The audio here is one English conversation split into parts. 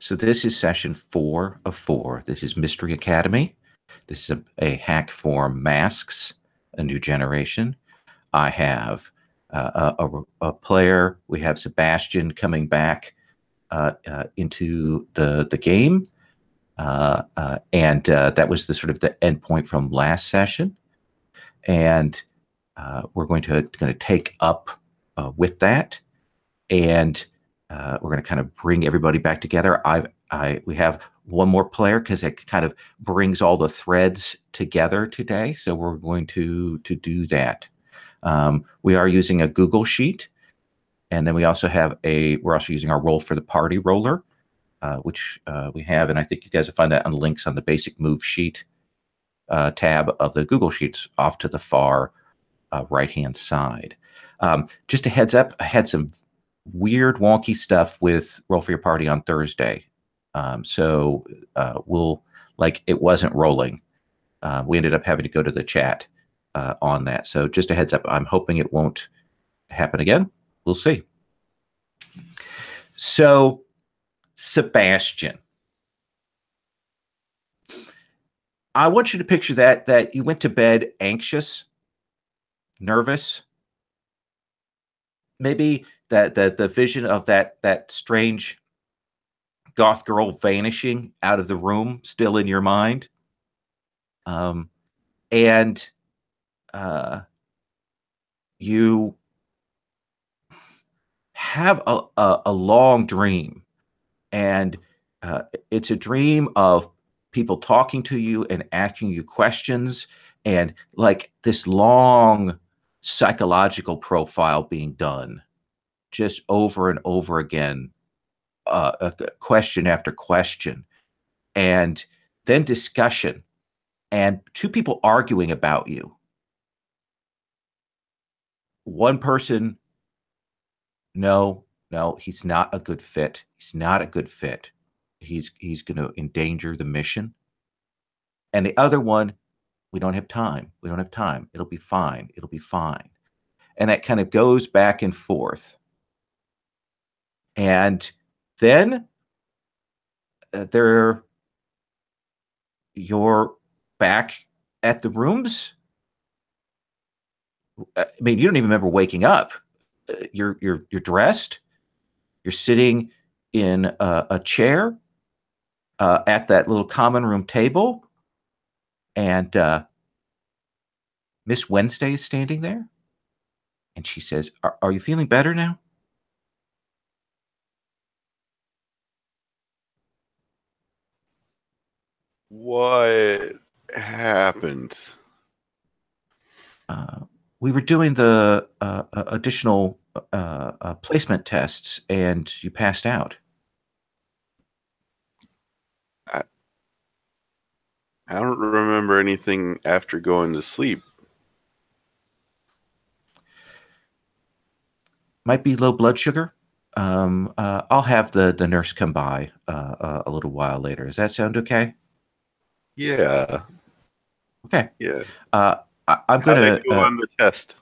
So this is session 4 of 4. This is Mystery Academy. This is a hack for masks, a new generation. I have a player. We have Sebastian coming back into the game, and that was the sort of the end point from last session. And we're going to take up with that, and we're going to kind of bring everybody back together. We have one more player because it kind of brings all the threads together today. So we're going to do that. We are using a Google Sheet, and then we also have we're also using our Roll for the Party roller, which we have, and I think you guys will find that on the links on the basic move sheet tab of the Google Sheets off to the far right-hand side. Just a heads up, I had some weird, wonky stuff with Roll for Your Party on Thursday. So it wasn't rolling. We ended up having to go to the chat on that. So just a heads up, I'm hoping it won't happen again. We'll see. So, Sebastian, I want you to picture that you went to bed anxious, nervous. Maybe that the vision of that strange goth girl vanishing out of the room still in your mind. And you have a long dream, and it's a dream of people talking to you and asking you questions, and like this long psychological profile being done just over and over again, question after question, and then discussion, and two people arguing about you. One person, no, he's not a good fit. He's not a good fit. He's going to endanger the mission. And the other one, we don't have time. We don't have time. It'll be fine. It'll be fine. And that kind of goes back and forth. And then you're back at the rooms. I mean, you don't even remember waking up. You're dressed. You're sitting in a chair at that little common room table, and Miss Wednesday is standing there, and she says, "Are you feeling better now?" What happened? We were doing the additional placement tests, and you passed out. I don't remember anything after going to sleep. Might be low blood sugar. I'll have the nurse come by a little while later. Does that sound okay? Yeah. Okay. Yeah. I'm going to go on the test.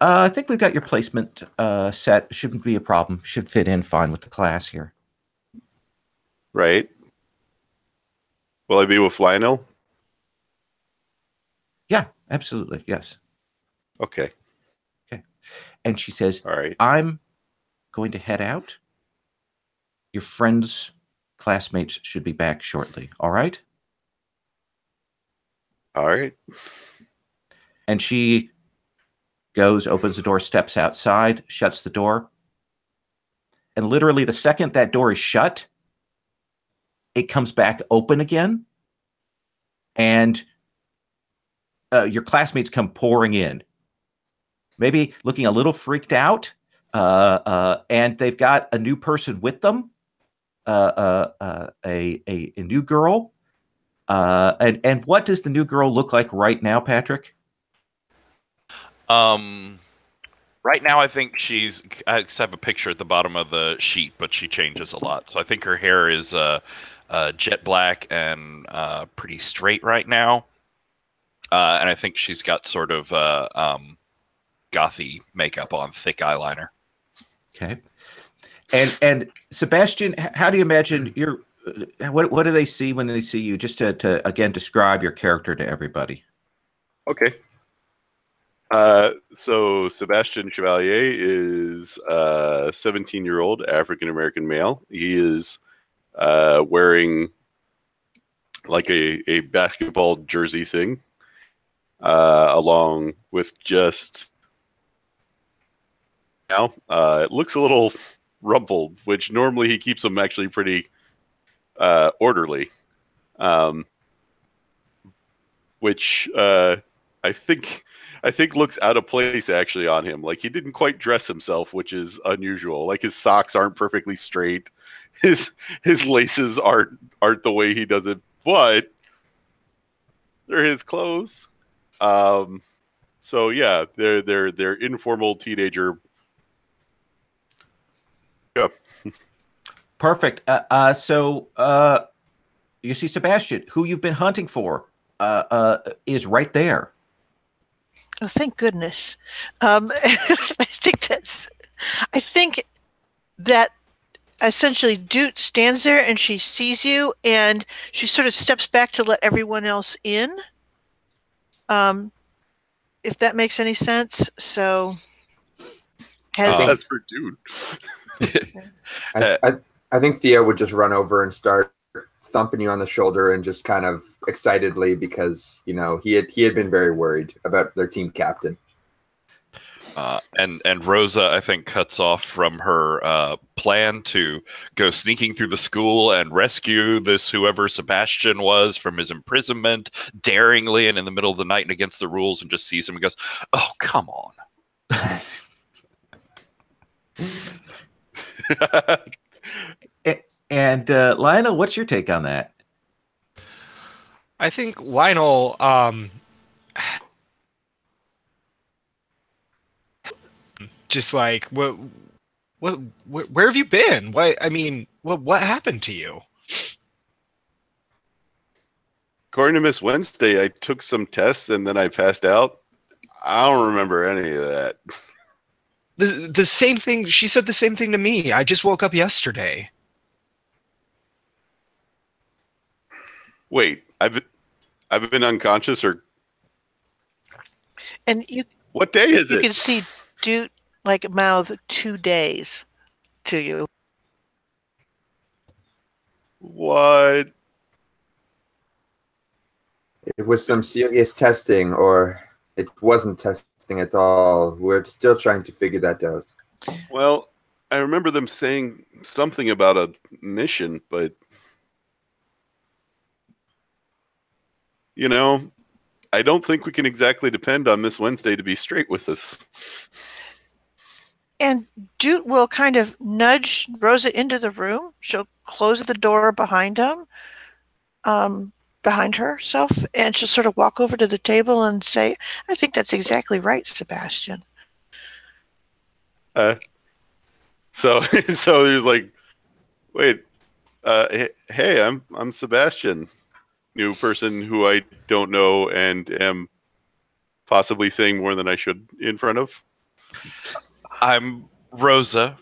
I think we've got your placement set. Shouldn't be a problem. Should fit in fine with the class here. Right. Will I be with Lionel? Yeah, absolutely. Yes. Okay. And she says, all right, I'm going to head out. Your friends, classmates should be back shortly. All right? All right. And she goes, opens the door, steps outside, shuts the door. And literally the second that door is shut, it comes back open again. And your classmates come pouring in. Maybe looking a little freaked out. And they've got a new person with them. A new girl. And what does the new girl look like right now, Patrick? Right now, I think I have a picture at the bottom of the sheet, but she changes a lot. So I think her hair is jet black and pretty straight right now. And I think she's got sort of gothy makeup on, thick eyeliner. Okay. And Sebastian, how do you imagine your? What do they see when they see you? Just to again describe your character to everybody. Okay. So Sebastian Chevalier is a 17-year-old African-American male. He is wearing like a basketball jersey thing, along with just now. It looks a little rumpled, which normally he keeps them actually pretty orderly. Which I think looks out of place actually on him. Like he didn't quite dress himself, which is unusual. Like his socks aren't perfectly straight. His laces aren't the way he does it, but they're his clothes. So yeah, they're informal teenager. Yeah. Perfect. So you see Sebastian, who you've been hunting for, is right there. Oh, thank goodness. I think that essentially Doot stands there and she sees you and she sort of steps back to let everyone else in. If that makes any sense. So that's for Doot. I think Thea would just run over and start thumping you on the shoulder and just kind of excitedly, because he had been very worried about their team captain. And Rosa, I think, cuts off from her plan to go sneaking through the school and rescue this whoever Sebastian was from his imprisonment, daringly and in the middle of the night and against the rules, and just sees him and goes, "Oh, come on." And Lionel, what's your take on that? I think Lionel, just like, where have you been? What happened to you? According to Miss Wednesday, I took some tests and then I passed out. I don't remember any of that. The same thing. She said the same thing to me. I just woke up yesterday. Wait, I've been unconscious, or and you. What day is it? You can see Doot mouth 2 days to you. What? It was some serious testing, or it wasn't testing at all. We're still trying to figure that out. Well, I remember them saying something about a mission, but I don't think we can exactly depend on Miss Wednesday to be straight with us. And Doot will kind of nudge Rosa into the room. She'll close the door behind herself, and she'll sort of walk over to the table and say, "I think that's exactly right, Sebastian." So there's like, wait, hey, I'm Sebastian, new person who I don't know and am possibly saying more than I should in front of. I'm Rosa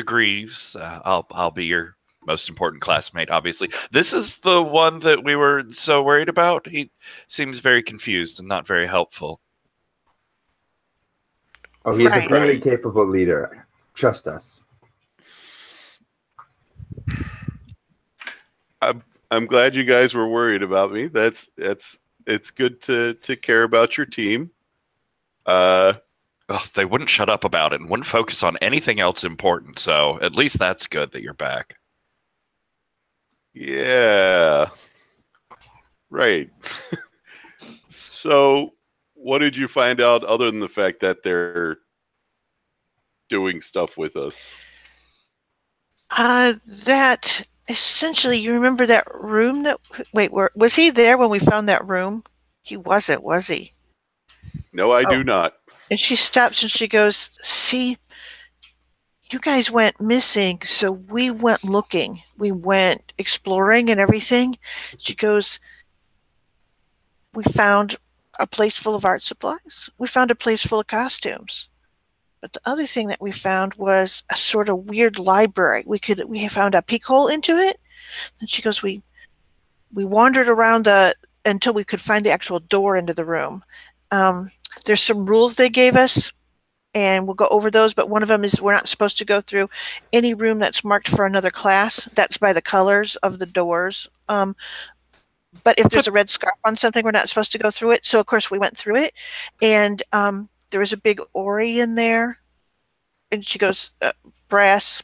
Greaves. I'll be your most important classmate, obviously. This is the one that we were so worried about. He seems very confused and not very helpful. Oh, he's a very capable leader. Trust us. I'm glad you guys were worried about me. It's good to care about your team. They wouldn't shut up about it and wouldn't focus on anything else important. So at least that's good that you're back. Yeah. Right. So what did you find out other than the fact that they're doing stuff with us? That essentially, you remember that room was he there when we found that room? He wasn't, was he? No, I do not. And she stops and she goes, "See, you guys went missing, so we went looking. We went exploring and everything." She goes, "We found a place full of art supplies. We found a place full of costumes. But the other thing that we found was a sort of weird library. We found a peek hole into it. And she goes, we wandered around until we could find the actual door into the room. There's some rules they gave us, and we'll go over those, but one of them is we're not supposed to go through any room that's marked for another class. That's by the colors of the doors. But if there's a red scarf on something, we're not supposed to go through it. So, of course, we went through it, and there was a big Ori in there, and she goes, brass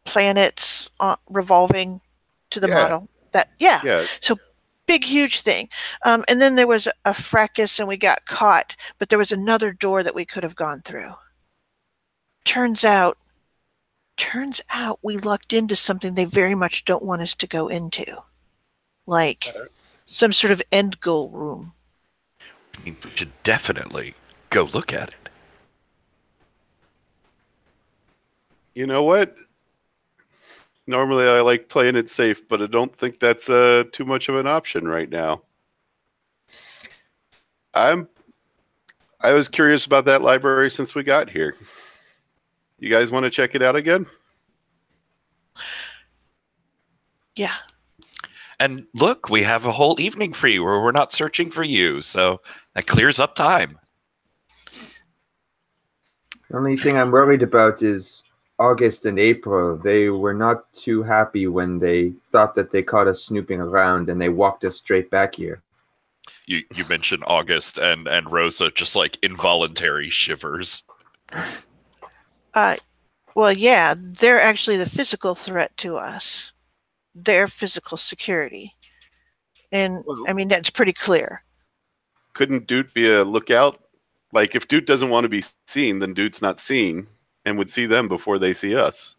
planets revolving to the model. Yeah. So big, huge thing. And then there was a fracas and we got caught, but there was another door that we could have gone through. Turns out we lucked into something they very much don't want us to go into. Like some sort of end goal room. I mean, we should definitely go look at it. You know what? Normally I like playing it safe, but I don't think that's too much of an option right now. I was curious about that library since we got here. You guys want to check it out again? Yeah. And look, we have a whole evening for you where we're not searching for you, so that clears up time. The only thing I'm worried about is August and April. They were not too happy when they thought that they caught us snooping around and they walked us straight back here. You mentioned August and Rosa just like involuntary shivers. Well, yeah, they're actually the physical threat to us. Their physical security. And, I mean, that's pretty clear. Couldn't Dude be a lookout? Like, if Dude doesn't want to be seen, then Dude's not seen and would see them before they see us.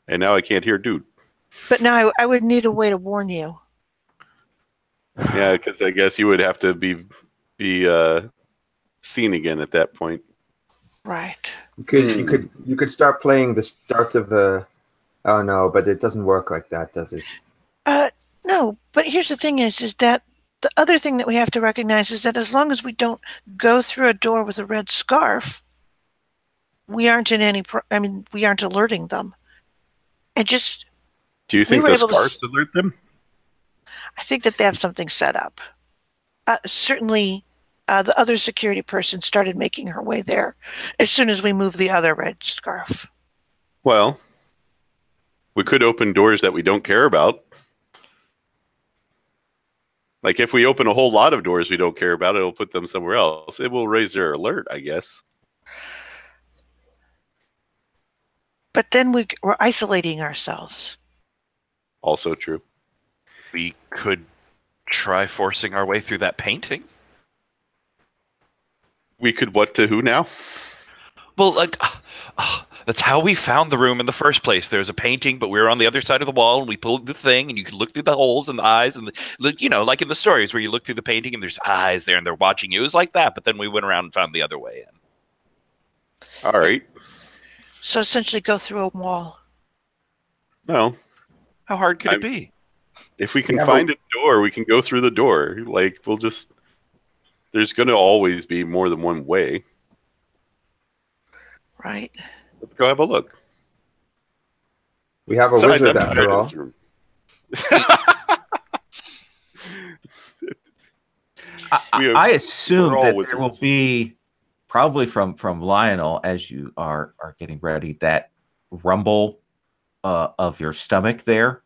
And now I can't hear Dude. But now I would need a way to warn you. Yeah, because I guess you would have to be seen again at that point. Right. You could start playing the start of a. Oh no, but it doesn't work like that, does it? No, but here's the thing is that the other thing that we have to recognize is that as long as we don't go through a door with a red scarf, we aren't in any. We aren't alerting them. And just. Do you think the scarves alert them? I think that they have something set up. Certainly, the other security person started making her way there as soon as we moved the other red scarf. Well, we could open doors that we don't care about. Like if we open a whole lot of doors we don't care about, it'll put them somewhere else. It will raise their alert, I guess. But then we're isolating ourselves. Also true. We could try forcing our way through that painting. We could what to who now? Well, like, that's how we found the room in the first place. There's a painting, but we were on the other side of the wall, and we pulled the thing, and you can look through the holes and the eyes, and like in the stories where you look through the painting, and there's eyes there, and they're watching you. It was like that, but then we went around and found the other way in. All right. So essentially go through a wall. No. How hard could it be? If we can find a door, we can go through the door. Like, there's going to always be more than one way. Right. Let's go have a look. We have a wizard after all. I assume that there will be, probably from Lionel, as you are getting ready, that rumble of your stomach there.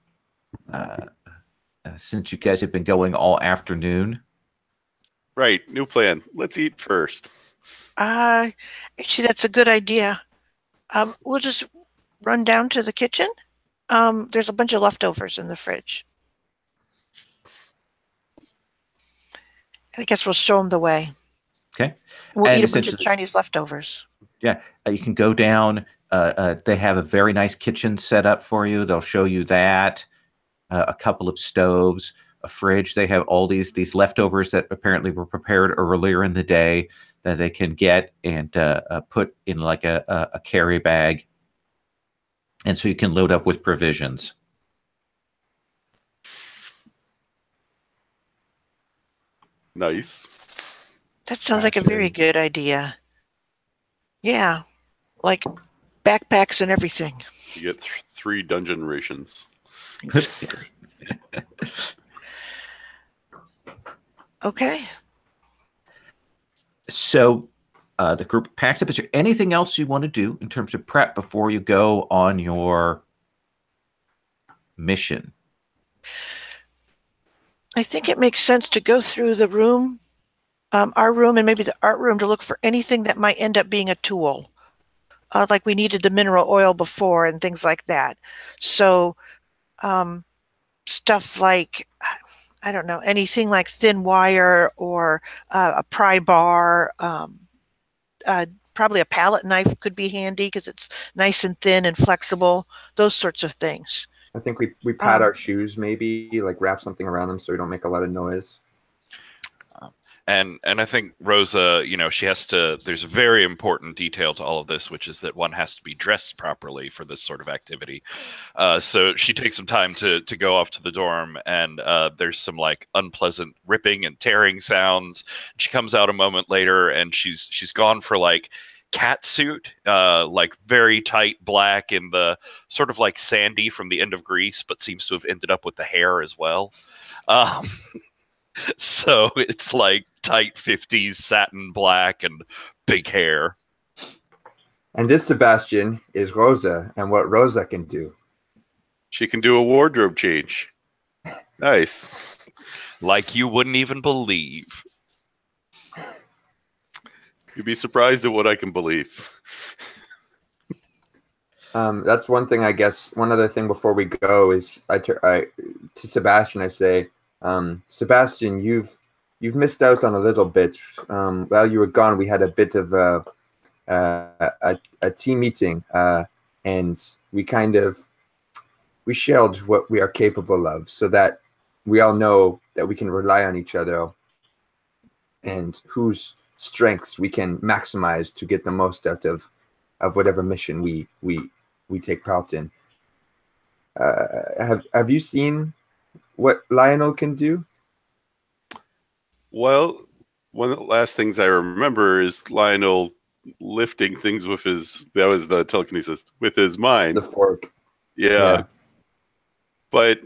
Since you guys have been going all afternoon. Right. New plan. Let's eat first. Actually, that's a good idea. We'll just run down to the kitchen. There's a bunch of leftovers in the fridge. And I guess we'll show them the way. Okay. We'll eat a bunch of Chinese leftovers. Yeah. You can go down. They have a very nice kitchen set up for you. They'll show you that. A couple of stoves, a fridge. They have all these leftovers that apparently were prepared earlier in the day that they can get and put in like a carry bag. And so you can load up with provisions. Nice. That sounds like a very good idea. Yeah, like backpacks and everything. You get 3 dungeon rations. Okay. So the group packs up. Is there anything else you want to do in terms of prep before you go on your mission? I think it makes sense to go through the room, our room, and maybe the art room to look for anything that might end up being a tool. Like we needed the mineral oil before and things like that. So stuff like, I don't know, anything like thin wire or a pry bar. Probably a palette knife could be handy because it's nice and thin and flexible. Those sorts of things. I think we pad our shoes, maybe like wrap something around them so we don't make a lot of noise. And I think Rosa, she has to. There's a very important detail to all of this, which is that one has to be dressed properly for this sort of activity. So she takes some time to go off to the dorm, and there's some like unpleasant ripping and tearing sounds. She comes out a moment later, and she's gone for like cat suit, like very tight black in the sort of like Sandy from the end of Grease, but seems to have ended up with the hair as well. So it's like tight 50s satin black and big hair. And this, Sebastian, is Rosa and what Rosa can do. She can do a wardrobe change. Nice. Like you wouldn't even believe. You'd be surprised at what I can believe. That's one thing, I guess. One other thing before we go is to Sebastian, I say, Sebastian, you've missed out on a little bit. While you were gone, we had a bit of a team meeting, and we shared what we are capable of, so that we all know that we can rely on each other, and whose strengths we can maximize to get the most out of whatever mission we take part in. Have you seen what Lionel can do? Well, one of the last things I remember is Lionel lifting things with that was the telekinesis, with his mind. The fork. Yeah. But,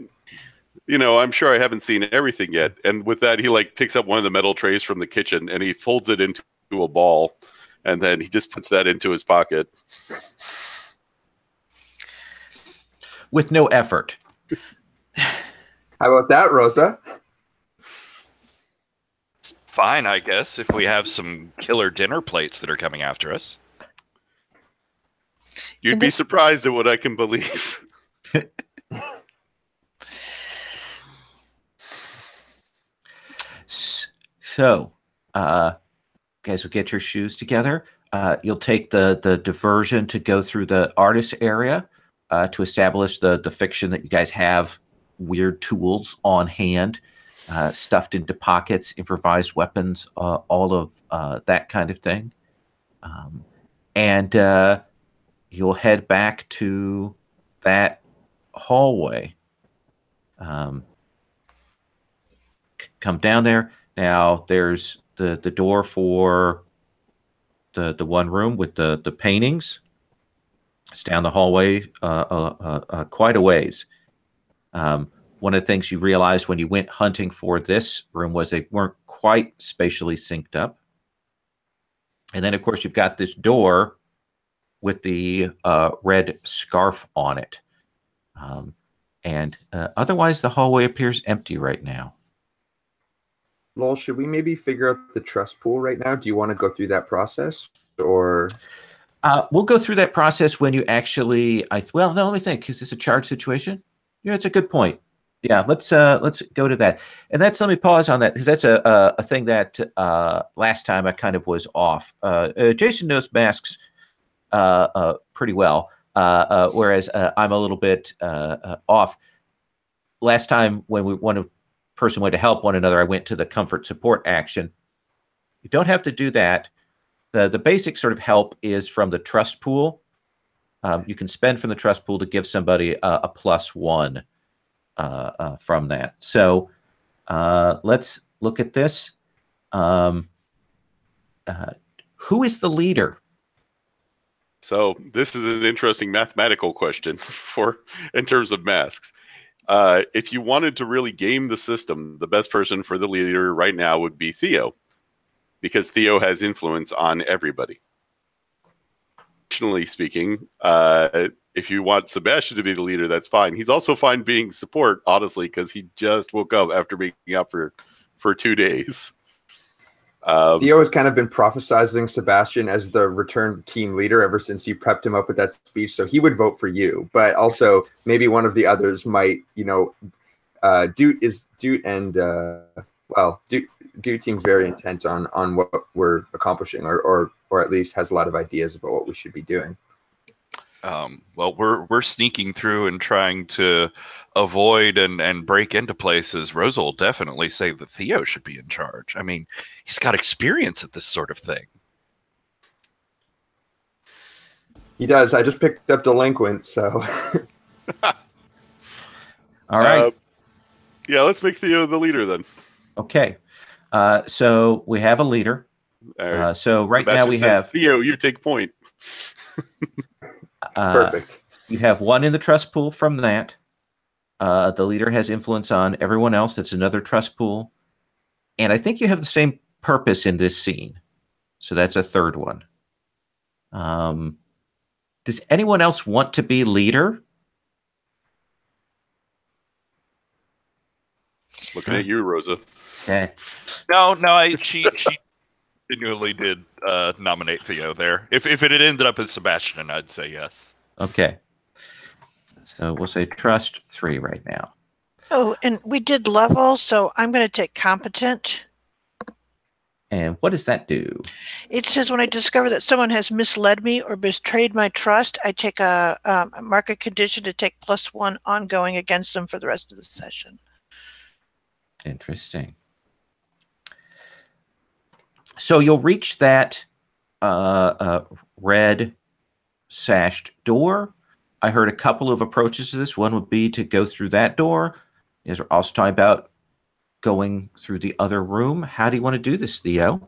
I'm sure I haven't seen everything yet. And with that, he like picks up one of the metal trays from the kitchen and he folds it into a ball. And then he just puts that into his pocket. With no effort. How about that, Rosa? Fine, I guess, if we have some killer dinner plates that are coming after us. You'd be surprised at what I can believe. So, guys will get your shoes together. You'll take the diversion to go through the artist area to establish the fiction that you guys have weird tools on hand, stuffed into pockets, improvised weapons, all of that kind of thing. And you'll head back to that hallway. Come down there. Now there's the door for the one room with the paintings. It's down the hallway quite a ways. One of the things you realized when you went hunting for this room was they weren't quite spatially synced up. And then, of course, you've got this door with the red scarf on it. And otherwise, the hallway appears empty right now. Lowell, should we maybe figure out the trust pool right now? Do you want to go through that process, or? We'll go through that process when you actually. Well, no, let me think. Is this a charge situation? Yeah, it's a good point. Yeah, let's go to that. And let me pause on that because that's a thing that last time I kind of was off. Jason knows masks pretty well, whereas I'm a little bit off. Last time when one person went to help one another, I went to the comfort support action. You don't have to do that. The basic sort of help is from the trust pool. You can spend from the trust pool to give somebody a +1 from that. So let's look at this. Who is the leader? So this is an interesting mathematical question in terms of masks. If you wanted to really game the system, the best person for the leader right now would be Theo, because Theo has influence on everybody. Traditionally speaking, if you want Sebastian to be the leader, that's fine. He's also fine being support, honestly, because he just woke up after being out for 2 days. Theo has kind of been prophesizing Sebastian as the return team leader ever since you prepped him up with that speech. So he would vote for you, but also maybe one of the others might, Doot seems very intent on what we're accomplishing, or at least has a lot of ideas about what we should be doing. Well, we're sneaking through and trying to avoid and break into places. Rosa will definitely say that Theo should be in charge. I mean, he's got experience at this sort of thing. He does. I just picked up delinquent, so. All right. Yeah, let's make Theo the leader then. Okay. So we have a leader. Right. So right Sebastian now we says, have Theo, you take point. Perfect. You have one in the trust pool from that. The leader has influence on everyone else. That's another trust pool. And I think you have the same purpose in this scene. So that's a third one. Does anyone else want to be leader? Looking at you, Rosa. Okay. No, she continually did nominate Theo there. If it had ended up as Sebastian, I'd say yes. Okay. So we'll say trust 3 right now. Oh, and we did level, so I'm going to take competent. And what does that do? It says when I discover that someone has misled me or betrayed my trust, I take a market condition to take +1 ongoing against them for the rest of the session. Interesting. So you'll reach that red sashed door. I heard a couple of approaches to this. One would be to go through that door. You guys are also talking about going through the other room. How do you want to do this, Theo?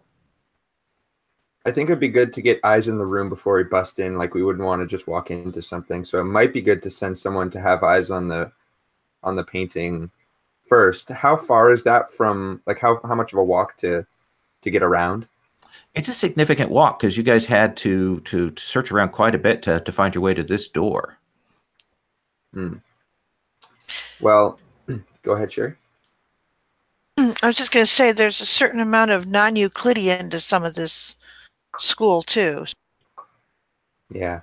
I think it'd be good to get eyes in the room before we bust in. Like, we wouldn't want to just walk into something. So it might be good to send someone to have eyes on the painting first. How far is that from, like, how much of a walk to get around? It's a significant walk because you guys had to search around quite a bit to find your way to this door. Well, go ahead, Sherry. I was just going to say there's a certain amount of non-Euclidean to some of this school, too. Yeah.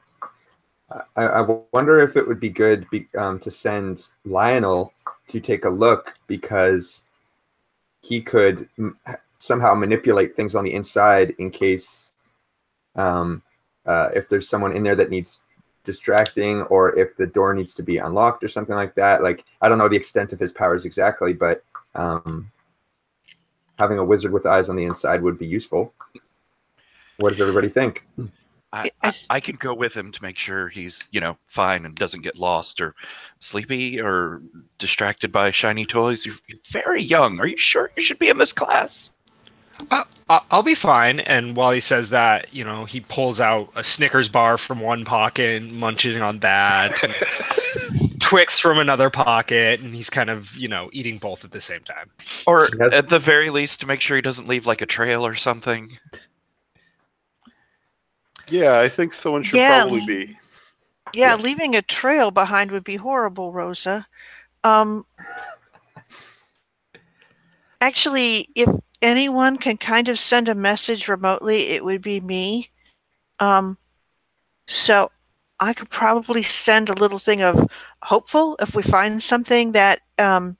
I wonder if it would be good to send Lionel to take a look, because he could somehow manipulate things on the inside in case if there's someone in there that needs distracting, or if the door needs to be unlocked or something like that. Like, I don't know the extent of his powers exactly, but having a wizard with eyes on the inside would be useful. What does everybody think? I can go with him to make sure he's, fine and doesn't get lost or sleepy or distracted by shiny toys. You're very young. Are you sure you should be in this class? I'll be fine. And while he says that, he pulls out a Snickers bar from one pocket, munching on that, and Twix from another pocket, and he's kind of, eating both at the same time. Or at the very least, to make sure he doesn't leave like a trail or something. Yeah, I think someone should probably be. Yeah, leaving a trail behind would be horrible, Rosa. Actually, if anyone can kind of send a message remotely, it would be me. So I could probably send a little thing of hopeful if we find something that,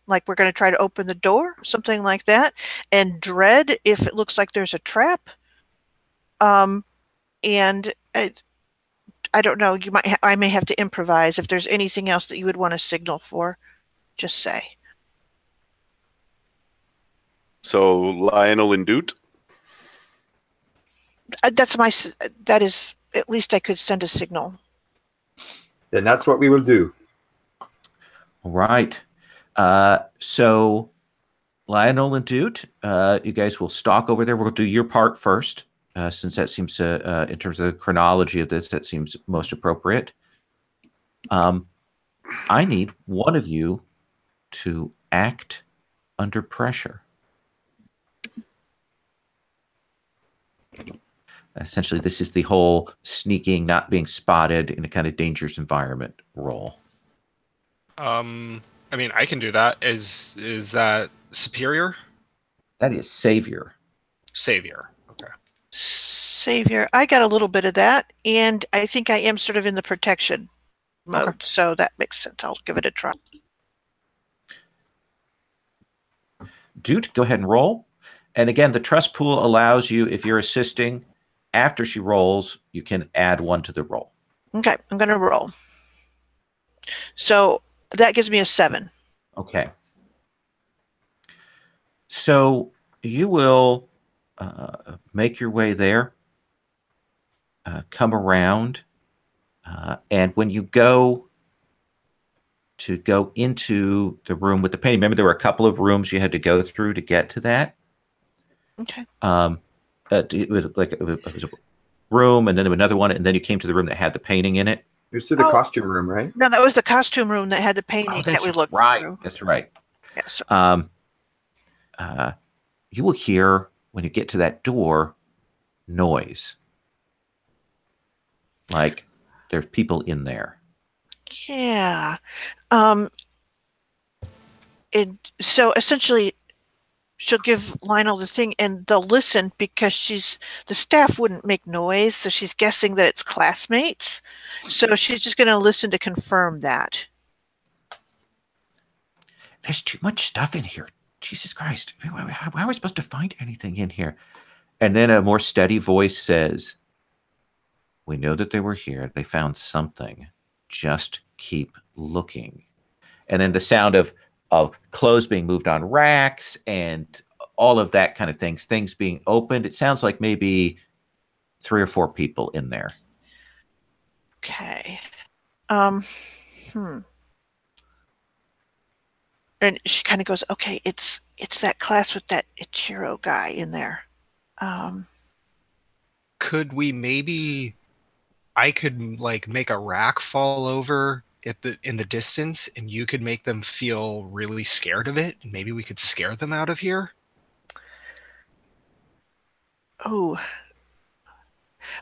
like we're going to try to open the door, something like that, and dread if it looks like there's a trap. And I don't know, I may have to improvise. If there's anything else that you would want to signal for, just say. So Lionel and Doot? That is, at least I could send a signal. Then that's what we will do. All right. So Lionel and Doot, you guys will stalk over there. We'll do your part first. since that seems to, in terms of the chronology of this, that seems most appropriate. I need one of you to act under pressure. Essentially, this is the whole sneaking, not being spotted in a kind of dangerous environment role. I mean, I can do that. Is that superior? That is savior. Savior. Okay. Savior. I got a little bit of that, and I think I am sort of in the protection mode, Okay. so that makes sense. I'll give it a try. Doot, go ahead and roll. And again, the trust pool allows you, if you're assisting, after she rolls, you can add one to the roll. Okay, I'm going to roll. So that gives me a 7. Okay. So you will make your way there, come around, and when you go into the room with the painting, remember there were a couple of rooms you had to go through to get to that. Okay. It was a room, and then there was another one, and then you came to the room that had the painting in it. It was to the costume room, right? No, that was the costume room that had the painting that we looked through. That's right. Yes. You will hear, when you get to that door, noise. Like there's people in there. Yeah. And so essentially she'll give Lionel the thing and they'll listen because the staff wouldn't make noise, so she's guessing that it's classmates. So she's just going to listen to confirm that. There's too much stuff in here. Jesus Christ. How are we supposed to find anything in here? And then a more steady voice says, we know that they were here. They found something. Just keep looking. And then the sound of clothes being moved on racks and all of that kind of things being opened. It sounds like maybe 3 or 4 people in there. Okay. And she kind of goes, okay, it's that class with that Ichiro guy in there. Could we maybe, I could like make a rack fall over in the distance, and you could make them feel really scared of it, and maybe we could scare them out of here? Oh,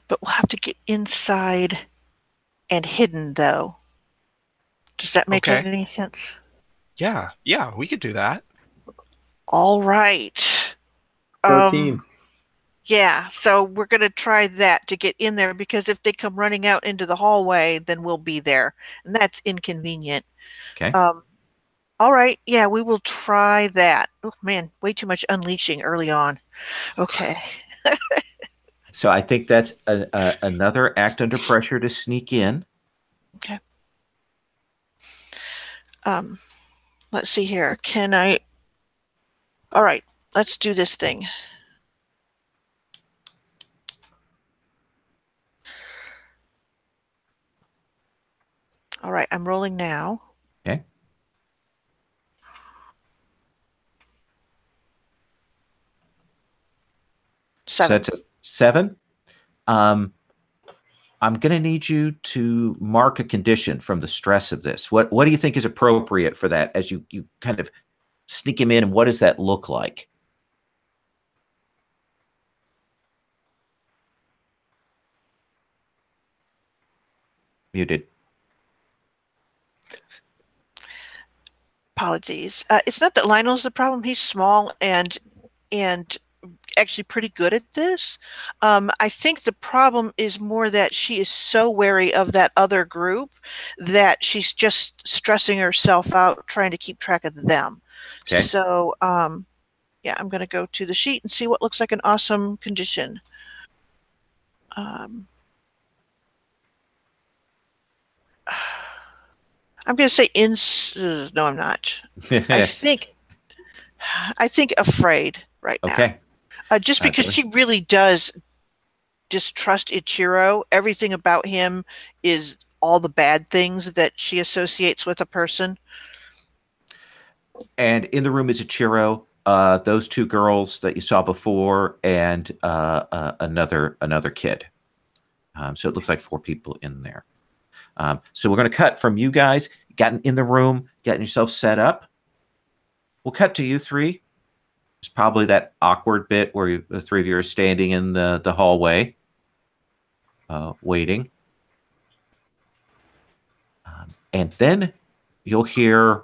but we'll have to get inside and hidden, though. Does that make any sense? Yeah, we could do that. All right. 13. Yeah, so we're going to try that to get in there, because if they come running out into the hallway, then we'll be there, and that's inconvenient. Okay. All right, yeah, we will try that. Oh, man, way too much unleashing early on. Okay. So I think that's another act under pressure to sneak in. Okay. Let's see here. Can I? All right, let's do this thing. All right, I'm rolling now. Okay. So that's a 7. I'm going to need you to mark a condition from the stress of this. What do you think is appropriate for that as you kind of sneak him in, and what does that look like? Muted. Apologies. It's not that Lionel's the problem. He's small and actually pretty good at this. I think the problem is more that she is so wary of that other group that she's just stressing herself out trying to keep track of them. Okay. So, yeah, I'm going to go to the sheet and see what looks like an awesome condition. I'm going to say no, I'm not. I think afraid right now. Okay. Just because she really does distrust Ichiro. Everything about him is all the bad things that she associates with a person. And in the room is Ichiro. those two girls that you saw before, and another kid. So it looks like 4 people in there. So we're going to cut from you guys getting in the room, getting yourself set up. We'll cut to you 3. It's probably that awkward bit where the 3 of you are standing in the hallway, waiting. And then you'll hear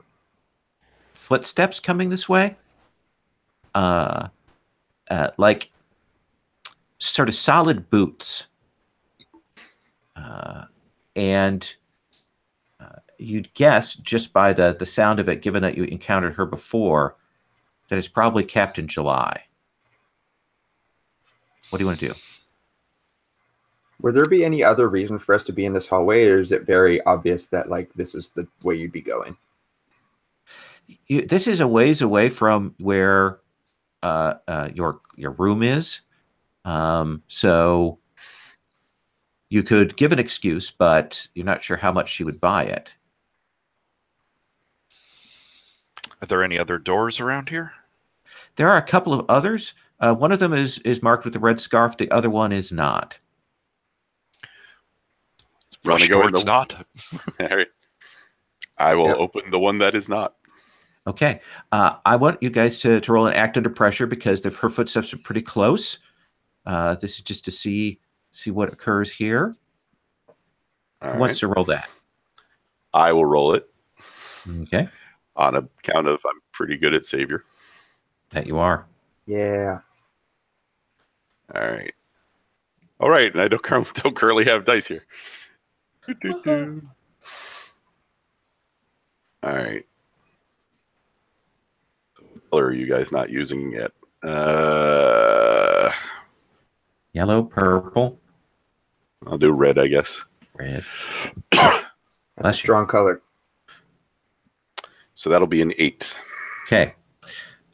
footsteps coming this way. Like sort of solid boots. And you'd guess just by the sound of it, given that you encountered her before, that it's probably Captain July. What do you want to do? Would there be any other reason for us to be in this hallway, or is it very obvious that like this is the way you'd be going? This is a ways away from where your room is, so you could give an excuse, but you're not sure how much she would buy it. Are there any other doors around here? There are a couple of others. One of them is marked with a red scarf. The other one is not. Rush towards not. All right. I will open the one that is not. Okay. I want you guys to roll an act under pressure because her footsteps are pretty close. This is just to see what occurs here. Who wants to roll that? I will roll it. Okay. On account of I'm pretty good at Savior. That you are. Yeah. All right. All right. And I don't currently have dice here. All right. What color are you guys not using yet? Yellow, purple. I'll do red, I guess. Red. That's a strong color. So that'll be an 8. Okay.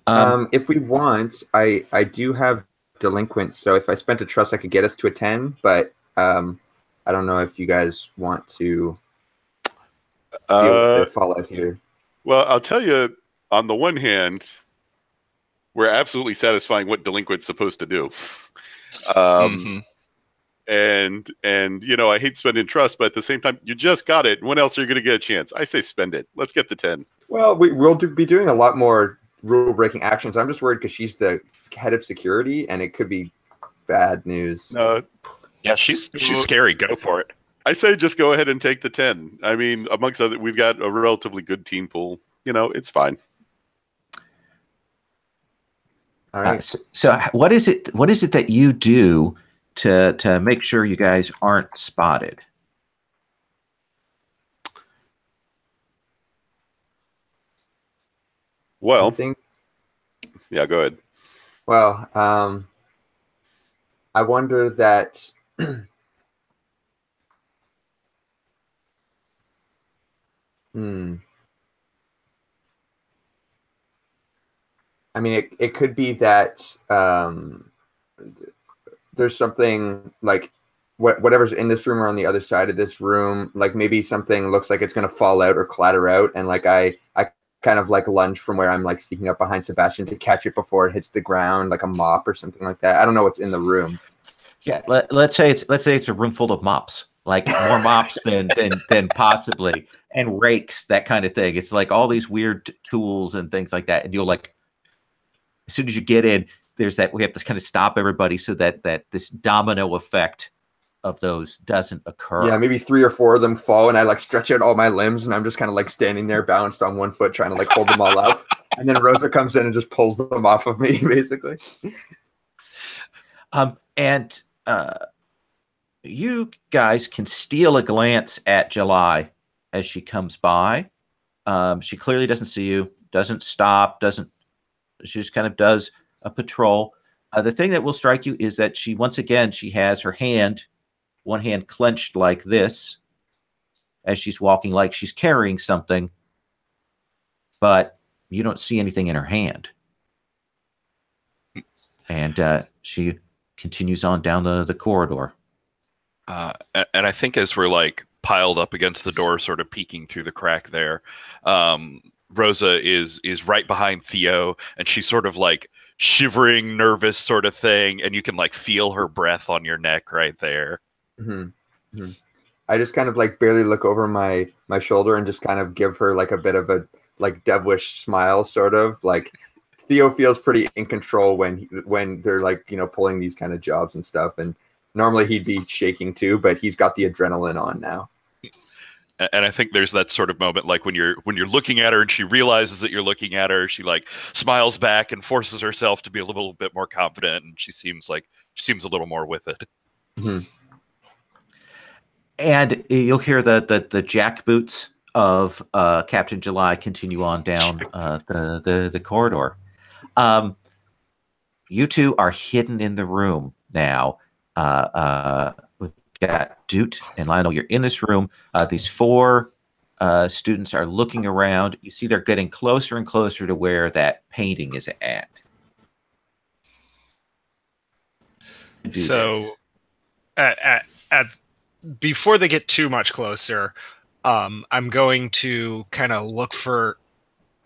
If we want, I do have delinquents, so if I spent a trust, I could get us to a 10, but I don't know if you guys want to deal with the fallout here. Well, I'll tell you, on the one hand, we're absolutely satisfying what delinquent's supposed to do. And you know, I hate spending trust, but at the same time, you just got it. When else are you going to get a chance? I say spend it. Let's get the 10. Well, we'll be doing a lot more rule-breaking actions. I'm just worried because she's the head of security, and it could be bad news. Yeah, she's scary. Go for it. I say just go ahead and take the 10. I mean, amongst other, we've got a relatively good team pool. You know, it's fine. All right. So what is it that you do to make sure you guys aren't spotted? Well, yeah, go ahead. Well, I wonder that I mean, it could be that there's something like whatever's in this room or on the other side of this room, like maybe something looks like it's going to fall out or clatter out, and like I kind of like lunge from where I'm like sneaking up behind Sebastian to catch it before it hits the ground, like a mop or something like that. I don't know what's in the room. Yeah, let's say it's a room full of mops, like more mops than possibly, and rakes, that kind of thing. It's like all these weird tools and things like that, and you'll like, as soon as you get in, there's that we have to kind of stop everybody so that this domino effect of those doesn't occur. Yeah, maybe 3 or 4 of them fall, and I like stretch out all my limbs, and I'm just kind of like standing there balanced on one foot, trying to like hold them all up. And then Rosa comes in and just pulls them off of me, basically. And you guys can steal a glance at July as she comes by. She clearly doesn't see you, doesn't stop, she just kind of does a patrol. The thing that will strike you is that she has her hand, one hand clenched like this, as she's walking, like she's carrying something, but you don't see anything in her hand. And she continues on down the corridor. And I think as we're like piled up against the door, sort of peeking through the crack there, Rosa is right behind Theo, and she's sort of like shivering, nervous sort of thing, and you can like feel her breath on your neck right there. I just kind of like barely look over my shoulder and just kind of give her like a bit of a like devilish smile, sort of like. Theo feels pretty in control when they're like, you know, pulling these kind of jobs and stuff. And normally he'd be shaking too, but he's got the adrenaline on now. And I think there's that sort of moment, like when you're looking at her and she realizes that you're looking at her, she like smiles back and forces herself to be a little bit more confident, and she seems a little more with it. Mm-hmm. And you'll hear the jack boots of Captain July continue on down the corridor. You two are hidden in the room now. We've got Doot and Lionel. You're in this room. These four students are looking around. You see they're getting closer and closer to where that painting is at. So, at before they get too much closer, I'm going to kind of look for.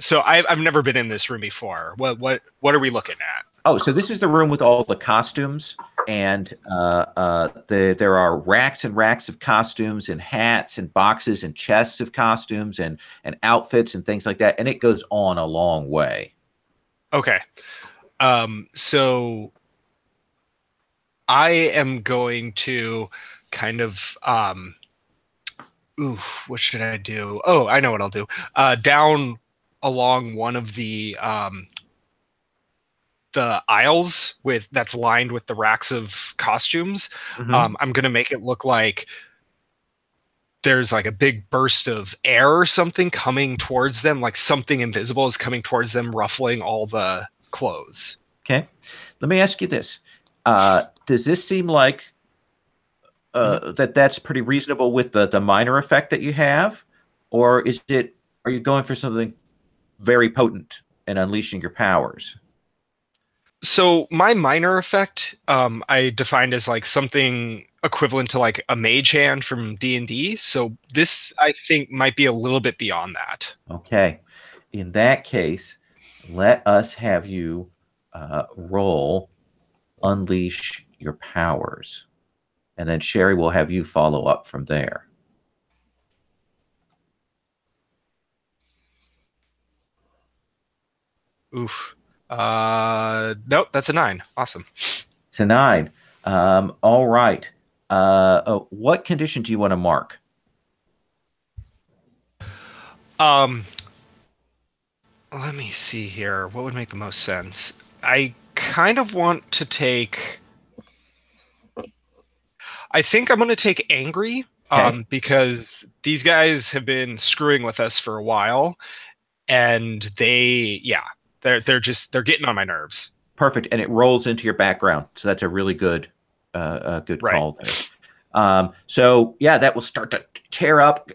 So I've never been in this room before. What are we looking at? Oh, so this is the room with all the costumes, and there are racks and racks of costumes and hats and boxes and chests of costumes and outfits and things like that, and it goes on a long way. Okay. So I am going to kind of what should I do? Oh, I know what I'll do. Down along one of the aisles that's lined with the racks of costumes. Mm-hmm. I'm gonna make it look like there's like a big burst of air or something coming towards them, like something invisible is coming towards them, ruffling all the clothes. Okay. Let me ask you this. Does this seem like that's pretty reasonable with the minor effect that you have? Or are you going for something very potent and unleashing your powers? So my minor effect, I defined as like something equivalent to like a mage hand from D&D. So this, I think, might be a little bit beyond that. Okay. In that case, let us have you roll unleash your powers. And then Sherry will have you follow up from there. Oof. Nope, that's a 9. Awesome. It's a 9. All right. What condition do you want to mark? Let me see here. What would make the most sense? I kind of want to take. I think I'm going to take angry, because these guys have been screwing with us for a while, and they're getting on my nerves. Perfect, and it rolls into your background, so that's a really good call there. So yeah, that will start to tear up.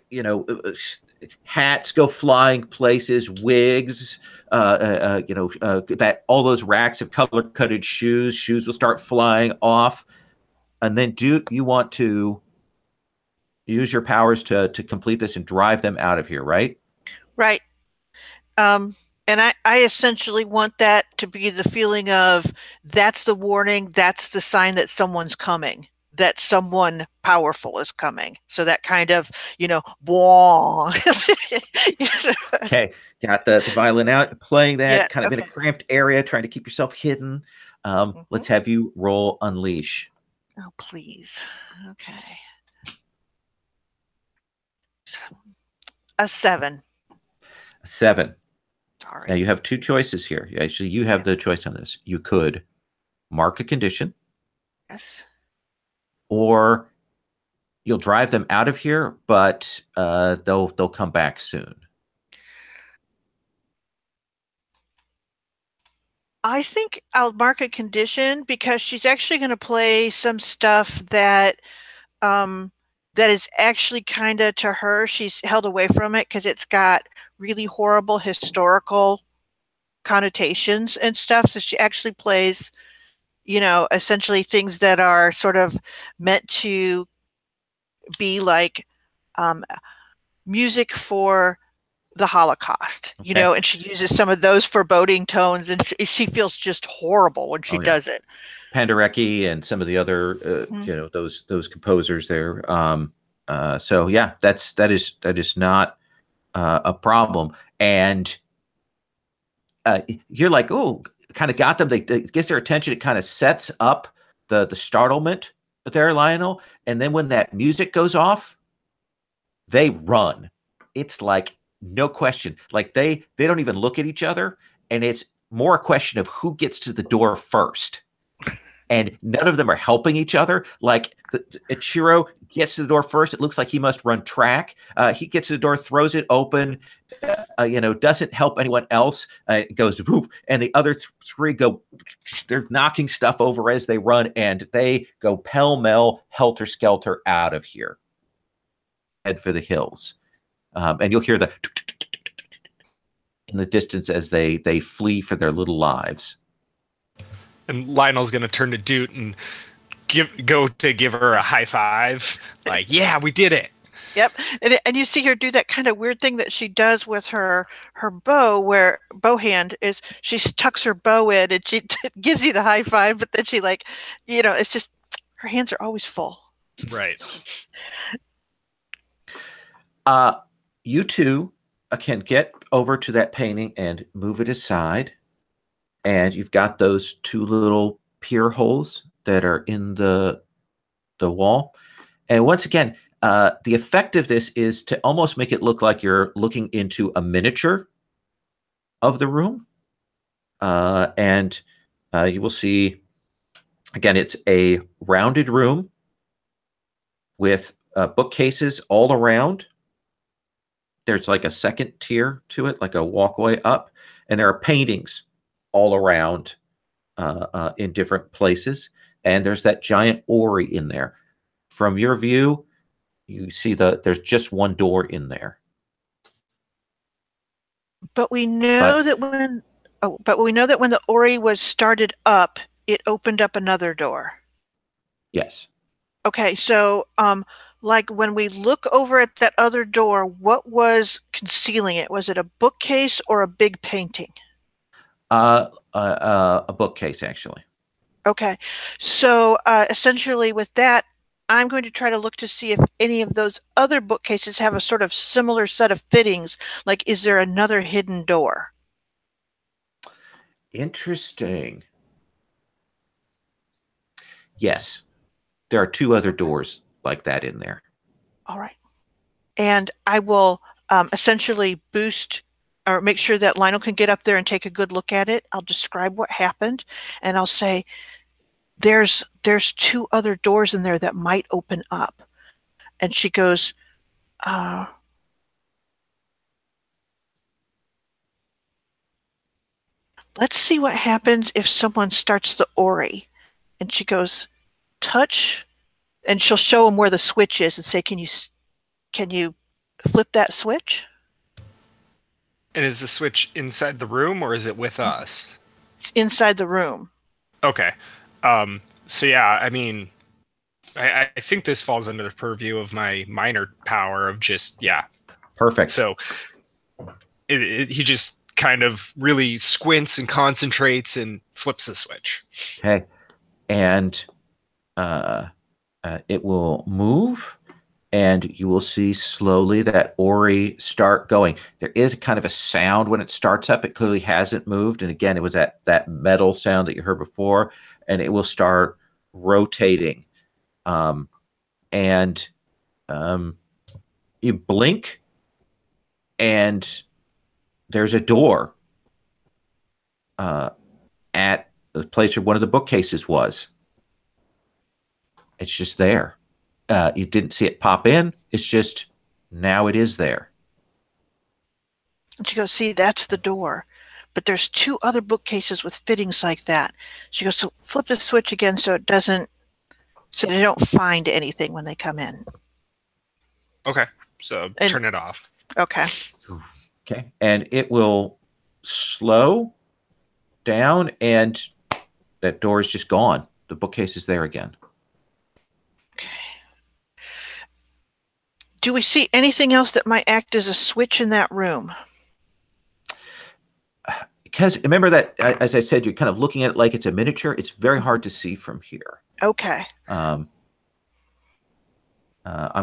Hats go flying places, wigs. That all those racks of color-coded shoes. Shoes will start flying off. And then you want to use your powers to complete this and drive them out of here, right? Right. And I essentially want that to be the feeling of that's the warning, that's the sign that someone's coming, that someone powerful is coming. So that kind of, bwong. Okay. Got the violin out, playing that in a cramped area, trying to keep yourself hidden. Let's have you roll unleash. Oh, please. Okay. A 7. A 7. Sorry. Now you have two choices here. Actually, you have the choice on this. You could mark a condition. Yes. Or you'll drive them out of here, but they'll come back soon. I think I'll mark a condition because she's actually going to play some stuff that is actually kind of to her. She's held away from it because it's got really horrible historical connotations and stuff. So she actually plays, essentially things that are sort of meant to be like music for the Holocaust, Okay. and she uses some of those foreboding tones, and she feels just horrible when she does it. Penderecki and some of the other, those composers there. So yeah, that is not a problem. And you're like, oh, kind of got them. They gets their attention. It kind of sets up the startlement there, Lionel. And then when that music goes off, they run. It's like no question. Like they don't even look at each other, and it's more a question of who gets to the door first. And none of them are helping each other. Like Ichiro gets to the door first. It looks like he must run track. He gets to the door, throws it open, doesn't help anyone else. Goes whoop, and the other three go. They're knocking stuff over as they run, and they go pell-mell, helter-skelter out of here. Head for the hills, and you'll hear the in the distance as they flee for their little lives. And Lionel's going to turn to Doot and go to give her a high five. Like, yeah, we did it. Yep. And you see her do that kind of weird thing that she does with her bow, where bow hand is she tucks her bow in and she gives you the high five, but then she it's just her hands are always full. Right. You two can get over to that painting and move it aside. And you've got those two little peer holes that are in the wall. And once again, the effect of this is to almost make it look like you're looking into a miniature of the room. And you will see, again, it's a rounded room with bookcases all around. There's like a second tier to it, like a walkway up. And there are paintings all around in different places. And there's that giant Ori in there. From your view, you see there's just one door in there. But we know that when the Ori was started up, it opened up another door. Yes. Okay, so like when we look over at that other door, what was concealing it? Was it a bookcase or a big painting? A bookcase, actually. Okay, so essentially with that, I'm going to try to look to see if any of those other bookcases have a sort of similar set of fittings. Like, is there another hidden door? Interesting. Yes, there are two other doors like that in there. All right, and I will essentially boost or make sure that Lionel can get up there and take a good look at it. I'll describe what happened, and I'll say, there's two other doors in there that might open up. And she goes, let's see what happens if someone starts the Ori. And she goes, touch, and she'll show him where the switch is and say, can you flip that switch? And is the switch inside the room or is it with us? It's inside the room. Okay. So yeah, I mean, I think this falls under the purview of my minor power of just, yeah. Perfect. So he just kind of really squints and concentrates and flips the switch. Okay. And it will move, and you will see slowly that Ori start going. There is kind of a sound when it starts up. It clearly hasn't moved. And again, it was that metal sound that you heard before, and it will start rotating. And you blink, and there's a door at the place where one of the bookcases was. It's just there. You didn't see it pop in. It's just now it is there. And she goes, see, that's the door. But there's two other bookcases with fittings like that. She goes, so flip the switch again so they don't find anything when they come in. Okay. So turn it off. Okay. Okay. And it will slow down, and that door is just gone. The bookcase is there again. Okay. Do we see anything else that might act as a switch in that room? because remember that, as I said, you're kind of looking at it like it's a miniature. It's very hard to see from here. Okay. I'm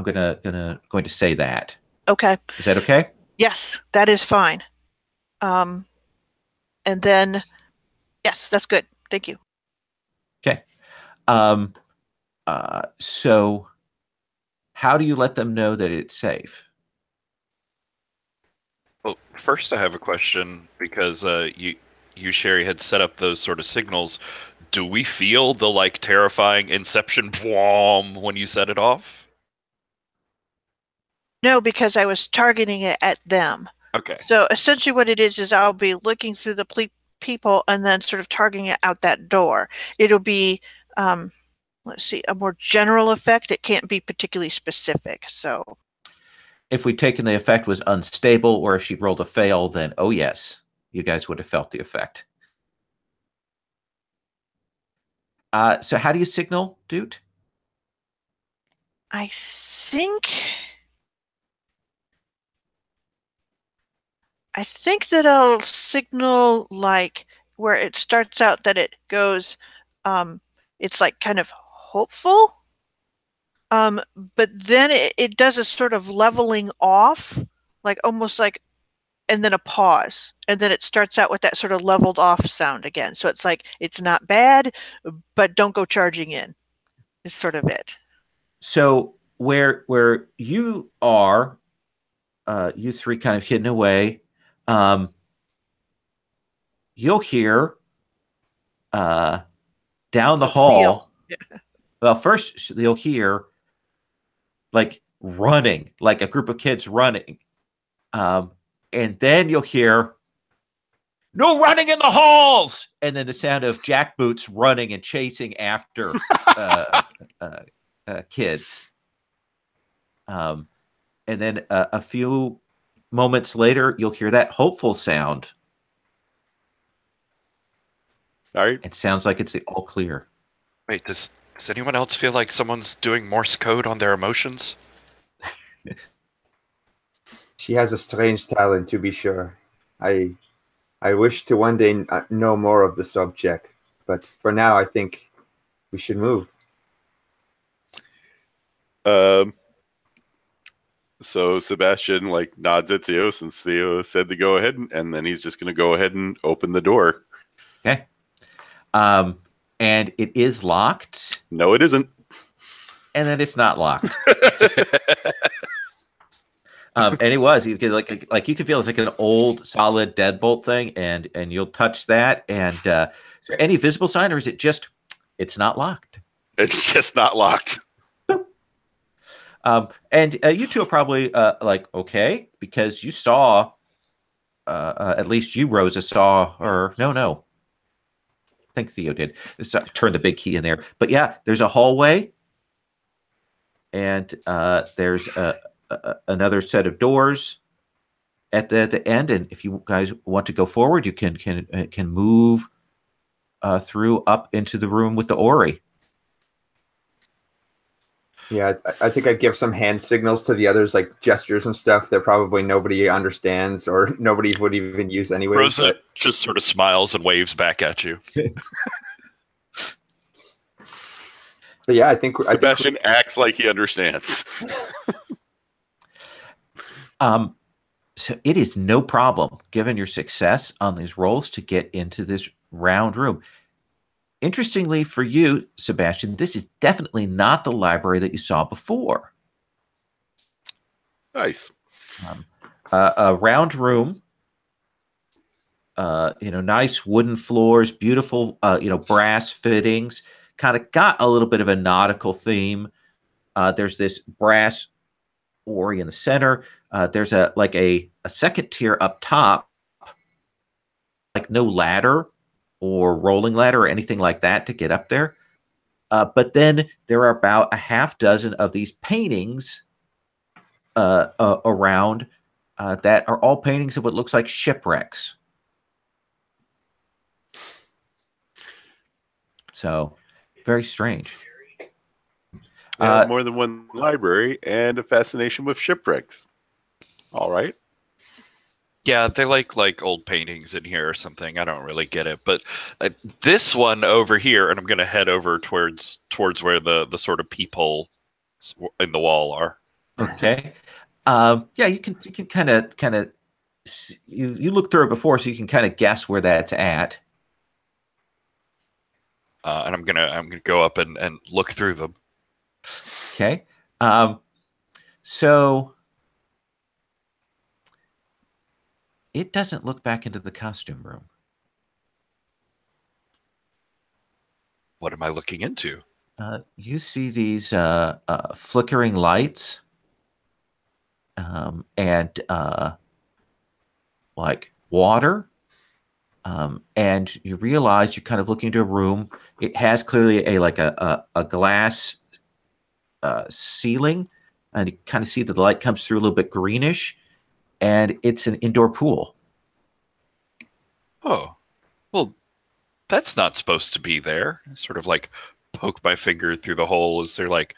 going to say that. Okay. Is that okay? Yes, that is fine. And then, yes, that's good. Thank you. Okay. So how do you let them know that it's safe? Well, first I have a question because you, Sherry, had set up those sort of signals. Do we feel the like terrifying Inception boom when you set it off? No, because I was targeting it at them. Okay. So essentially what it is I'll be looking through the people and then sort of targeting it out that door. It'll be, let's see, a more general effect. It can't be particularly specific. So if we'd taken the effect was unstable, or if she rolled a fail, then oh yes, you guys would have felt the effect. So how do you signal, Doot? I think that I'll signal like where it starts out that it goes, it's like kind of hopeful. But then it does a sort of leveling off, like almost like, and then a pause. And then it starts out with that sort of leveled off sound again. So it's like, it's not bad, but don't go charging in. Is sort of it. So where you are, you three kind of hidden away, you'll hear down the hall. Well, first you'll hear like running, like a group of kids running. And then you'll hear, no running in the halls! And then the sound of jackboots running and chasing after kids. And then a few moments later, you'll hear that hopeful sound. All right. It sounds like it's the all clear. Wait, does anyone else feel like someone's doing Morse code on their emotions? She has a strange talent, to be sure. I wish to one day know more of the subject, but for now, I think we should move. So Sebastian like nods at Theo since Theo said to go ahead, and then he's just going to go ahead and open the door. Okay. And it is locked. No, it isn't. And then it's not locked. And it was, you could like you could feel it's like an old solid deadbolt thing, and you'll touch that, and is there any visible sign, or is it just it's not locked? It's just not locked. And you two are probably like, okay, because you saw, at least you, Rosa, saw, or no, I think Theo did. Turn the big key in there. But yeah, there's a hallway, and there's another set of doors at the end. And if you guys want to go forward, you can move through up into the room with the Ori. Yeah, I think I'd give some hand signals to the others, like gestures and stuff that probably nobody understands or nobody would even use anyway. Rosa just sort of smiles and waves back at you. But yeah, I think Sebastian acts like he understands. So it is no problem, given your success on these rolls, to get into this round room. Interestingly for you, Sebastian, this is definitely not the library that you saw before. Nice. A round room, nice wooden floors, beautiful, brass fittings, kind of got a little bit of a nautical theme. There's this brass Ori in the center. There's a second tier up top, like no ladder or rolling ladder or anything like that to get up there. But then there are about a half dozen of these paintings around that are all paintings of what looks like shipwrecks. So very strange. More than one library and a fascination with shipwrecks. All right. Yeah, they like old paintings in here or something. I don't really get it, but this one over here, and I'm gonna head over towards where the sort of peephole in the wall are. Okay. Yeah, you can kind of you looked through it before, so you can kind of guess where that's at. And I'm gonna go up and look through them. Okay. So it doesn't look back into the costume room. What am I looking into? You see these flickering lights, and like water, and you realize you're kind of looking into a room. It has clearly a glass ceiling, and you kind of see that the light comes through a little bit greenish, and it's an indoor pool. Oh, well, that's not supposed to be there. I sort of like poke my finger through the hole. Is there like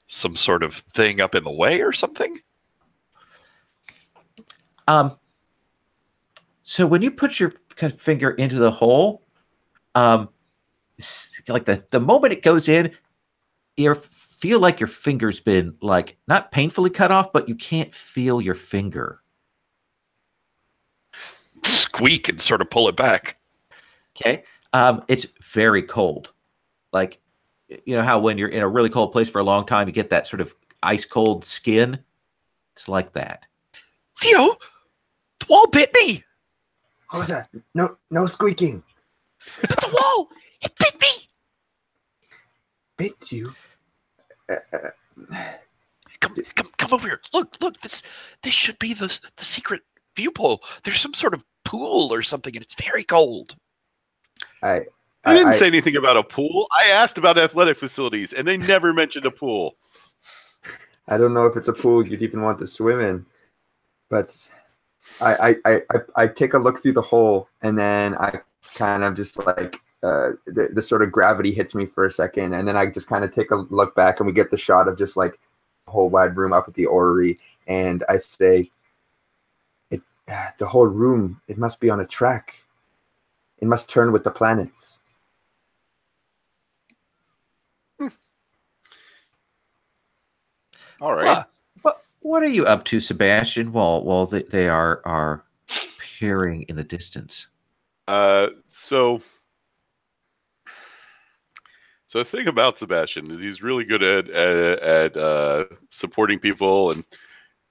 some sort of thing up in the way or something? So when you put your kind of finger into the hole, like the moment it goes in, you feel like your finger's been like not painfully cut off, but you can't feel your finger. Squeak and sort of pull it back. Okay. It's very cold. Like, you know how when you're in a really cold place for a long time, you get that sort of ice cold skin? It's like that. Theo, the wall bit me. What was that? No squeaking. But the wall, it bit me. Bit you? Come over here. Look. This should be the secret viewpole. There's some sort of pool or something, and it's very cold. I didn't say anything about a pool. I asked about athletic facilities, and they never mentioned a pool. I don't know if it's a pool you'd even want to swim in, but I take a look through the hole, and then I kind of just like the sort of gravity hits me for a second, and then I just kind of take a look back, and we get the shot of just like the whole wide room up at the orrery, and I say, the whole room, it must be on a track. It must turn with the planets. All right. What are you up to, Sebastian, while they are peering in the distance? So the thing about Sebastian is he's really good at supporting people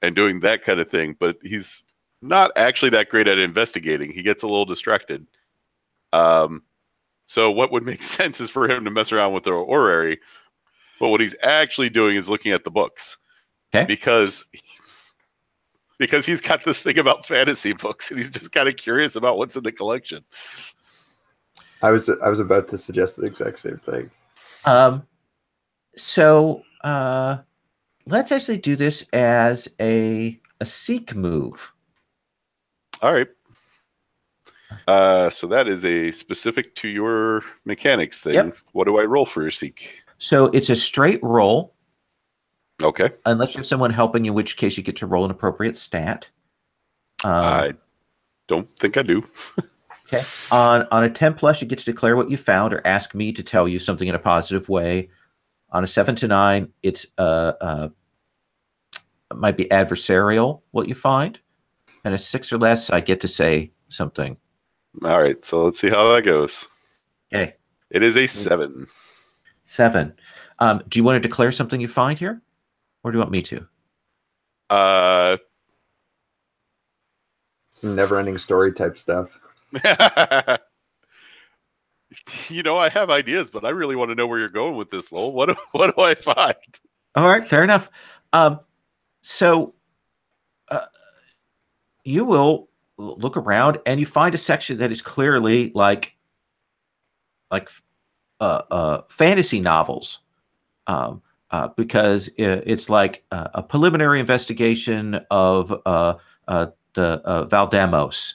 and doing that kind of thing, but he's not actually that great at investigating. He gets a little distracted. So what would make sense is for him to mess around with the orrery, but what he's actually doing is looking at the books. Okay. Because he's got this thing about fantasy books, and he's just kind of curious about what's in the collection. I was about to suggest the exact same thing. So let's actually do this as a seek move. All right. So that is a specific to your mechanics thing. Yep. What do I roll for your seek? So it's a straight roll. Okay. Unless you have someone helping you, in which case you get to roll an appropriate stat. I don't think I do. Okay. On a 10 plus, you get to declare what you found or ask me to tell you something in a positive way. On a 7 to 9, it might be adversarial what you find. And a 6 or less, I get to say something. All right. So let's see how that goes. Okay. It is a 7. 7. Do you want to declare something you find here? Or do you want me to? Some never-ending story type stuff. You know, I have ideas, but I really want to know where you're going with this, Lowell. What do I find? All right, fair enough. So you will look around and you find a section that is clearly like fantasy novels, because it's like a preliminary investigation of the Valdemos.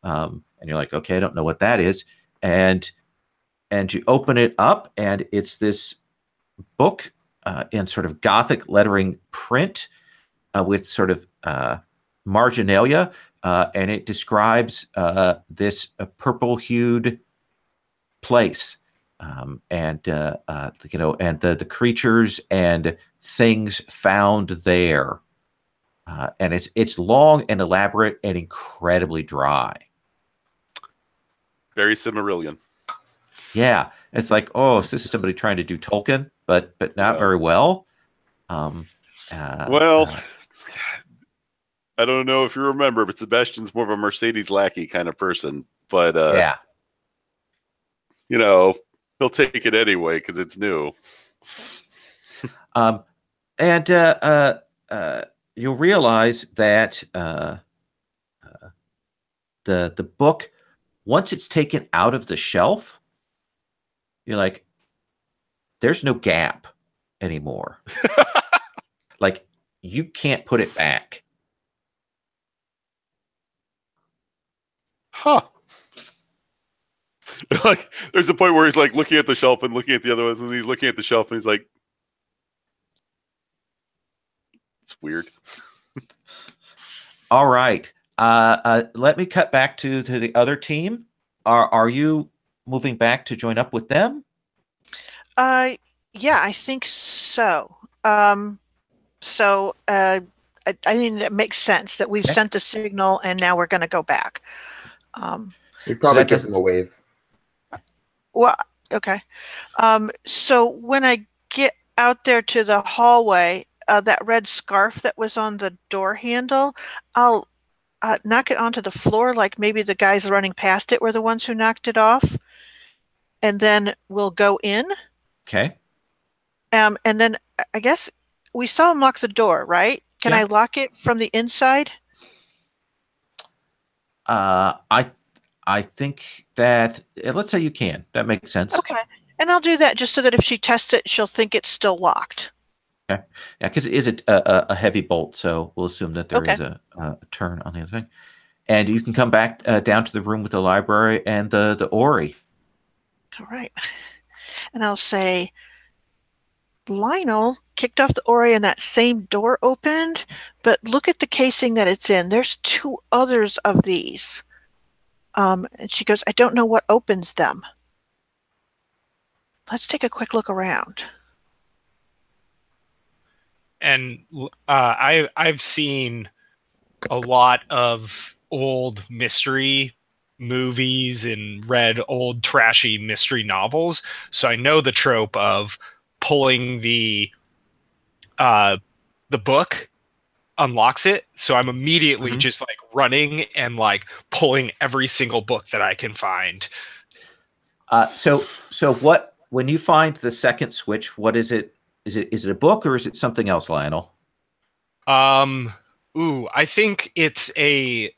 And you're like, okay, I don't know what that is. And you open it up, and it's this book in sort of Gothic lettering print with sort of marginalia, and it describes this purple-hued place, and and the creatures and things found there, and it's long and elaborate and incredibly dry. Very Silmarillion. Yeah, it's like, oh, so this is somebody trying to do Tolkien, but not very well. Well, I don't know if you remember, but Sebastian's more of a Mercedes lackey kind of person. But yeah, he'll take it anyway because it's new. And you'll realize that the book, once it's taken out of the shelf, you're like, there's no gap anymore. Like, you can't put it back. Huh. Like, there's a point where he's like looking at the shelf and looking at the other ones, and he's looking at the shelf and he's like, it's weird. All right. Let me cut back to the other team. Are you moving back to join up with them? Yeah, I think so. I think that makes sense that we've sent the signal and now we're going to go back. We probably give them a wave. Well, okay. So when I get out there to the hallway, that red scarf that was on the door handle, I'll knock it onto the floor, like maybe the guys running past it were the ones who knocked it off, and then we'll go in. Okay. And then I guess we saw him lock the door, right? Can I lock it from the inside? I think that let's say you can. That makes sense. Okay. And I'll do that just so that if she tests it, she'll think it's still locked. Okay. Yeah, because it is a heavy bolt, so we'll assume that there is a turn on the other thing. And you can come back down to the room with the library and the Ori. All right. And I'll say, Lionel kicked off the Ori and that same door opened, but look at the casing that it's in. There's 2 others of these. And she goes, I don't know what opens them. Let's take a quick look around. And I've seen a lot of old mystery movies and read old trashy mystery novels, so I know the trope of pulling the book unlocks it. So I'm immediately just like running and like pulling every single book that I can find. So what, when you find the second switch, what is it? Is it a book or is it something else, Lionel? I think it's a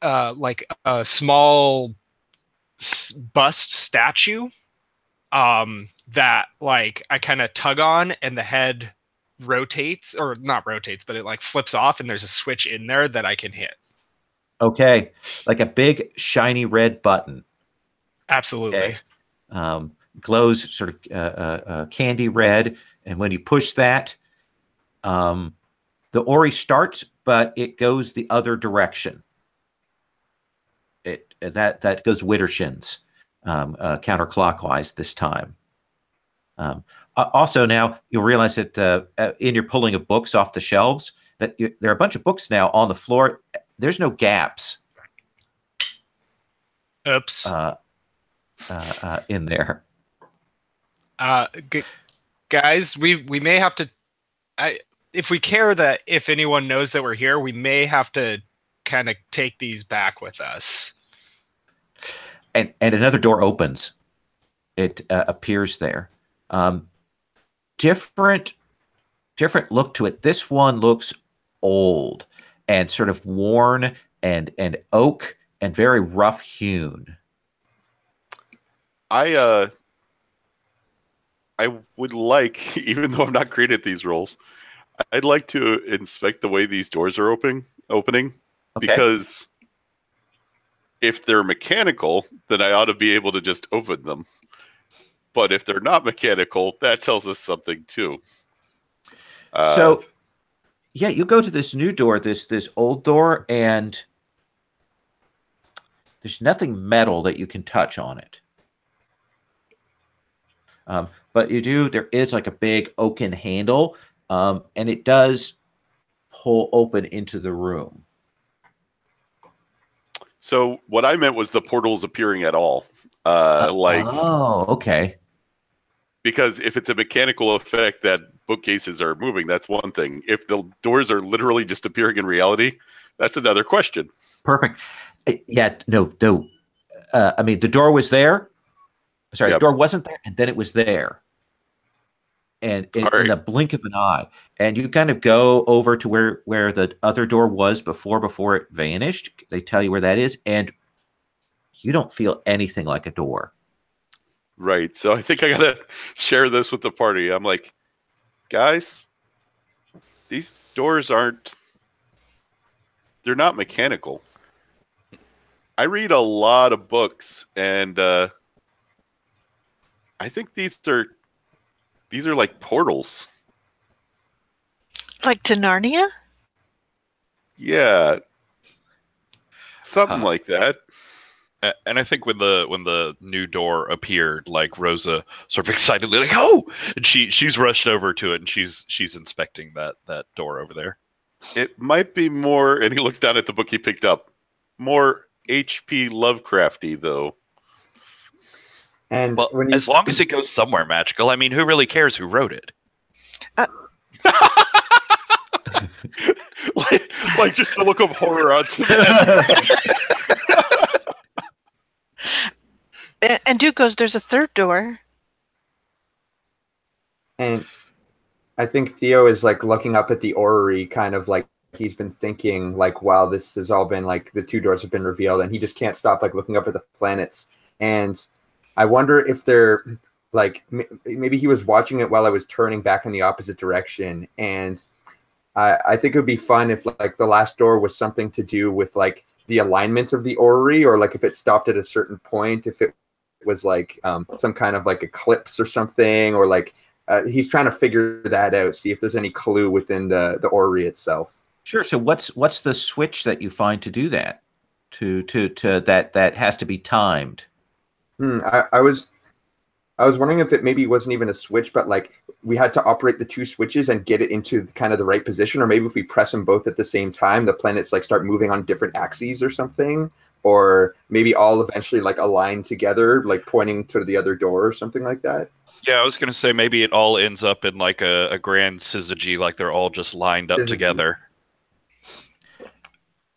like a small bust statue that like I kind of tug on and the head rotates, or not rotates, but it like flips off and there's a switch in there that I can hit. Okay. Like a big shiny red button. Absolutely. Okay. Glows sort of candy red. And when you push that, the Ori starts, but it goes the other direction. That goes Widdershins, counterclockwise this time. Also, now you'll realize that in your pulling of books off the shelves, that there are a bunch of books now on the floor. There's no gaps. Oops. In there. Guys, we may have to. If we care that if anyone knows that we're here, we may have to kind of take these back with us. And another door opens. It appears there. Different look to it. This one looks old and sort of worn and oak and very rough hewn. I would like, even though I'm not great at these roles, I'd like to inspect the way these doors are opening, okay. Because if they're mechanical, then I ought to be able to just open them. But if they're not mechanical, that tells us something too. So Yeah, you go to this new door, this old door, and there's nothing metal that you can touch on it. But there is like a big oaken handle, and it does pull open into the room. So what I meant was the portals appearing at all. Oh, okay. Because if it's a mechanical effect that bookcases are moving, that's one thing. If the doors are literally just appearing in reality, that's another question. Perfect. Yeah, no. I mean, the door was there. Sorry, Yep. The door wasn't there, and then it was there. And in the blink of an eye. And you kind of go over to where the other door was before it vanished. They tell you where that is, and you don't feel anything like a door. Right. So I think I got to share this with the party. I'm like, guys, these doors they're not mechanical. I read a lot of books, and I think these are like portals. Like to Narnia? Yeah. Something like that. And I think when the new door appeared, like Rosa sort of excitedly like, oh, and she's rushed over to it and she's inspecting that door over there. It might be more, and he looks down at the book he picked up, more H.P. Lovecrafty though. And well, as long as it goes somewhere magical, I mean, who really cares who wrote it? like just the look of horror on some. And Duke goes, there's a third door. And I think Theo is like looking up at the orrery, kind of like he's been thinking like, wow, this has all been like the two doors have been revealed, and he just can't stop like looking up at the planets. And I wonder if they're like, maybe he was watching it while I was turning back in the opposite direction. And I think it would be fun if like the last door was something to do with like the alignment of the orrery, or like if it stopped at a certain point, if it was like some kind of like eclipse or something, or like he's trying to figure that out, see if there's any clue within the orrery itself. Sure. So what's the switch that you find to do that? To that has to be timed. I was wondering if it maybe wasn't even a switch, but like we had to operate the two switches and get it into kind of the right position, or maybe if we press them both at the same time, the planets like start moving on different axes or something, or maybe all eventually like align together, like pointing to the other door or something like that. Yeah, I was going to say maybe it all ends up in like a grand syzygy, like they're all just lined up together.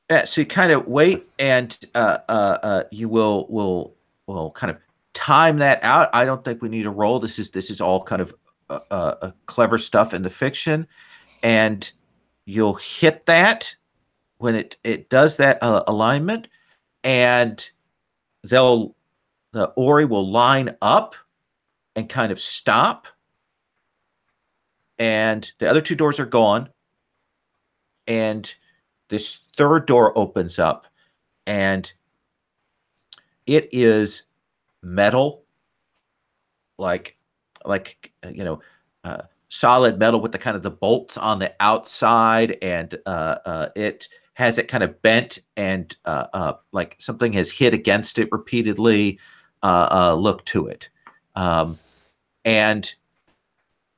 Yeah, so you kind of wait, and you will kind of time that out. I don't think we need a roll. This is all kind of clever stuff in the fiction, and you'll hit that when it does that alignment, and the Ori will line up and kind of stop, and the other two doors are gone, and this third door opens up, and it is metal, like solid metal with the kind of the bolts on the outside, and it has it kind of bent, and like something has hit against it repeatedly. Look to it, and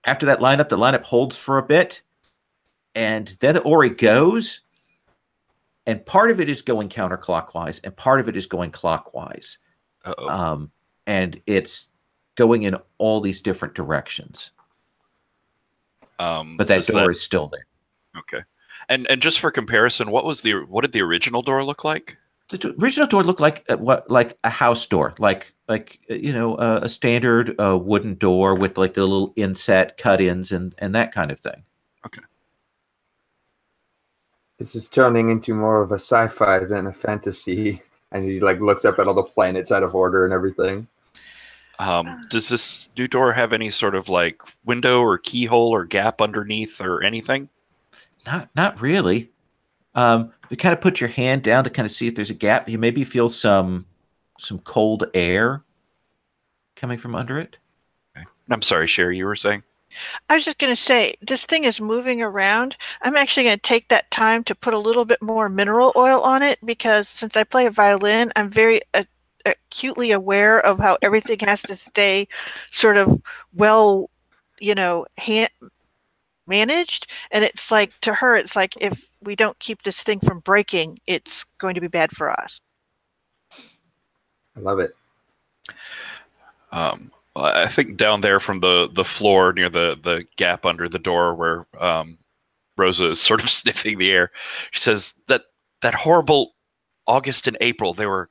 after that lineup, the lineup holds for a bit, and then the Ori goes, and part of it is going counterclockwise, and part of it is going clockwise. And it's going in all these different directions. But that door is still there. Okay. And just for comparison, what did the original door look like? The original door looked like a house door, like a standard wooden door with like the little inset cut-ins and that kind of thing. Okay. This is turning into more of a sci-fi than a fantasy. And he like looks up at all the planets out of order and everything. Does this new door have any sort of like window or keyhole or gap underneath or anything? Not really. You kind of put your hand down to kind of see if there's a gap. You maybe feel some cold air coming from under it. Okay. I'm sorry, Sherry, you were saying? I was just going to say, this thing is moving around. I'm actually going to take that time to put a little bit more mineral oil on it because since I play a violin, I'm very acutely aware of how everything has to stay sort of well, managed. And it's like, to her, it's like, if we don't keep this thing from breaking, it's going to be bad for us. I love it. I think down there from the floor near the gap under the door where Rosa is sort of sniffing the air, she says that horrible August and April they were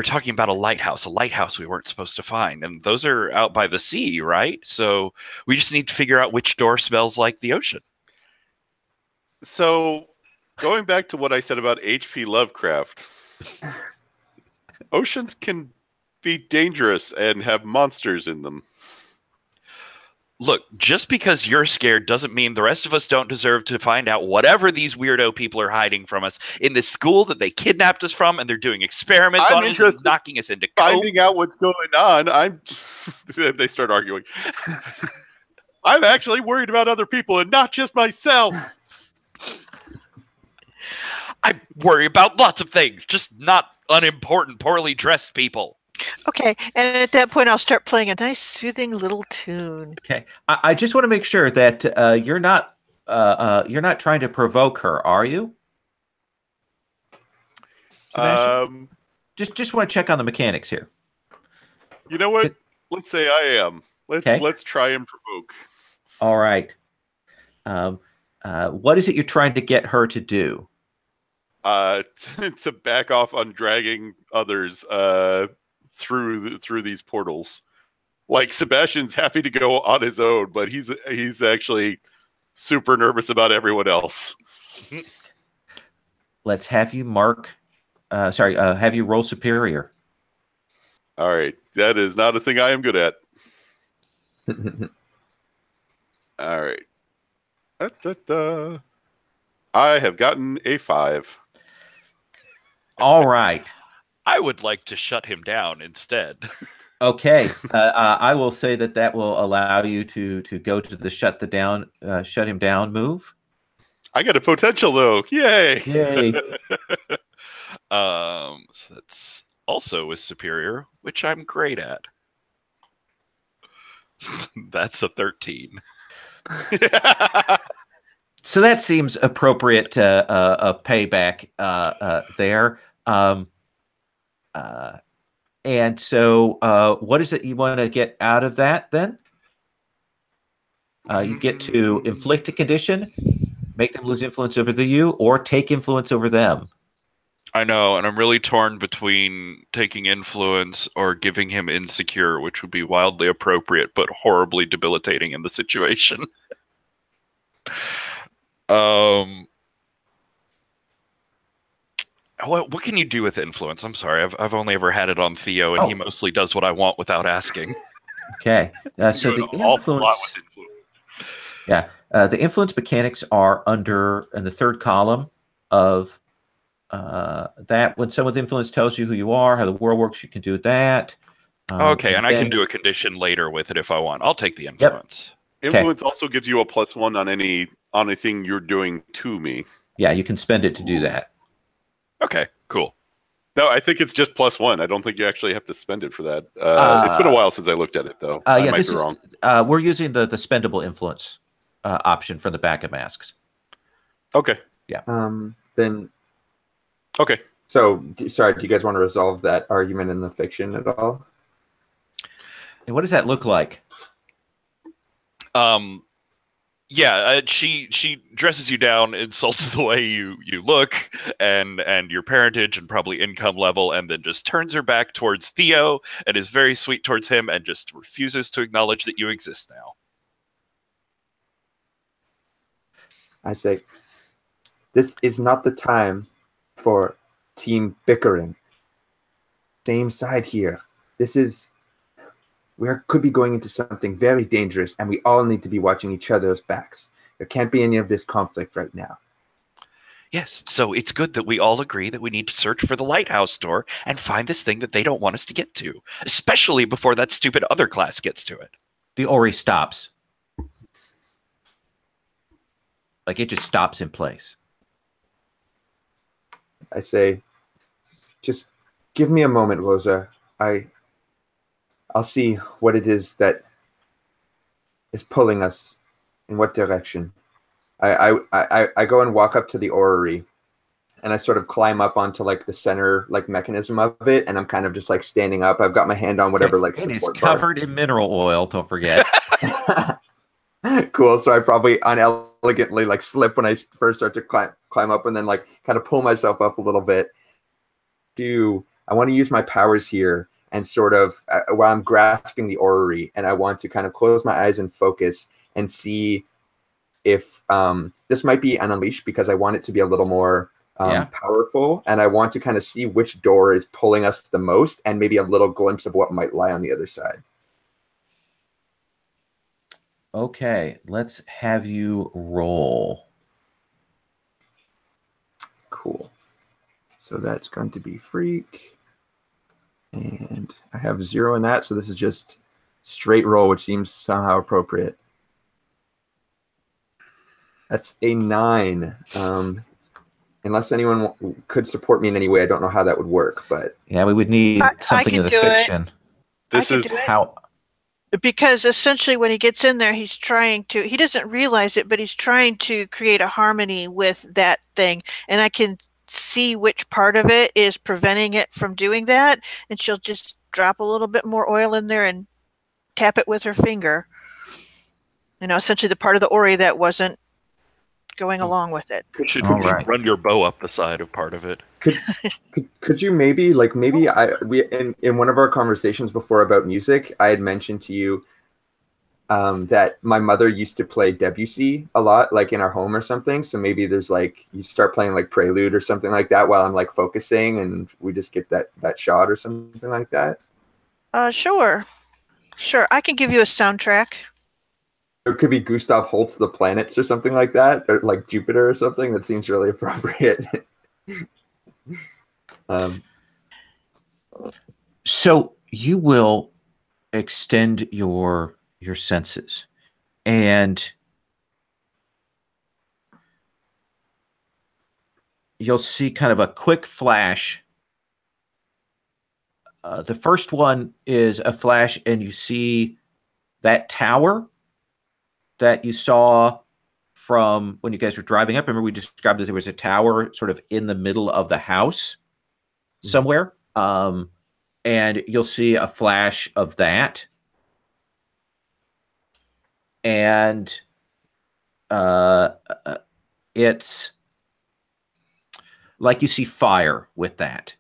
talking about a lighthouse we weren't supposed to find, and those are out by the sea, right? So we just need to figure out which door smells like the ocean. So going back to what I said about H.P. Lovecraft, oceans can be dangerous and have monsters in them. Look, just because you're scared doesn't mean the rest of us don't deserve to find out whatever these weirdo people are hiding from us in this school that they kidnapped us from, and they're doing experiments on us and knocking us into finding out what's going on. They start arguing. I'm actually worried about other people and not just myself. I worry about lots of things, just not unimportant, poorly dressed people. Okay, and at that point, I'll start playing a nice, soothing little tune. Okay, I just want to make sure that you're not trying to provoke her, are you? Just want to check on the mechanics here. You know what? Let's say I am. Let's try and provoke. All right. What is it you're trying to get her to do? To back off on dragging others through these portals. Like, Sebastian's happy to go on his own, but he's actually super nervous about everyone else. Let's have you have you roll superior. All right, that is not a thing I am good at. All right. I have gotten a 5. All right. I would like to shut him down instead. Okay. I will say that will allow you to go to the shut him down move. I got a potential though. Yay! Yay! So that's also with superior, which I'm great at. That's a 13. So that seems appropriate a payback there. And so what is it you want to get out of that then? You get to inflict a condition, make them lose influence over you, or take influence over them. I know, and I'm really torn between taking influence or giving him insecure, which would be wildly appropriate but horribly debilitating in the situation. What can you do with influence? I'm sorry, I've only ever had it on Theo, and he mostly does what I want without asking. Okay, so the influence. Yeah, the influence mechanics are in the third column of that. When someone's influence tells you who you are, how the world works, you can do that. Okay, and I can do a condition later with it if I want. I'll take the influence. Yep. Influence also gives you a +1 on anything you're doing to me. Yeah, you can spend it to do that. Okay, cool. No, I think it's just +1. I don't think you actually have to spend it for that. It's been a while since I looked at it, though. I might be wrong. We're using the spendable influence option from the back of masks. Okay. Yeah. Then. Okay. So, sorry, do you guys want to resolve that argument in the fiction at all? And what does that look like? Yeah, she dresses you down, insults the way you look and your parentage and probably income level, and then just turns her back towards Theo and is very sweet towards him and just refuses to acknowledge that you exist now. I say, this is not the time for team bickering. Same side here. We could be going into something very dangerous, and we all need to be watching each other's backs. There can't be any of this conflict right now. Yes, so it's good that we all agree that we need to search for the lighthouse door and find this thing that they don't want us to get to, especially before that stupid other class gets to it. The Ori stops. Like it just stops in place. I say, just give me a moment, Rosa. I'll see what it is that is pulling us in what direction. I go and walk up to the orrery, and I sort of climb up onto like the center like mechanism of it, and I'm kind of just like standing up. I've got my hand on whatever like it is support bar. covered in mineral oil. Don't forget. Cool. So I probably unelegantly like slip when I first start to climb up, and then like kind of pull myself up a little bit. I want to use my powers here and sort of while I'm grasping the orrery, and I want to kind of close my eyes and focus and see if this might be an unleash, because I want it to be a little more powerful, and I want to kind of see which door is pulling us the most, and maybe a little glimpse of what might lie on the other side. Okay, let's have you roll. Cool. So that's going to be freak. And I have 0 in that, so this is just straight roll, which seems somehow appropriate. That's a 9. Unless anyone could support me in any way, I don't know how that would work, but yeah, we would need something in the fiction. This is how. Because essentially when he gets in there, he doesn't realize it, but he's trying to create a harmony with that thing. And I can see which part of it is preventing it from doing that. And she'll just drop a little bit more oil in there and tap it with her finger. Essentially the part of the ori that wasn't going along with it. Could you run your bow up the side of part of it? Could you maybe in one of our conversations before about music, I had mentioned to you that my mother used to play Debussy a lot, like in our home or something. So maybe there's like you start playing like Prelude or something like that while I'm like focusing, and we just get that shot or something like that. Sure. I can give you a soundtrack. It could be Gustav Holst's The Planets or something like that, or like Jupiter or something. That seems really appropriate. So you will extend your senses, and you'll see kind of a quick flash. The first one is a flash, and you see that tower that you saw from when you guys were driving up. Remember we described that there was a tower sort of in the middle of the house somewhere. And you'll see a flash of that. And it's like you see fire with that.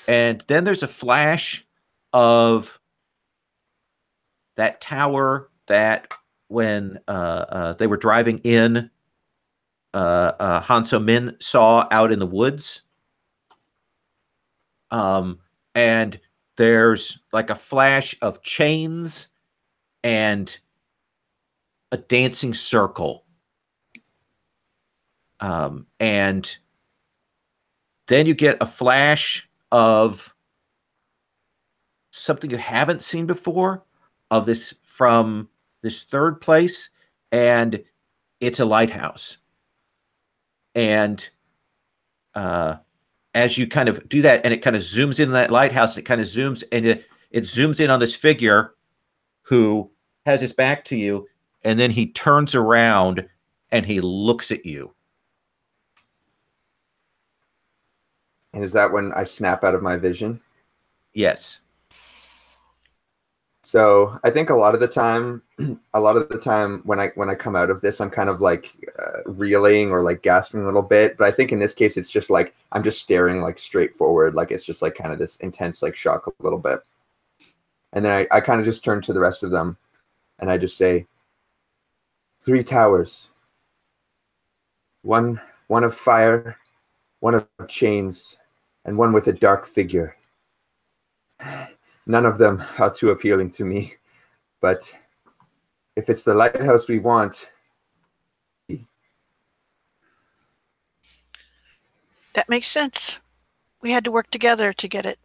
And then there's a flash of that tower that when they were driving in, Hanso Min saw out in the woods. And there's like a flash of chains and a dancing circle. And then you get a flash of something you haven't seen before, of this from this third place, and it's a lighthouse. And as you kind of do that, and it kind of zooms in on that lighthouse, and it kind of zooms, and it zooms in on this figure who has his back to you, and then he turns around and he looks at you. And is that when I snap out of my vision? Yes. So I think a lot of the time when I come out of this, I'm kind of like reeling or like gasping a little bit. But I think in this case, it's just like I'm just staring like straight forward. Like it's just like kind of this intense like shock a little bit. And then I kind of just turn to the rest of them, and I just say, 3 towers. One of fire, one of chains, and one with a dark figure. None of them are too appealing to me, but if it's the lighthouse we want... That makes sense. We had to work together to get it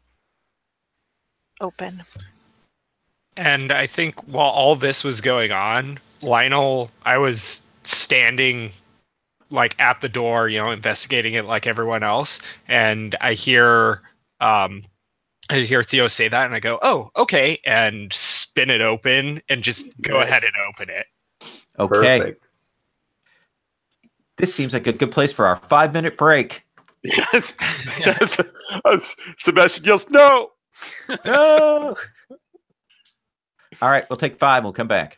open. And I think while all this was going on, Lionel, I was standing like at the door, investigating it like everyone else, and I hear Theo say that, and I go, "Oh, okay," and spin it open and just go ahead and open it. Okay. Perfect. This seems like a good place for our 5-minute break. Yes. Sebastian yells, "No!" No! All right, we'll take 5. We'll come back.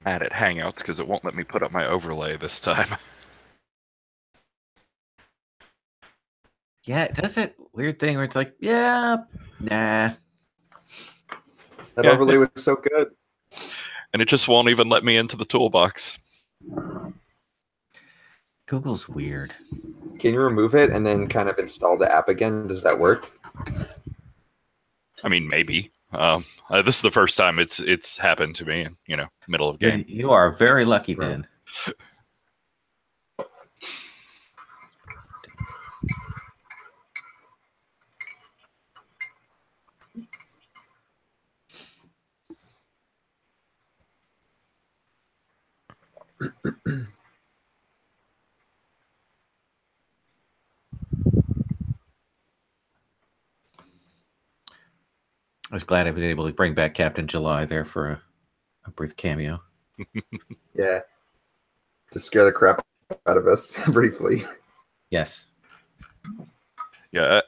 add it Hangouts because it won't let me put up my overlay this time. Yeah, it does that weird thing where it's like, yeah, nah. That Yeah. overlay was so good. And it just won't even let me into the toolbox. Google's weird. Can you remove it and then kind of install the app again? Does that work? I mean, maybe. This is the first time it's happened to me, middle of game. You are very lucky then. I was glad I was able to bring back Captain July there for a brief cameo. Yeah. To scare the crap out of us briefly. Yes. Yeah,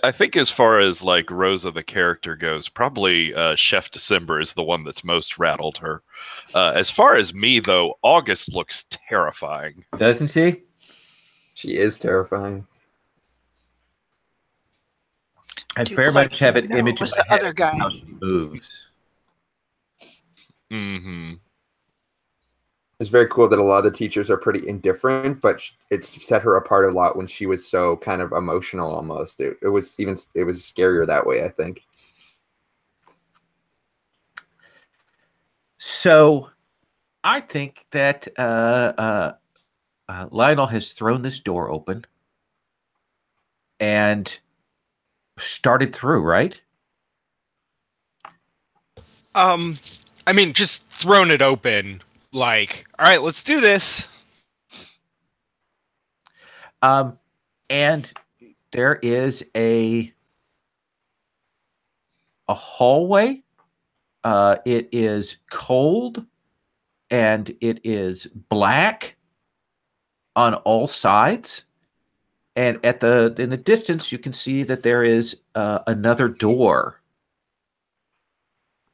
I think as far as like Rosa the character goes, probably Chef December is the one that's most rattled her. As far as me though, August looks terrifying. Doesn't she? She is terrifying. I Do you very like much have to an know image in what's my the head other of guy? how she moves. Mm-hmm. It's very cool that a lot of the teachers are pretty indifferent, but it's set her apart a lot when she was so kind of emotional almost. It was scarier that way, I think. So I think that Lionel has thrown this door open and started through, right? I mean, just thrown it open. Like, all right, let's do this. And there is a hallway. It is cold and it is black on all sides. And in the distance, you can see that there is another door.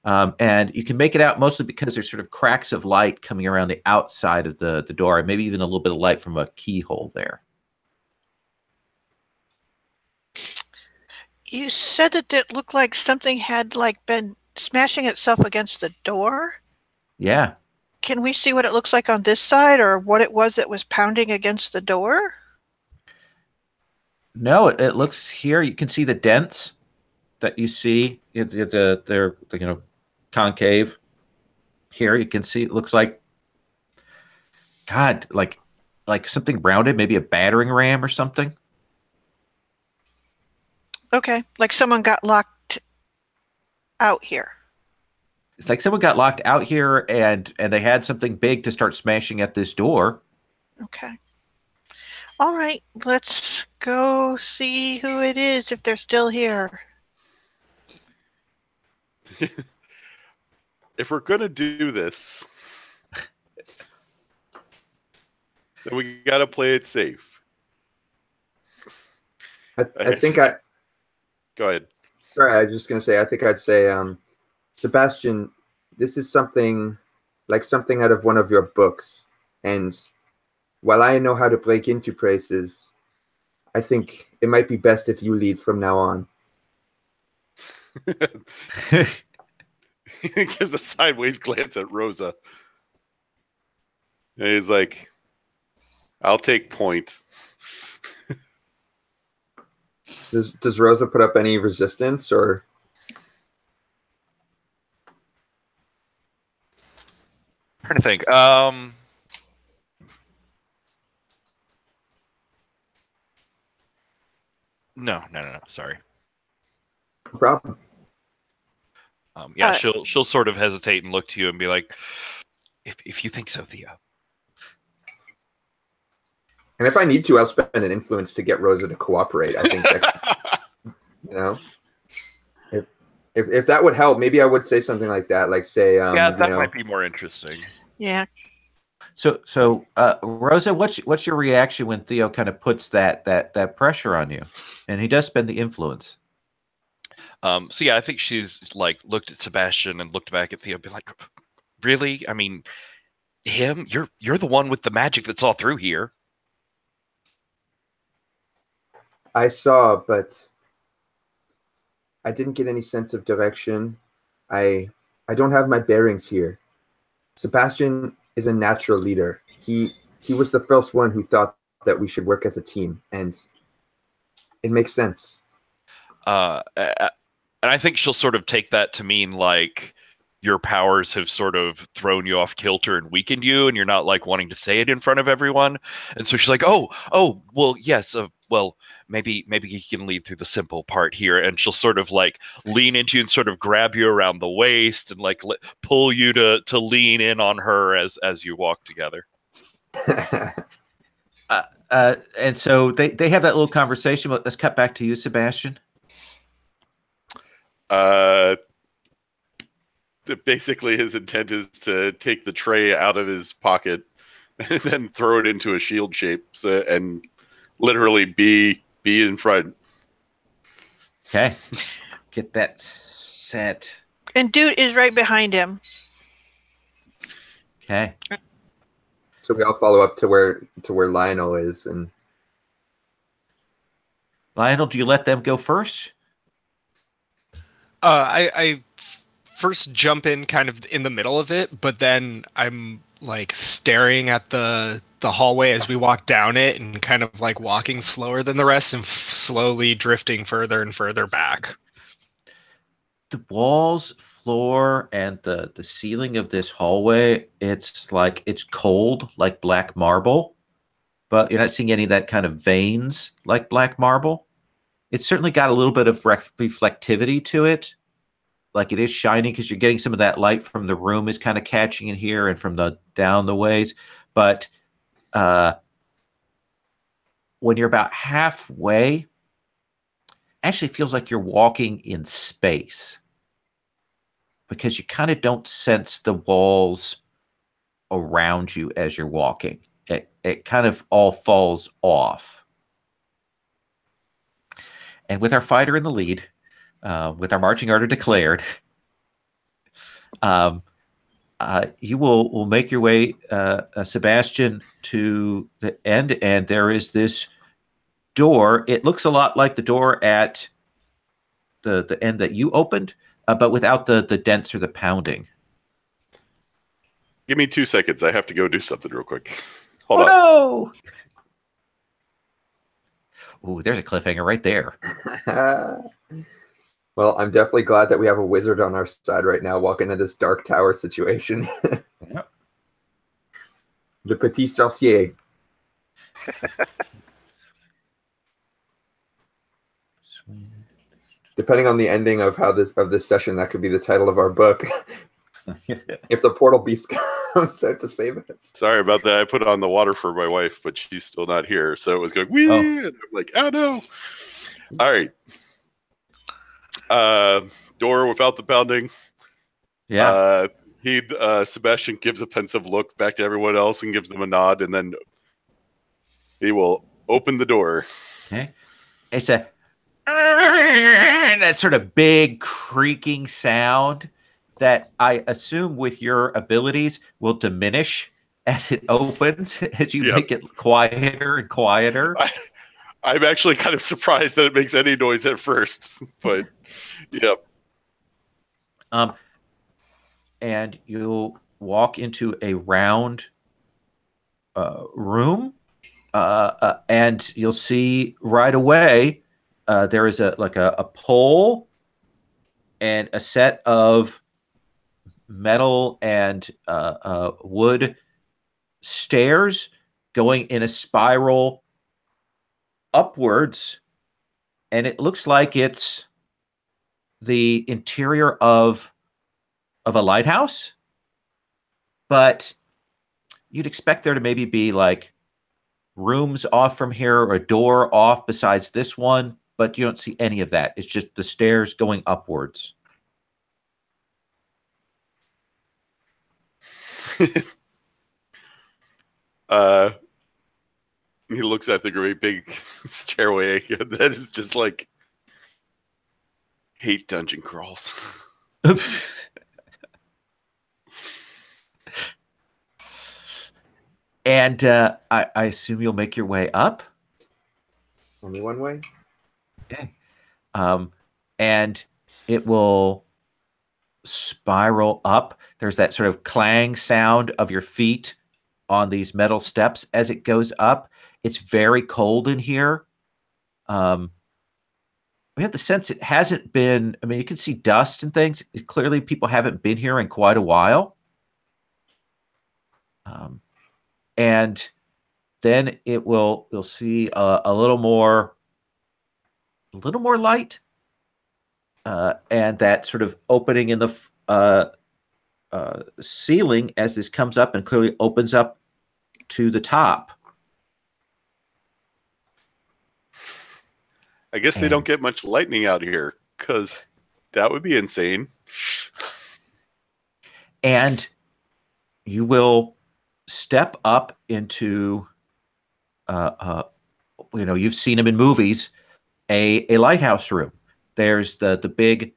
And you can make it out mostly because there's sort of cracks of light coming around the outside of the door, and maybe even a little bit of light from a keyhole there. You said that it looked like something had like been smashing itself against the door. Yeah. Can we see what it looks like on this side, or what it was that was pounding against the door? No, it looks here. You can see the dents that you see. They're concave. Here you can see it looks like, God, like something rounded, maybe a battering ram or something. Okay, like someone got locked out here. It's like someone got locked out here and they had something big to start smashing at this door. Okay. All right, let's go see who it is if they're still here. If we're gonna do this, then we gotta play it safe. I think Go ahead. Sorry, I was just gonna say. I think I'd say, Sebastian, this is something out of one of your books. And while I know how to break into places, I think it might be best if you lead from now on. He gives a sideways glance at Rosa. And he's like, I'll take point. Does Rosa put up any resistance or? Trying to think. No. Sorry. No problem. Yeah, she'll sort of hesitate and look to you and be like, "If you think so, Theo." And if I need to, I'll spend an influence to get Rosa to cooperate. I think that, if that would help, maybe I would say something like that. Like say, yeah, that might be more interesting. Yeah. So, Rosa, what's your reaction when Theo kind of puts that pressure on you, and he does spend the influence? So yeah, I think she's like looked at Sebastian and looked back at Theo, and be like, "Really? I mean, Him? You're the one with the magic that's all through here. I saw, but I didn't get any sense of direction. I don't have my bearings here. Sebastian is a natural leader. He was the first one who thought that we should work as a team, and it makes sense. And I think she'll sort of take that to mean like your powers have sort of thrown you off kilter and weakened you, and you're not like wanting to say it in front of everyone. And so she's like, oh, well, yes, well, maybe he can lead through the simple part here. And she'll sort of like lean into you and sort of grab you around the waist and like pull you to lean in on her as you walk together. And so they have that little conversation. But let's cut back to you, Sebastian. Basically, his intent is to take the tray out of his pocket and then throw it into a shield shape, and literally be in front. Okay, get that set. And Dude is right behind him. Okay. So we all follow up to where Lionel is, and Lionel, do you let them go first? I first jump in kind of in the middle of it, but then I'm like staring at the hallway as we walk down it and kind of like walking slower than the rest and slowly drifting further and further back. The walls, floor, and the ceiling of this hallway, it's like it's cold like black marble, but you're not seeing any of that kind of veins like black marble. It's certainly got a little bit of reflectivity to it. Like it is shiny because you're getting some of that light from the room is kind of catching in here and from the down the ways. But when you're about halfway, actually feels like you're walking in space because you kind of don't sense the walls around you as you're walking. It kind of all falls off. And with our fighter in the lead, with our marching order declared, you will make your way, Sebastian, to the end, and there is this door. It looks a lot like the door at the end that you opened, but without the dents or the pounding. Give me 2 seconds. I have to go do something real quick. Hold on. No! Ooh, there's a cliffhanger right there. Well, I'm definitely glad that we have a wizard on our side right now walking into this dark tower situation. Yep. Le petit sorcier. Depending on the ending of this session, that could be the title of our book. If the portal beast comes out to save us. Sorry about that. I put on the water for my wife, but she's still not here. So it was going, wee! And I'm like, oh no. All right. Door without the pounding. Yeah. Sebastian gives a pensive look back to everyone else and gives them a nod, and then he will open the door. Okay. It's a that sort of big creaking sound that I assume with your abilities will diminish as it opens, as you make it quieter and quieter. I'm actually kind of surprised that it makes any noise at first, but yep. And you'll walk into a round room, and you'll see right away there is a pole and a set of metal and wood stairs going in a spiral upwards, and it looks like it's the interior of a lighthouse, but you'd expect there to maybe be like rooms off from here or a door off besides this one, but you don't see any of that. It's just the stairs going upwards. He looks at the great big stairway that is just like, hate dungeon crawls. And I assume you'll make your way up. Only one way? Okay. And it will spiral up. There's that sort of clang sound of your feet on these metal steps as it goes up. It's very cold in here. We have the sense it hasn't been, I mean, you can see dust and things. Clearly, people haven't been here in quite a while. And then you'll see a little more light, and that sort of opening in the ceiling as this comes up and clearly opens up to the top. I guess they don't get much lightning out here, because that would be insane. And you will step up into, you've seen them in movies, a lighthouse room. There's the big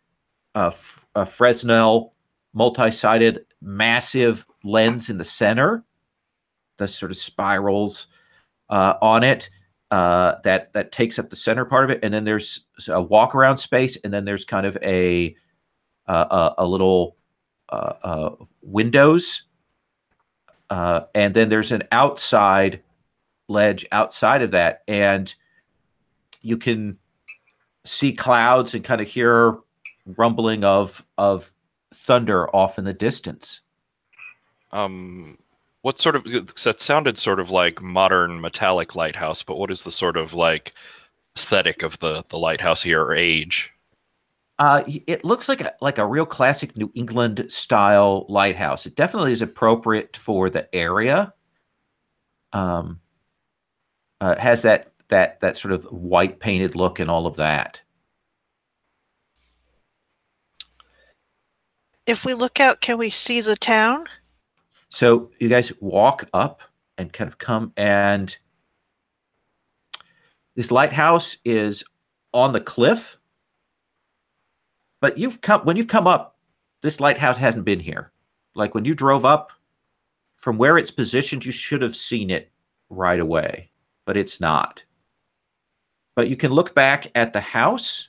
Fresnel multi-sided massive lens in the center, the sort of spirals on it. That takes up the center part of it, and then there's a walk around space, and then there's kind of a little windows, and then there's an outside ledge outside of that, and you can see clouds and kind of hear rumbling of thunder off in the distance. What sort of, that sounded sort of like modern metallic lighthouse, but what is the sort of like aesthetic of the lighthouse here, or age? It looks like a real classic New England style lighthouse. It definitely is appropriate for the area. It has that sort of white painted look and all of that. If we look out, can we see the town? So you guys walk up and kind of come, and this lighthouse is on the cliff. But when you've come up, this lighthouse hasn't been here. Like when you drove up, from where it's positioned, you should have seen it right away, but it's not. But you can look back at the house.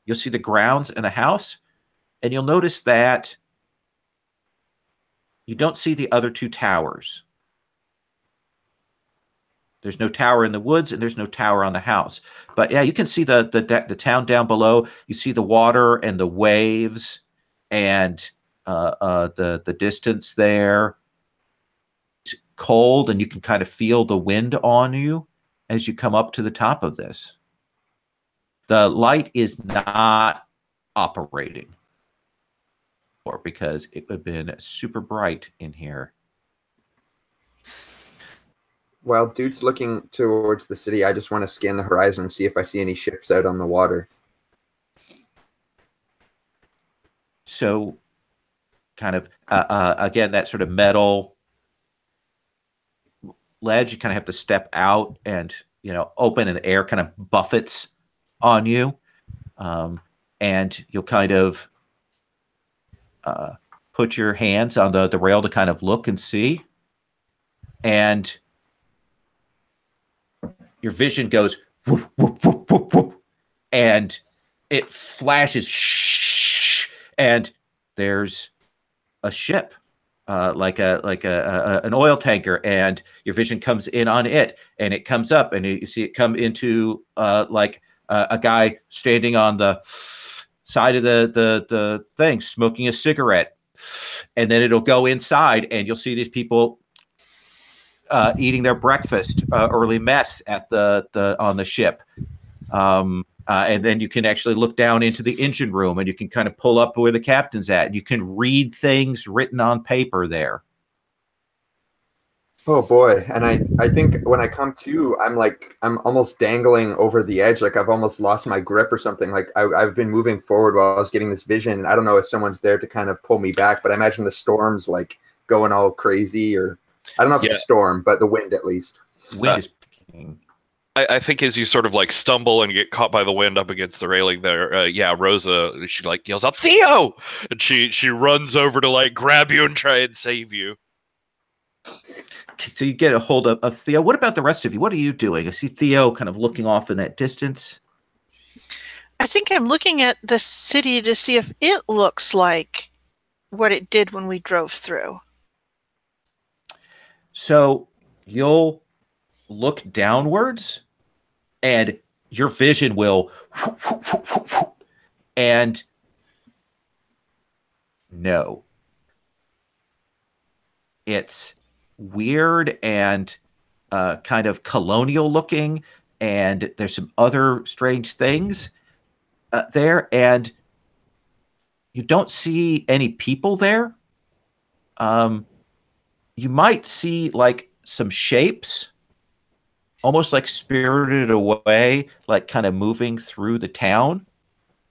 You'll see the grounds and the house, and you'll notice that you don't see the other two towers. There's no tower in the woods, and there's no tower on the house. But yeah, you can see the town down below. You see the water and the waves, and the distance there. It's cold, and you can kind of feel the wind on you as you come up to the top of this. The light is not operating, because it would have been super bright in here. While Dude's looking towards the city, I just want to scan the horizon and see if I see any ships out on the water. So kind of, again, that sort of metal ledge, you kind of have to step out and, open, and the air kind of buffets on you. And you'll kind of put your hands on the rail to kind of look and see. And your vision goes whoop, whoop, whoop, whoop, whoop, and it flashes shh, and there's a ship, like an oil tanker, and your vision comes in on it, and it comes up, and you see it come into a guy standing on the side of the thing, smoking a cigarette, and then it'll go inside, and you'll see these people eating their breakfast, early mess at on the ship, and then you can actually look down into the engine room, and you can kind of pull up where the captain's at, and you can read things written on paper there. Oh boy. And I think when I come to, I'm almost dangling over the edge. Like I've almost lost my grip or something. Like I've been moving forward while I was getting this vision. And I don't know if someone's there to kind of pull me back, but I imagine the storm's like going all crazy, or I don't know if it's a storm, but the wind at least. Wind is picking. I think as you sort of like stumble and get caught by the wind up against the railing there, Rosa, she like yells out, "Theo!" And she runs over to like grab you and try and save you. So you get a hold of Theo. What about the rest of you? What are you doing? I see Theo kind of looking off in that distance. I think I'm looking at the city to see if it looks like what it did when we drove through. So you'll look downwards and your vision will and no. It's weird and kind of colonial looking, and there's some other strange things there, and you don't see any people there. You might see like some shapes, almost like spirited away, like kind of moving through the town.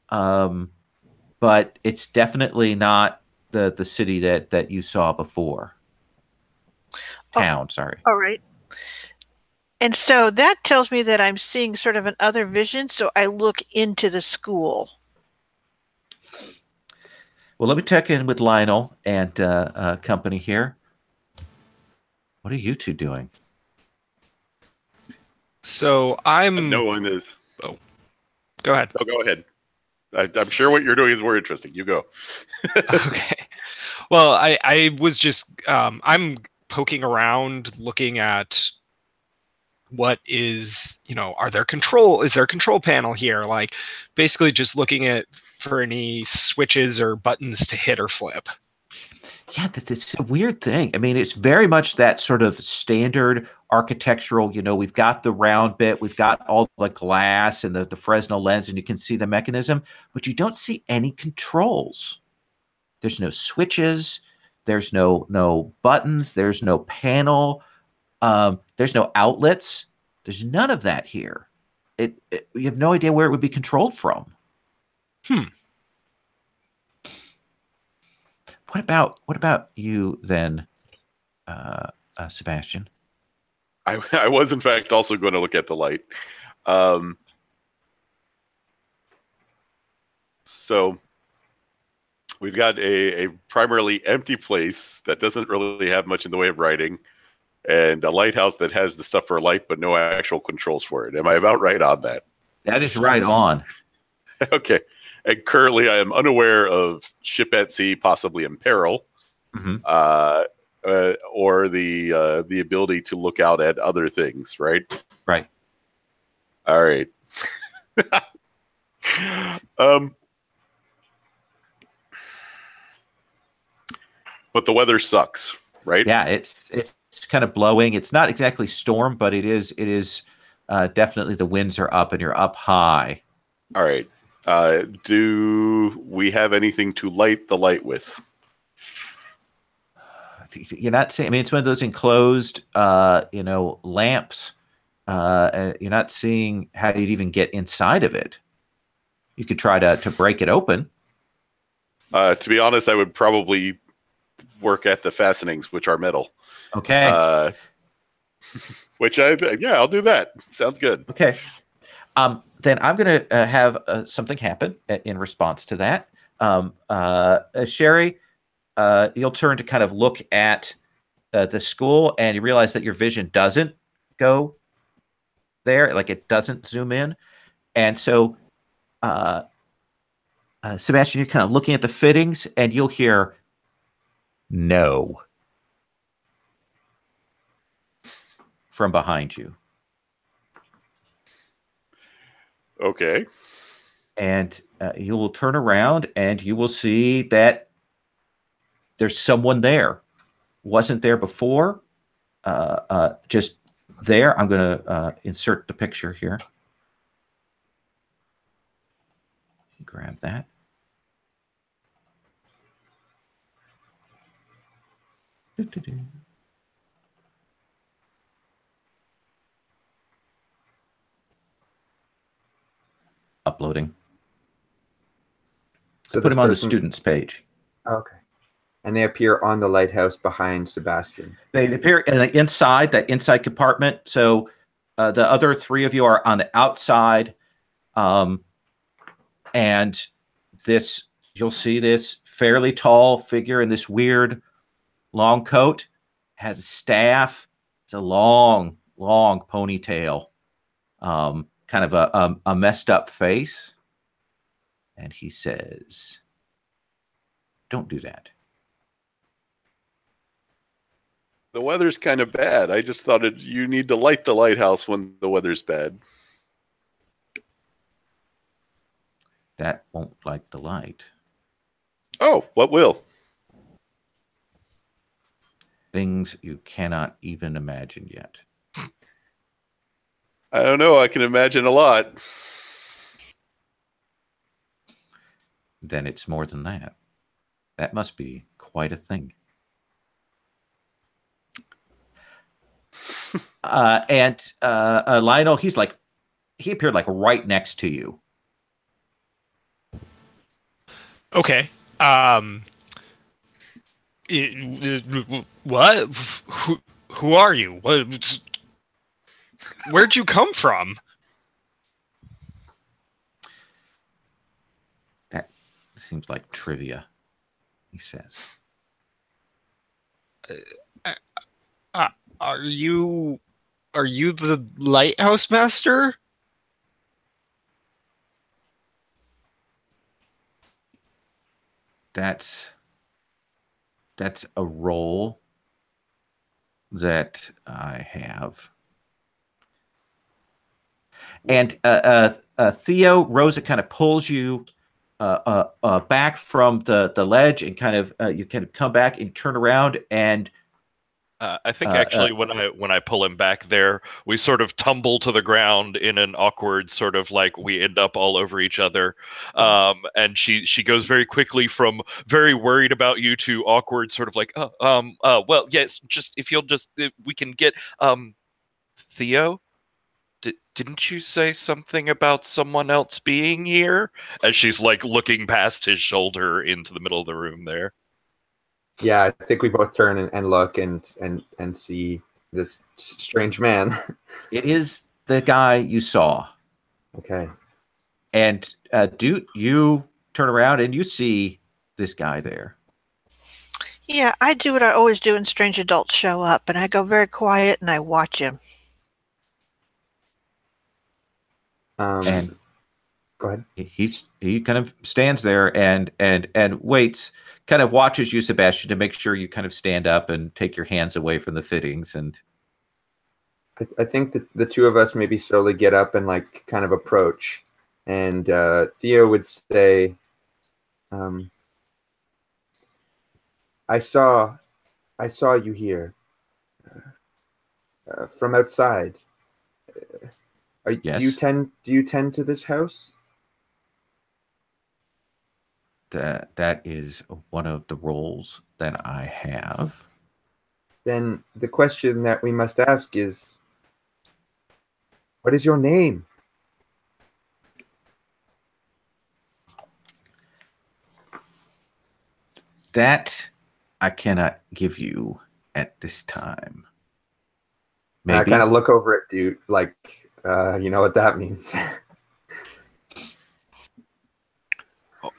But it's definitely not the city that you saw before. Town, sorry. All right. And so that tells me that I'm seeing sort of an other vision, so I look into the school. Well, let me check in with Lionel and company here. What are you two doing? So I'm. No one is. Oh, go ahead. Oh, go ahead. I'm sure what you're doing is more interesting. You go. Okay. Well, I was just I'm poking around, looking at what is, is there a control panel here? Like basically just looking at for any switches or buttons to hit or flip. Yeah, it's a weird thing. I mean, it's very much that sort of standard architectural, we've got the round bit, we've got all the glass and the Fresnel lens, and you can see the mechanism, but you don't see any controls. There's no switches, there's no buttons, there's no panel, there's no outlets. There's none of that here. You have no idea where it would be controlled from. What about you then, Sebastian? I was in fact also going to look at the light. So we've got a primarily empty place that doesn't really have much in the way of writing, and a lighthouse that has the stuff for light but no actual controls for it. Am I about right on that? That is right on. Okay. And currently I am unaware of ship at sea, possibly in peril, or the ability to look out at other things, right? Right. All right. But the weather sucks, right? Yeah, it's kind of blowing. It's not exactly storm, but it is definitely the winds are up and you're up high. All right. Do we have anything to light the light with? You're not seeing. I mean, it's one of those enclosed, lamps. You're not seeing how you'd even get inside of it. You could try to break it open. To be honest, I would probably work at the fastenings, which are metal. Okay. I'll do that. Sounds good. Okay. Then I'm going to have something happen in response to that. Sherry, you'll turn to kind of look at the school, and you realize that your vision doesn't go there, like it doesn't zoom in. And so, Sebastian, you're kind of looking at the fittings, and you'll hear no from behind you. Okay. And you will turn around and you will see that there's someone there. Wasn't there before. Just there. I'm going to insert the picture here. Grab that. Uploading. So put them on the students page. Okay. And they appear on the lighthouse behind Sebastian. They appear inside that inside compartment. So the other three of you are on the outside. And you'll see this fairly tall figure in this weird long coat. has a staff. It's a long, long ponytail, kind of a messed up face. And he says, "Don't do that." The weather's kind of bad. I just thought you need to light the lighthouse when the weather's bad. That won't light the light. Oh, what will? Things you cannot even imagine yet. I don't know. I can imagine a lot. Then it's more than that. That must be quite a thing. And Lionel, he appeared like right next to you. Okay. What? Who are you? What? Where'd you come from? That seems like trivia, he says. Are you the lighthouse master? That's a role that I have. And Theo, Rosa kind of pulls you back from the ledge, and kind of you kind of come back and turn around, and I think actually when I pull him back there, we sort of tumble to the ground in an awkward sort of like we end up all over each other. And she goes very quickly from very worried about you to awkward sort of like, well, yes, just if we can get Theo. Didn't you say something about someone else being here? As she's like looking past his shoulder into the middle of the room there. Yeah, I think we both turn and look and see this strange man. It is the guy you saw. Okay. And Dude, you turn around and you see this guy there. Yeah, I do what I always do when strange adults show up, and I go very quiet and I watch him. And go ahead. He kind of stands there and waits, kind of watches you, Sebastian, to make sure you kind of stand up and take your hands away from the fittings. And I think that the two of us maybe slowly get up and like kind of approach, and Theo would say, I saw you here from outside. Yes. Do you tend to this house? That is one of the roles that I have. Then the question that we must ask is, what is your name? That I cannot give you at this time. Maybe. I kind of look over at Dude, like, you know what that means.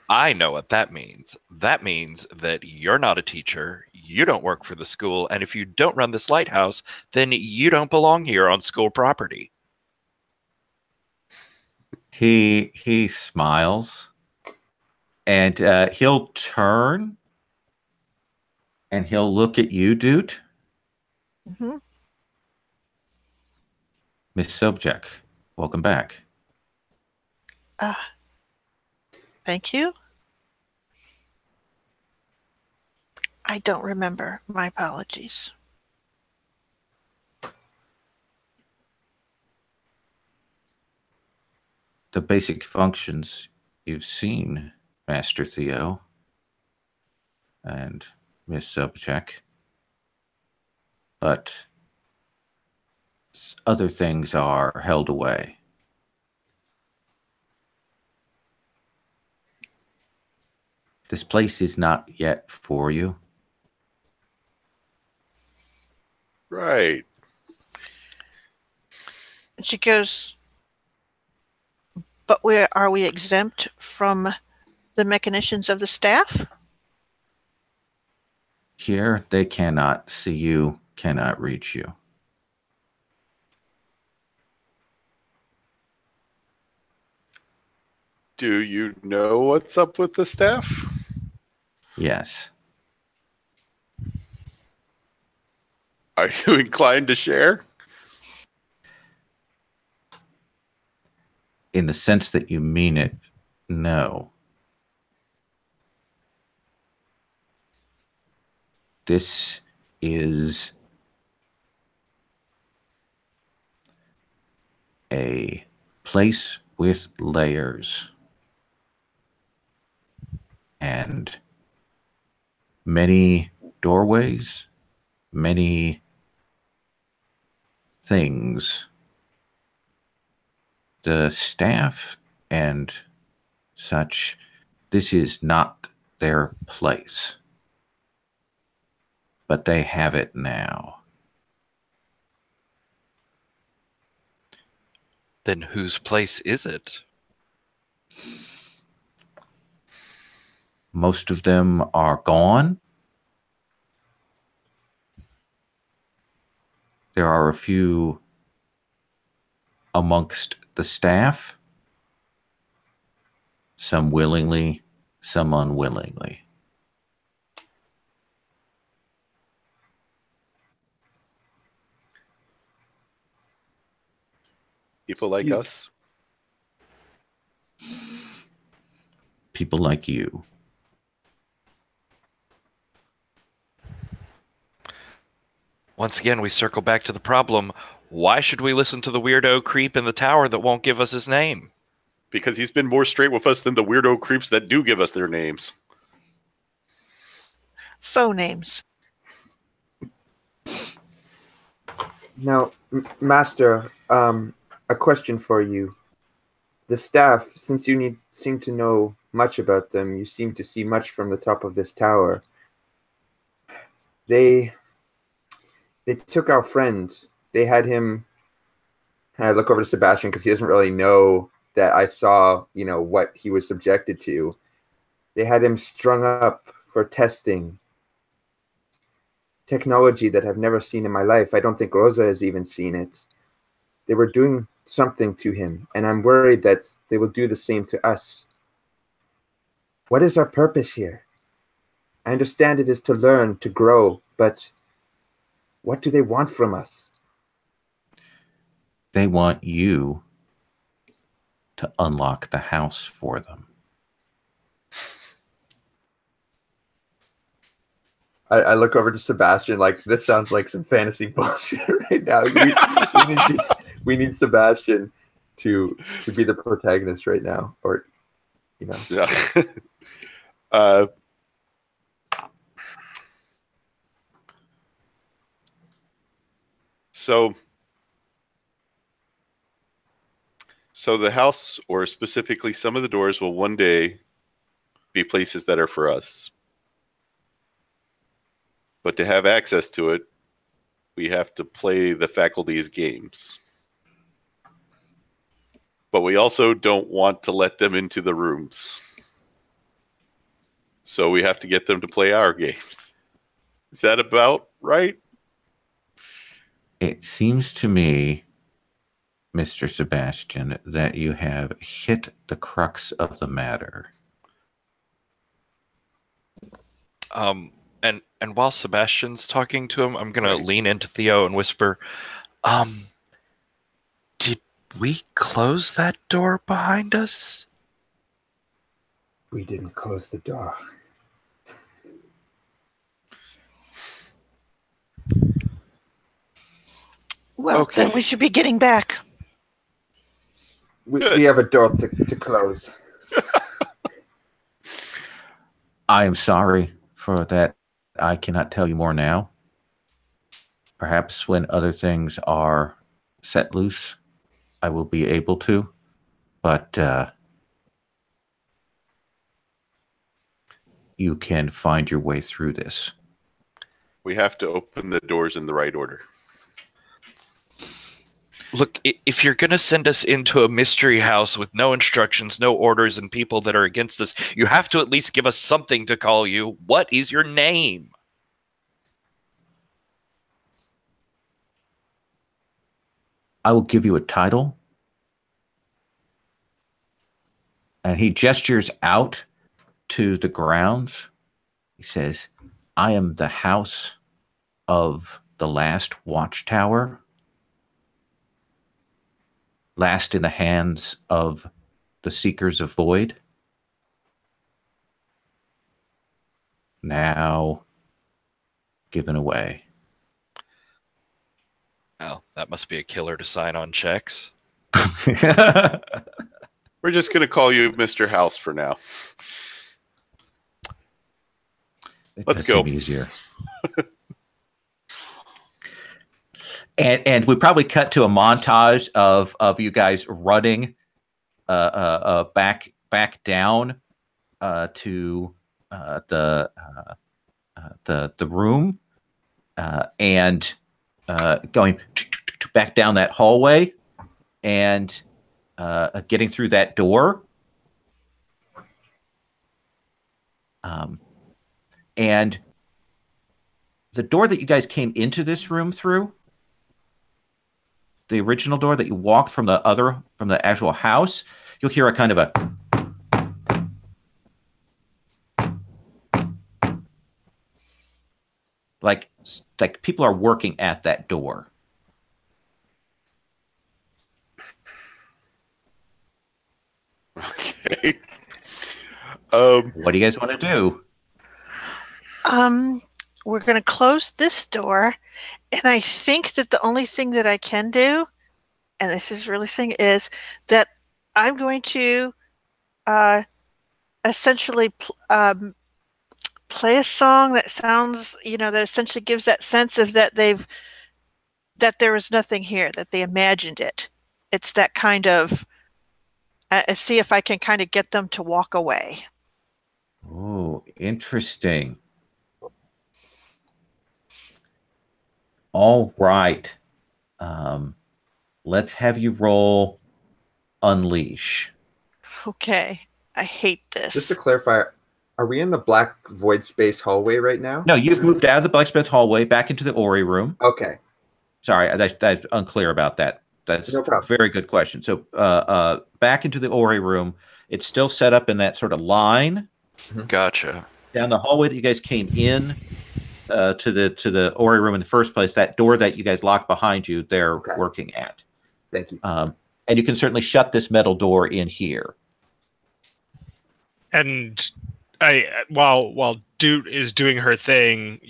I know what that means. That means that you're not a teacher, you don't work for the school, and if you don't run this lighthouse, then you don't belong here on school property. He smiles, and he'll turn, and he'll look at you, Dude. Mm-hmm. Miss Sobchak, welcome back. Thank you. I don't remember. My apologies. The basic functions you've seen, Master Theo and Miss Sobchak, but other things are held away. This place is not yet for you. Right. She goes, but are we exempt from the machinations of the staff? Here, they cannot see you cannot reach you. Do you know what's up with the staff? Yes. Are you inclined to share? In the sense that you mean it, no. This is a place with layers and many doorways, many things. The staff and such, this is not their place. But they have it now. Then whose place is it? Most of them are gone. There are a few amongst the staff, some willingly, some unwillingly. People like us? People like you. Once again, we circle back to the problem. Why should we listen to the weirdo creep in the tower that won't give us his name? Because he's been more straight with us than the weirdo creeps that do give us their names. Faux names. Now, Master, a question for you. The staff, since you seem to know much about them, you seem to see much from the top of this tower. They took our friend. They had him. I look over to Sebastian because he doesn't really know that I saw, what he was subjected to. They had him strung up for testing technology that I've never seen in my life. I don't think Rosa has even seen it. They were doing something to him, and I'm worried that they will do the same to us. What is our purpose here? I understand it is to learn, to grow, but what do they want from us? They want you to unlock the house for them. I look over to Sebastian like, this sounds like some fantasy bullshit right now. We need Sebastian to be the protagonist right now, or Yeah. So the house, or specifically some of the doors, will one day be places that are for us. But to have access to it, we have to play the faculty's games. But we also don't want to let them into the rooms. So we have to get them to play our games. Is that about right? It seems to me, Mr. Sebastian, that you have hit the crux of the matter. And while Sebastian's talking to him, I'm gonna lean into Theo and whisper, did we close that door behind us? We didn't close the door. Well, then we should be getting back. We have a door to close. I am sorry for that. I cannot tell you more now. Perhaps when other things are set loose, I will be able to. But you can find your way through this. We have to open the doors in the right order. Look, if you're going to send us into a mystery house with no instructions, no orders, and people that are against us, you have to at least give us something to call you. What is your name? I will give you a title. And he gestures out to the grounds. He says, I am the house of the last watchtower, last in the hands of the Seekers of Void. Now given away. Oh, that must be a killer to sign on checks. We're just going to call you Mr. House for now. Let's go. Seem easier. and we probably cut to a montage of you guys running back down to the room and going back down that hallway and getting through that door. And the door that you guys came into this room through, the original door that you walked from the actual house, you'll hear a kind of a like people are working at that door. Okay. What do you guys want to do? We're going to close this door, and I think that the only thing that I can do, and this is really thing, is that I'm going to essentially play a song that sounds, that essentially gives that sense of that there was nothing here, that they imagined it. It's that kind of, see if I can kind of get them to walk away. Oh, interesting. All right. Let's have you roll Unleash. Okay. I hate this. Just to clarify, are we in the black void space hallway right now? No, you've moved out of the blacksmith hallway back into the Ori room. Okay. Sorry, that's unclear about that. That's No problem. a very good question. So back into the Ori room. It's still set up in that sort of line. Gotcha. Down the hallway that you guys came in to the Ori room in the first place, that door that you guys locked behind you, they're working at. Thank you. And you can certainly shut this metal door in here. And while Doot is doing her thing,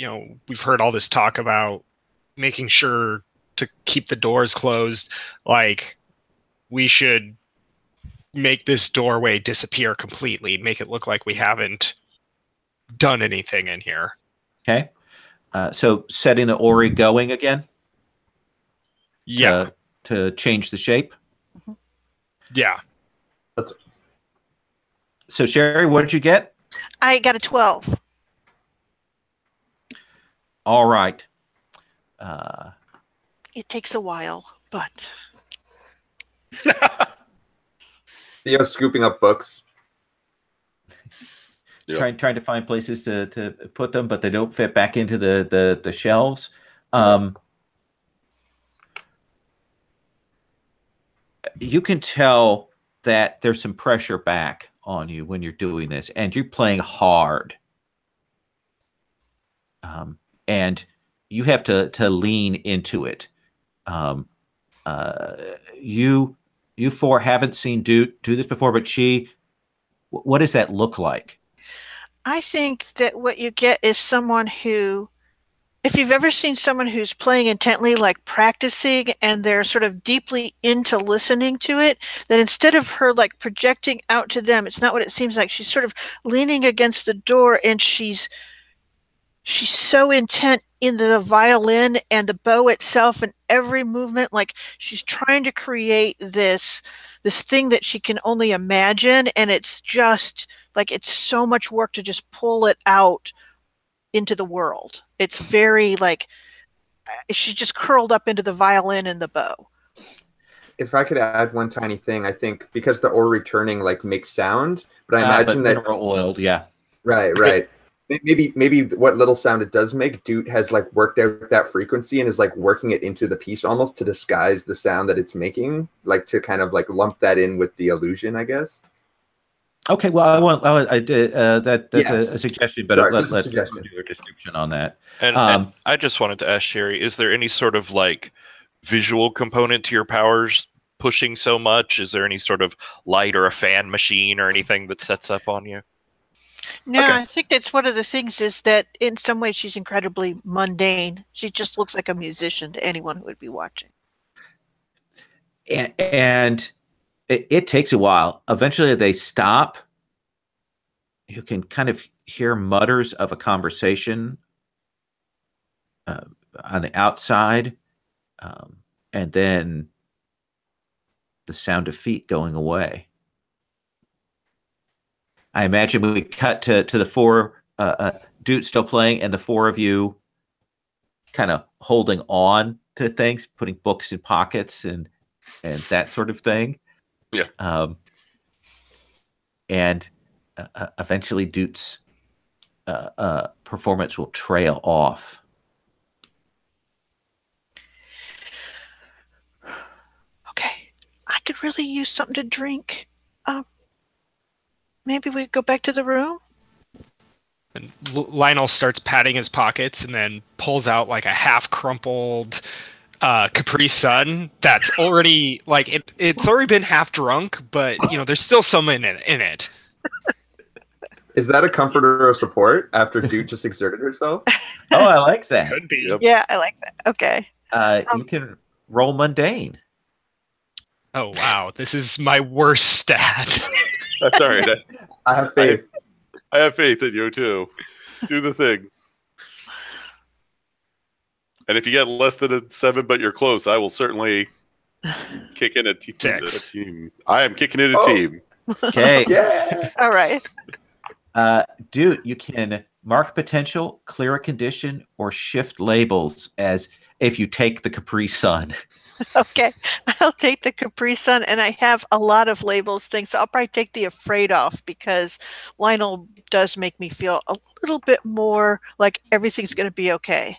we've heard all this talk about making sure to keep the doors closed. Like, we should make this doorway disappear completely, make it look like we haven't done anything in here. Okay. So setting the Ori going again? Yeah. To change the shape? Yeah. So Sherry, what did you get? I got a 12. All right. It takes a while, but Theo's scooping up books. Yep. Trying to find places to put them, but they don't fit back into the shelves. You can tell that there's some pressure back on you when you're doing this, and you're playing hard. And you have to lean into it. You four haven't seen do this before, but what does that look like? I think that what you get is someone who, if you've ever seen someone who's playing intently, like practicing, and they're sort of deeply into listening to it, that instead of her like projecting out to them, it's not what it seems like. She's sort of leaning against the door, and she's so intent into the violin and the bow itself and every movement, like she's trying to create this thing that she can only imagine, and it's just like it's so much work to just pull it out into the world. It's very like she's just curled up into the violin and the bow. If I could add one tiny thing, I think because the ore returning like makes sound, but I imagine that mineral oiled, yeah. Right. maybe what little sound it does make, Doot has like worked out that frequency and is like working it into the piece almost to disguise the sound that it's making, like to kind of like lump that in with the illusion, I guess. Okay, well, I did that's Yes. a suggestion, but Sorry, let just a let suggestion. do a description on that. And I just wanted to ask Sherry, is there any sort of like visual component to your powers pushing so much? Is there any sort of light or a fan machine or anything that sets up on you? No, Okay. I think that's one of the things is that in some ways she's incredibly mundane. She just looks like a musician to anyone who would be watching. And it takes a while. Eventually, they stop. You can kind of hear mutters of a conversation on the outside, and then the sound of feet going away. I imagine we cut to the four dudes still playing, and the four of you kind of holding on to things, putting books in pockets and that sort of thing. Yeah. And eventually, Dute's performance will trail off. Okay, I could really use something to drink. Maybe we go back to the room? And Lionel starts patting his pockets and then pulls out like a half crumpled Capri Sun that's already like it's already been half drunk, but you know there's still some in it. Is that a comforter or support after Dude just exerted herself? Oh, I like that. Could be. Yep. Yeah, I like that. Okay. You can roll mundane. Oh wow, this is my worst stat. That's all right. I have faith. I have faith in you too. Do the thing. And if you get less than a 7, but you're close, I will certainly kick in a team. I am kicking in a team. Okay. Yeah. All right. Dude, you can mark potential, clear a condition, or shift labels as if you take the Capri Sun. Okay. I'll take the Capri Sun, and I have a lot of labels things, so I'll probably take the afraid off because Lionel does make me feel a little bit more like everything's going to be okay.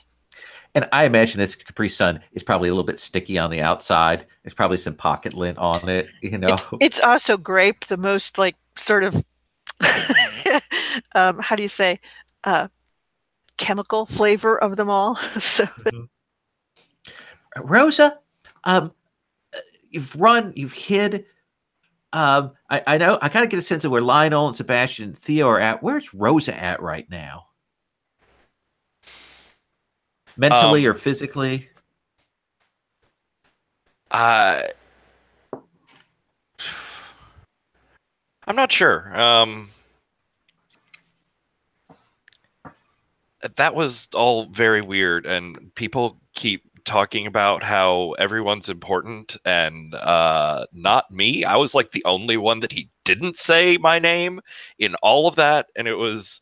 And I imagine this Capri Sun is probably a little bit sticky on the outside. There's probably some pocket lint on it, you know. It's also grape, the most like sort of how do you say chemical flavor of them all. So Rosa, you've hid. I know. I kind of get a sense of where Lionel and Sebastian and Theo are at. Where's Rosa at right now? Mentally or physically? I'm not sure. That was all very weird, and people keep talking about how everyone's important and not me. I was like the only one that he didn't say my name in all of that, and it was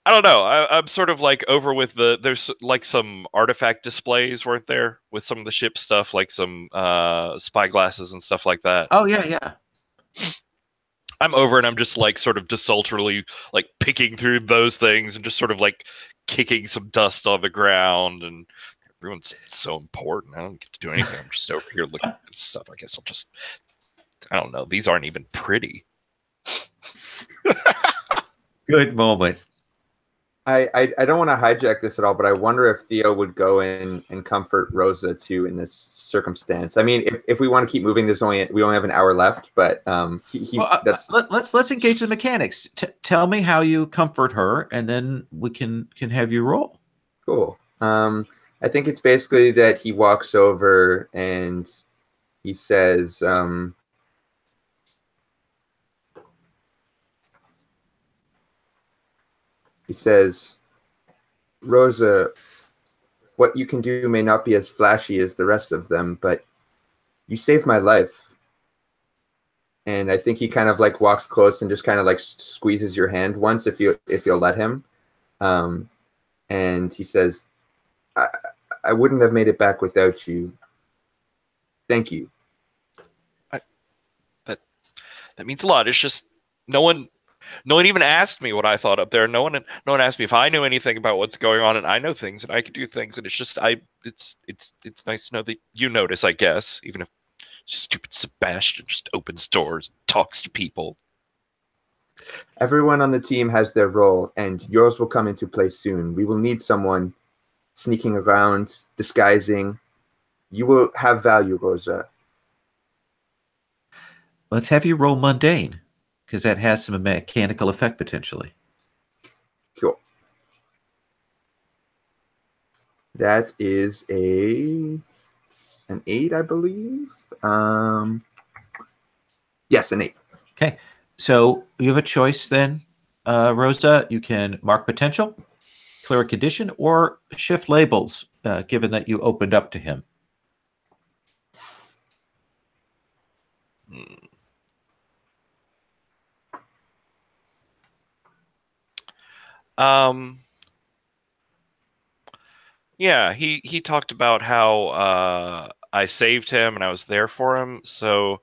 I don't know. I'm sort of like over with there's like some artifact displays, weren't there, with some of the ship stuff, like some spy glasses and stuff like that. Oh yeah. I'm over, and I'm just like sort of desultorily like picking through those things and just sort of like kicking some dust on the ground. And everyone's so important. I don't get to do anything. I'm just over here looking at stuff. I guess I don't know. These aren't even pretty. Good moment. I don't want to hijack this at all, but I wonder if Theo would go in and comfort Rosa too in this circumstance. I mean, if we want to keep moving, we only have an hour left, but let's engage the mechanics. Tell me how you comfort her, and then we can have you roll. Cool. I think it's basically that he walks over and he says, Rosa, what you can do may not be as flashy as the rest of them, but you saved my life. And I think he kind of like walks close and just kind of like squeezes your hand once if you'll let him. And he says, I wouldn't have made it back without you. Thank you. That means a lot. It's just no one No one even asked me what I thought up there. No one asked me if I knew anything about what's going on, and I know things and I can do things, and it's just it's nice to know that you notice, I guess, even if stupid Sebastian just opens doors, talks to people. Everyone on the team has their role, and yours will come into play soon. We will need someone sneaking around, disguising. You will have value, Rosa. Let's have you roll mundane, because that has some mechanical effect potentially. Cool. That is an 8, I believe. Yes, an 8. Okay. So you have a choice then, Rosa. You can mark potential, clear a condition, or shift labels, given that you opened up to him. Yeah, he talked about how I saved him and I was there for him, so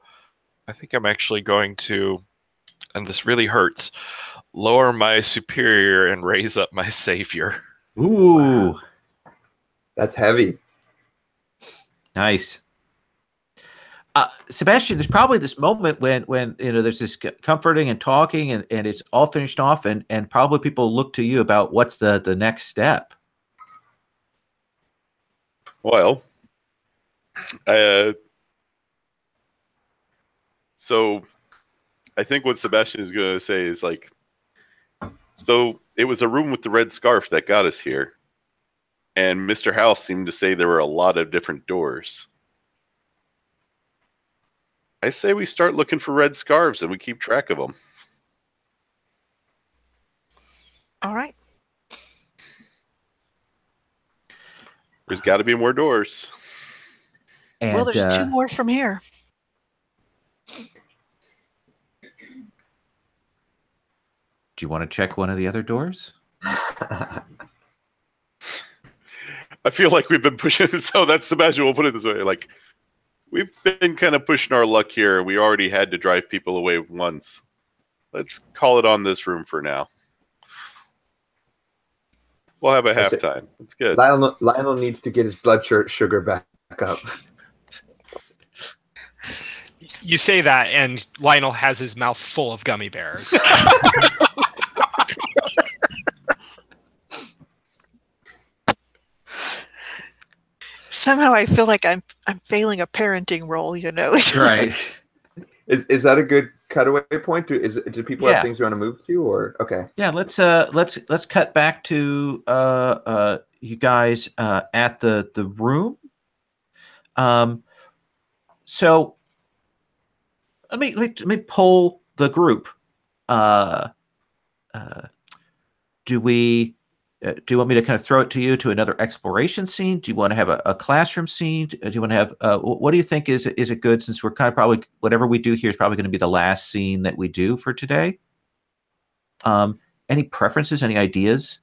I think I'm actually going to, and this really hurts, lower my superior and raise up my savior. Ooh. Wow. That's heavy. Nice. Sebastian, there's probably this moment when there's this comforting and talking and it's all finished off and probably people look to you about what's the next step. Well, so I think what Sebastian is going to say is like, so it was a room with the red scarf that got us here. And Mr. House seemed to say there were a lot of different doors. I say we start looking for red scarves and we keep track of them. All right. There's got to be more doors. And, well, there's 2 more from here. Do you want to check one of the other doors? I feel like we've been pushing. So that's Sebastian. We'll put it this way: like we've been kind of pushing our luck here. We already had to drive people away once. Let's call it on this room for now. We'll have a halftime. That's good. Lionel needs to get his blood sugar back up. You say that, and Lionel has his mouth full of gummy bears. Somehow I feel like I'm failing a parenting role, Right. Is that a good cutaway point? Do people have things you want to move to, or okay? Yeah, let's cut back to you guys at the room. So let me poll the group. Do you want me to kind of throw it to you to another exploration scene? Do you want to have a classroom scene? Do you want to have what do you think is it good, since we're kind of probably whatever we do here is probably going to be the last scene that we do for today? Any preferences? Any ideas?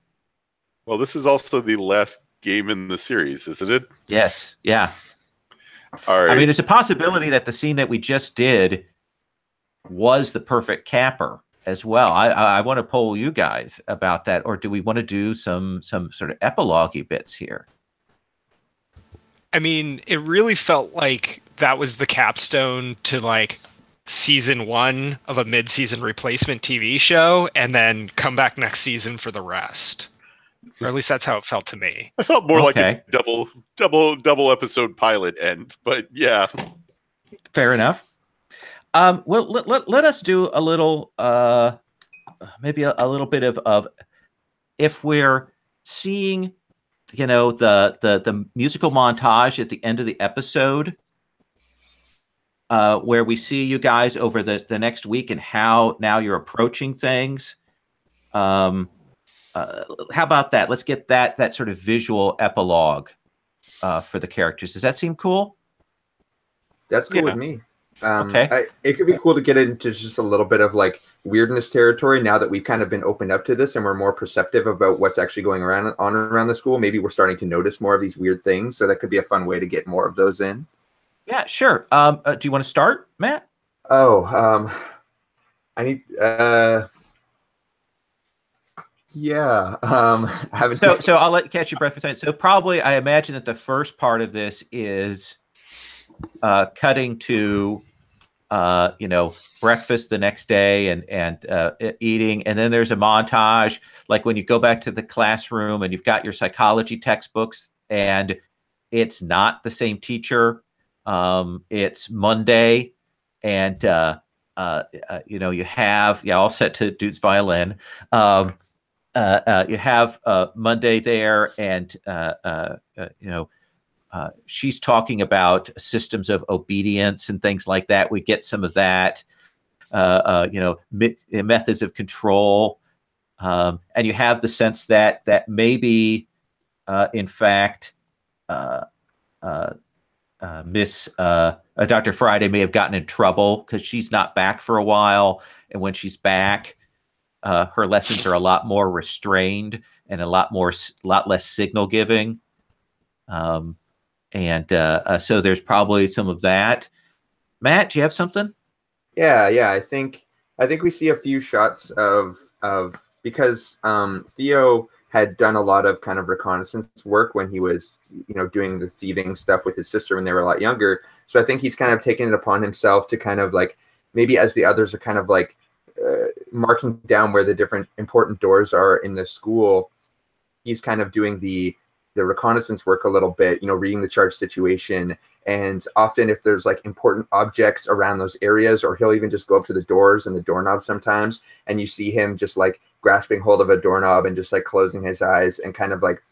Well, this is also the last game in the series, isn't it? Yes. Yeah. All right. I mean, there's a possibility that the scene that we just did was the perfect capper as well. I want to poll you guys about that, or do we want to do some sort of epilogue-y bits here? I mean, it really felt like that was the capstone to like season 1 of a mid-season replacement TV show, and then come back next season for the rest. Or at least that's how it felt to me. I felt more like a double episode pilot end, but yeah. Fair enough. Well, let us do a little, maybe a little bit of if we're seeing, the musical montage at the end of the episode, where we see you guys over the next week and how now you're approaching things. How about that? Let's get that sort of visual epilogue for the characters. Does that seem cool? That's cool with me. Okay. It could be cool to get into just a little bit of like weirdness territory now that we've kind of been opened up to this and we're more perceptive about what's actually going around the school. Maybe we're starting to notice more of these weird things, so that could be a fun way to get more of those in. Yeah, sure. Do you want to start, Matt? I need Yeah. I haven't. So I'll let you catch your breath for a second. So probably, I imagine that the first part of this is cutting to, breakfast the next day and eating, and then there's a montage, like when you go back to the classroom and you've got your psychology textbooks, and it's not the same teacher. It's Monday, and you have all set to Dude's violin. You have Monday there, and she's talking about systems of obedience and things like that. We get some of that, methods of control, and you have the sense that maybe, in fact, Miss Dr. Friday may have gotten in trouble because she's not back for a while, and when she's back, her lessons are a lot more restrained and a lot less signal giving. So there's probably some of that. Matt, do you have something? Yeah. I think we see a few shots of because Theo had done a lot of kind of reconnaissance work when he was, doing the thieving stuff with his sister when they were a lot younger. So I think he's kind of taken it upon himself to kind of like, maybe as the others are kind of like marking down where the different important doors are in the school, he's kind of doing the reconnaissance work a little bit, reading the charge situation. And often if there's like important objects around those areas, or he'll even just go up to the doors and the doorknob sometimes, and you see him just like grasping hold of a doorknob and just like closing his eyes and kind of like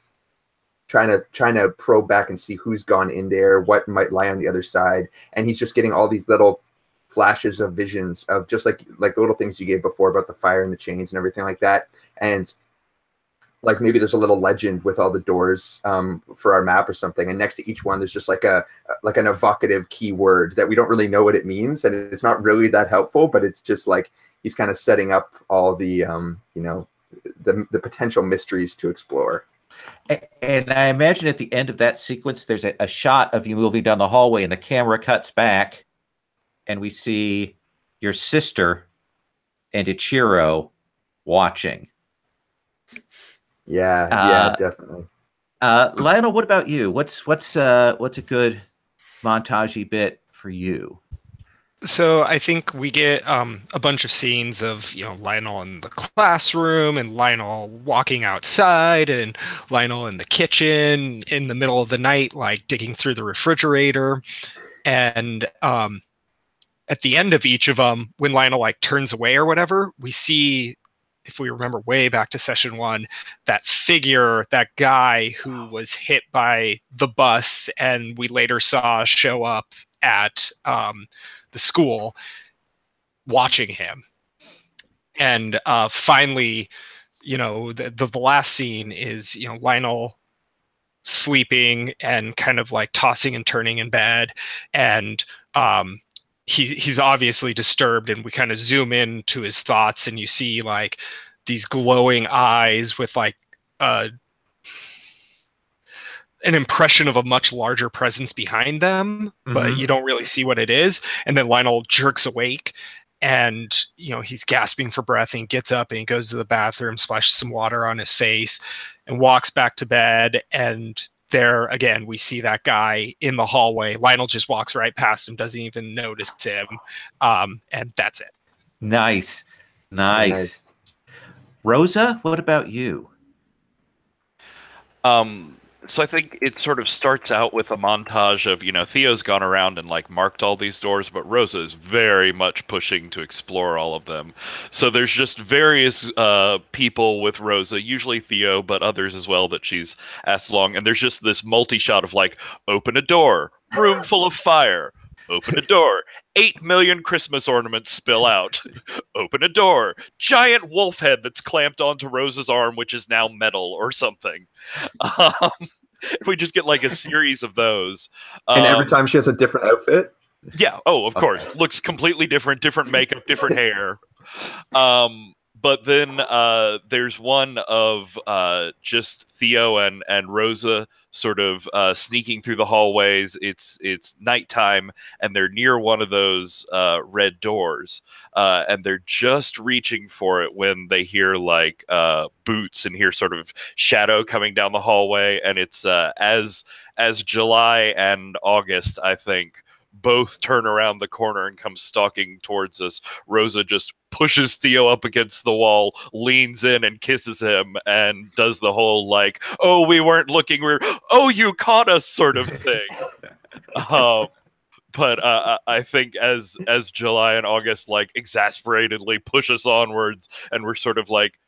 trying to probe back and see who's gone in there, what might lie on the other side. And he's just getting all these little flashes of visions of just like the little things you gave before about the fire and the chains and everything like that. And like maybe there's a little legend with all the doors for our map or something, and next to each one there's just like an evocative keyword that we don't really know what it means, and it's not really that helpful, but it's just like he's kind of setting up all the the potential mysteries to explore. And I imagine at the end of that sequence there's a shot of you moving down the hallway, and the camera cuts back, and we see your sister and Ichiro watching. Yeah, definitely. Lionel, what about you? What's a good montagey bit for you? So I think we get a bunch of scenes of Lionel in the classroom, and Lionel walking outside, and Lionel in the kitchen in the middle of the night, like digging through the refrigerator. And at the end of each of them, when Lionel like turns away or whatever, we see, if we remember way back to session 1, that figure, that guy who was hit by the bus and we later saw show up at the school, watching him. And finally, the last scene is, Lionel sleeping and kind of like tossing and turning in bed, and he's obviously disturbed, and we kind of zoom in to his thoughts, and you see like these glowing eyes with like an impression of a much larger presence behind them, but you don't really see what it is. And then Lionel jerks awake, and he's gasping for breath, and he gets up and he goes to the bathroom, splashes some water on his face, and walks back to bed. And there again, we see that guy in the hallway. Lionel just walks right past him, doesn't even notice him, and that's it. Nice. Rosa, what about you? So I think it sort of starts out with a montage of, Theo's gone around and like marked all these doors, but Rosa is very much pushing to explore all of them. So there's just various people with Rosa, usually Theo, but others as well that she's asked along. And there's just this multi-shot of like, open a door, room full of fire. Open a door. 8 million Christmas ornaments spill out. Open a door. Giant wolf head that's clamped onto Rosa's arm, which is now metal or something. We just get like a series of those. And every time she has a different outfit? Yeah. Oh, of course. Looks completely different makeup, different hair. But then there's one of just Theo and Rosa sort of sneaking through the hallways. It's nighttime, and they're near one of those red doors, and they're just reaching for it when they hear like boots and hear sort of shadow coming down the hallway. And it's as July and August, I think, both turn around the corner and come stalking towards us. Rosa just pushes Theo up against the wall, leans in and kisses him, and does the whole like, "Oh, we weren't looking, oh, you caught us" sort of thing. But I think as July and August like exasperatedly push us onwards, and we're sort of like,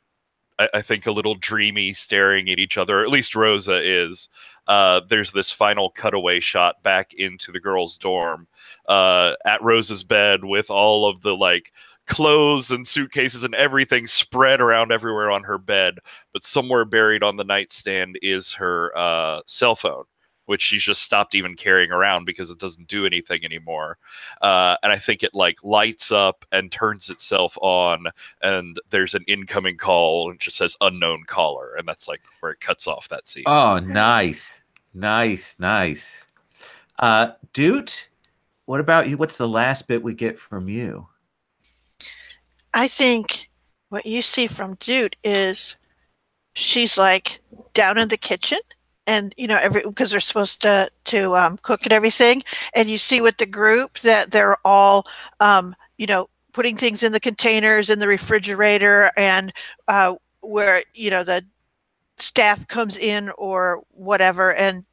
I think a little dreamy, staring at each other, or at least Rosa is. There's this final cutaway shot back into the girls' dorm at Rosa's bed with all of the like clothes and suitcases and everything spread around everywhere on her bed. But somewhere buried on the nightstand is her cell phone, which she's just stopped even carrying around because it doesn't do anything anymore. And I think it like lights up and turns itself on, and there's an incoming call and it just says unknown caller. And that's like where it cuts off that scene. Oh, nice. Doot, what about you? What's the last bit we get from you? I think what you see from Doot is she's like down in the kitchen, and because they're supposed to cook and everything, and you see with the group that they're all putting things in the containers in the refrigerator, and where the staff comes in or whatever, and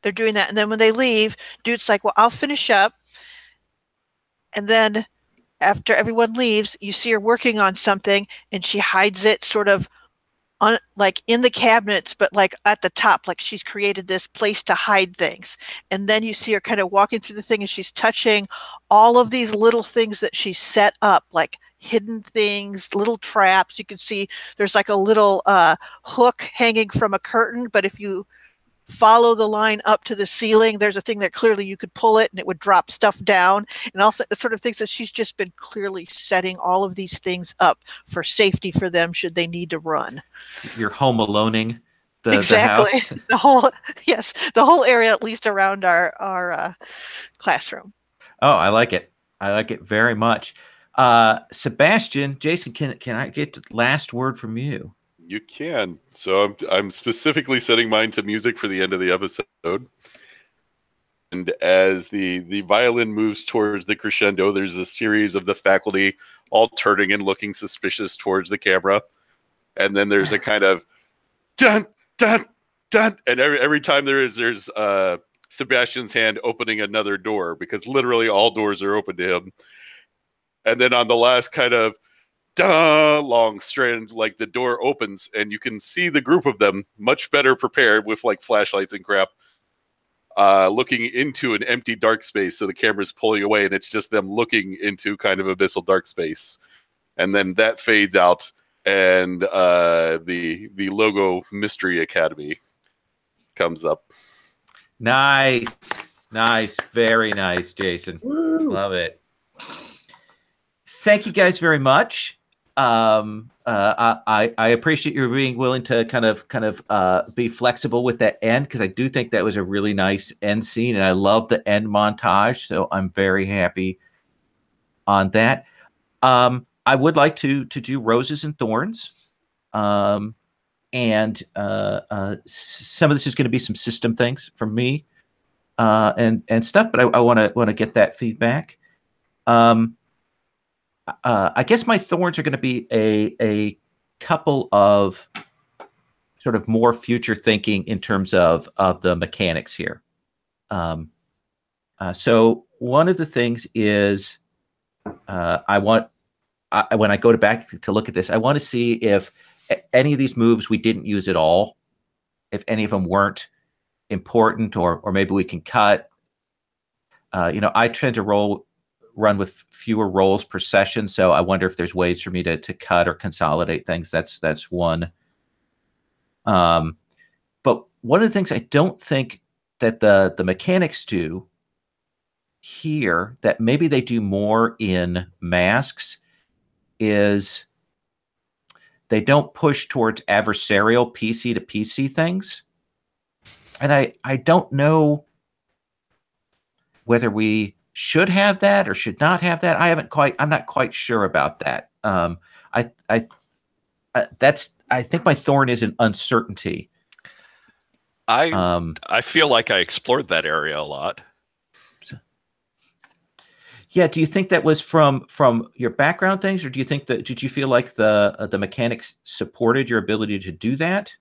they're doing that. And then when they leave, Doot's like, well, I'll finish up. And then after everyone leaves, you see her working on something, and she hides it sort of on like in the cabinets, but like at the top, like she's created this place to hide things. And then you see her kind of walking through the thing, and she's touching all of these little things that she's set up, like hidden things, little traps. You can see there's like a little hook hanging from a curtain, but if you follow the line up to the ceiling, there's a thing that clearly you could pull it and it would drop stuff down, and also the sort of things that she's just been clearly setting all of these things up for safety for them should they need to run. You're home aloneing exactly. the house. The whole area, at least around our classroom. Oh, I like it. I like it very much. Sebastian, Jason, can I get the last word from you? You can. So I'm specifically setting mine to music for the end of the episode. And as the violin moves towards the crescendo, there's a series of the faculty all turning and looking suspicious towards the camera. And then there's a kind of dun, dun, dun. And every time there's Sebastian's hand opening another door, because literally all doors are open to him. And then on the last kind of long strand, like the door opens and you can see the group of them much better prepared with like flashlights and crap, looking into an empty dark space. So the camera's pulling away and it's just them looking into kind of abyssal dark space. And then that fades out, and the logo Mystery Academy comes up. Nice. Very nice, Jason. Woo. Love it. Thank you guys very much. I appreciate your being willing to kind of be flexible with that end, because I do think that was a really nice end scene, and I love the end montage. So I'm very happy on that. I would like to do Roses and Thorns, and some of this is going to be some system things from me, and stuff. But I want to get that feedback. I guess my thorns are going to be a couple of sort of more future thinking in terms of the mechanics here. So one of the things is when I go back to look at this, I want to see if any of these moves we didn't use at all, if any of them weren't important, or maybe we can cut. I tend to run with fewer rolls per session, so I wonder if there's ways for me to cut or consolidate things. That's one. But one of the things I don't think that the mechanics do here, that maybe they do more in Masks, is they don't push towards adversarial PC to PC things. And I don't know whether we should have that or should not have that. I'm not quite sure about that. I think my thorn is an uncertainty. I feel like I explored that area a lot. Yeah, do you think that was from your background things, or do you think that did you feel like the mechanics supported your ability to do that?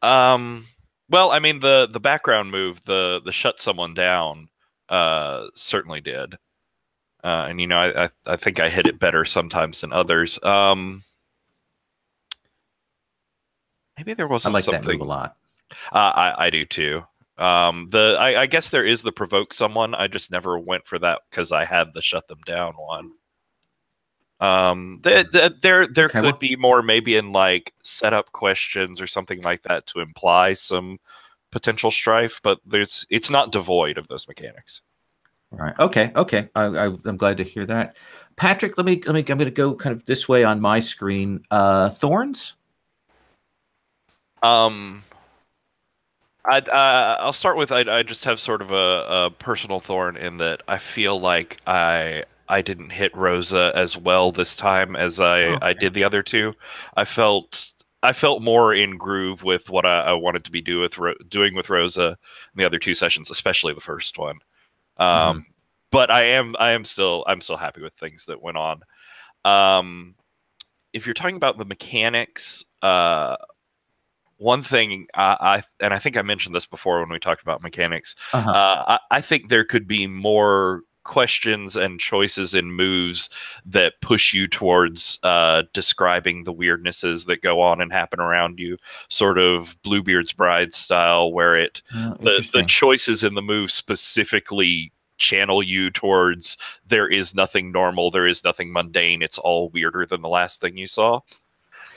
Well, I mean the background move, the shut someone down, certainly did. And you know, I think I hit it better sometimes than others. Maybe there wasn't I like something. that move a lot. I do too. I guess there is the provoke someone. I just never went for that because I had the shut them down one. There could be more maybe in like setup questions or something like that to imply some potential strife, but it's not devoid of those mechanics. All right. Okay. I'm glad to hear that. Patrick, I'm going to go kind of this way on my screen. Thorns. I'll start with I just have sort of a personal thorn in that I feel like I didn't hit Rosa as well this time as I did the other two. I felt more in groove with what I wanted to be doing with Rosa in the other two sessions, especially the first one. But I'm still happy with things that went on. If you're talking about the mechanics, one thing I think I mentioned this before when we talked about mechanics. I think there could be more questions and choices in moves that push you towards describing the weirdnesses that go on and happen around you, sort of Bluebeard's Bride style, where the choices in the move specifically channel you towards there is nothing normal, there is nothing mundane, it's all weirder than the last thing you saw.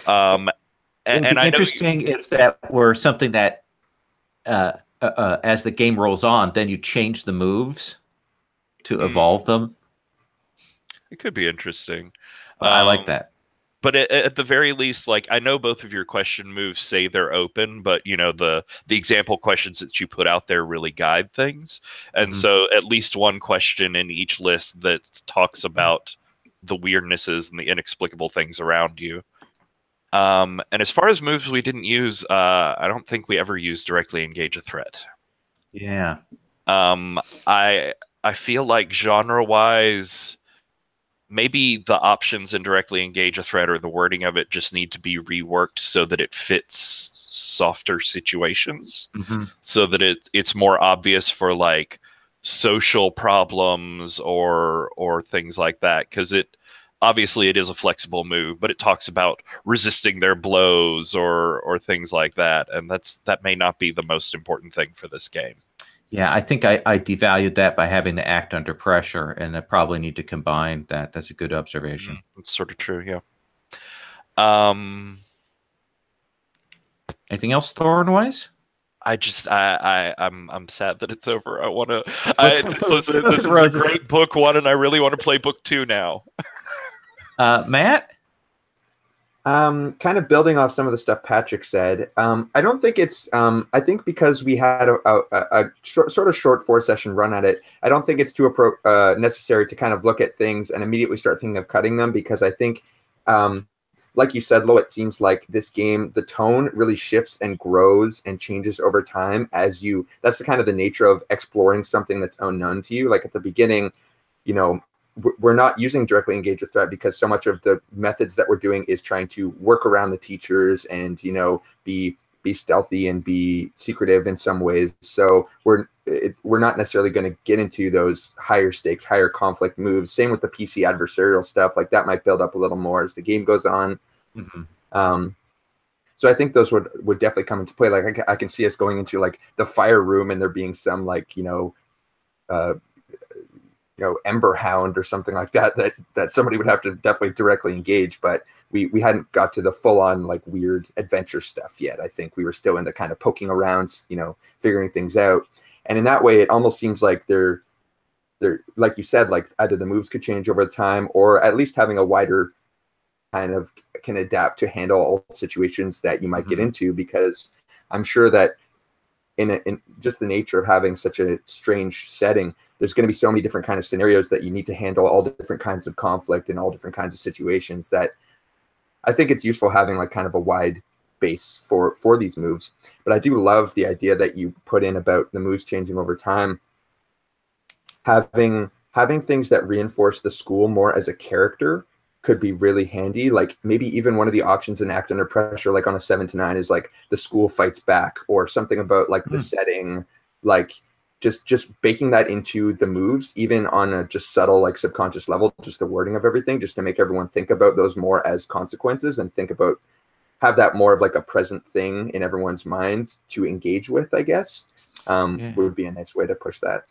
It'd be interesting if that were something that, as the game rolls on, then you change the moves to evolve them. It could be interesting. I like that. But at the very least, like I know both of your question moves say they're open, but you know the example questions that you put out there really guide things, and so at least one question in each list that talks about the weirdnesses and the inexplicable things around you. And as far as moves we didn't use, I don't think we ever used directly engage a threat. Yeah. I feel like genre-wise, maybe the options in directly engage a threat or the wording of it just need to be reworked so that it fits softer situations, so that it's more obvious for like social problems or things like that, because obviously it is a flexible move, but it talks about resisting their blows or things like that, and that may not be the most important thing for this game. Yeah, I think I devalued that by having to act under pressure, and I probably need to combine that. That's a good observation. That's sort of true, yeah. Anything else Thorn-wise? I'm sad that it's over. This was a great book one, and I really want to play book 2 now. Matt? Kind of building off some of the stuff Patrick said, I don't think it's, I think because we had a short 4-session run at it, I don't think it's too necessary to kind of look at things and immediately start thinking of cutting them, because I think, like you said, Lo, it seems like this game, the tone really shifts and grows and changes over time as that's the kind of the nature of exploring something that's unknown to you. Like at the beginning, you know, we're not using directly engage a threat because so much of the methods that we're doing is trying to work around the teachers and, you know, be stealthy and be secretive in some ways. So we're not necessarily going to get into those higher stakes, higher conflict moves. Same with the PC adversarial stuff. Like that might build up a little more as the game goes on. So I think those would definitely come into play. Like I can see us going into like the fire room and there being some like, Ember Hound or something like that somebody would have to definitely directly engage, but we hadn't got to the full-on like weird adventure stuff yet. I think we were still in the kind of poking around, figuring things out. And in that way, it almost seems like they're like you said, like either the moves could change over time or at least having a wider kind of can adapt to handle all situations that you might get into, because I'm sure that in just the nature of having such a strange setting, there's going to be so many different kind of scenarios that you need to handle all different kinds of conflict and all different kinds of situations, that I think it's useful having like kind of a wide base for these moves. But I do love the idea that you put in about the moves changing over time. Having things that reinforce the school more as a character could be really handy. Like maybe even one of the options in Act Under Pressure, like on a 7 to 9, is like the school fights back, or something about like the setting, like just baking that into the moves, even on a just subtle like subconscious level, just the wording of everything, just to make everyone think about those more as consequences and have that more of like a present thing in everyone's mind to engage with, I guess, would be a nice way to push that.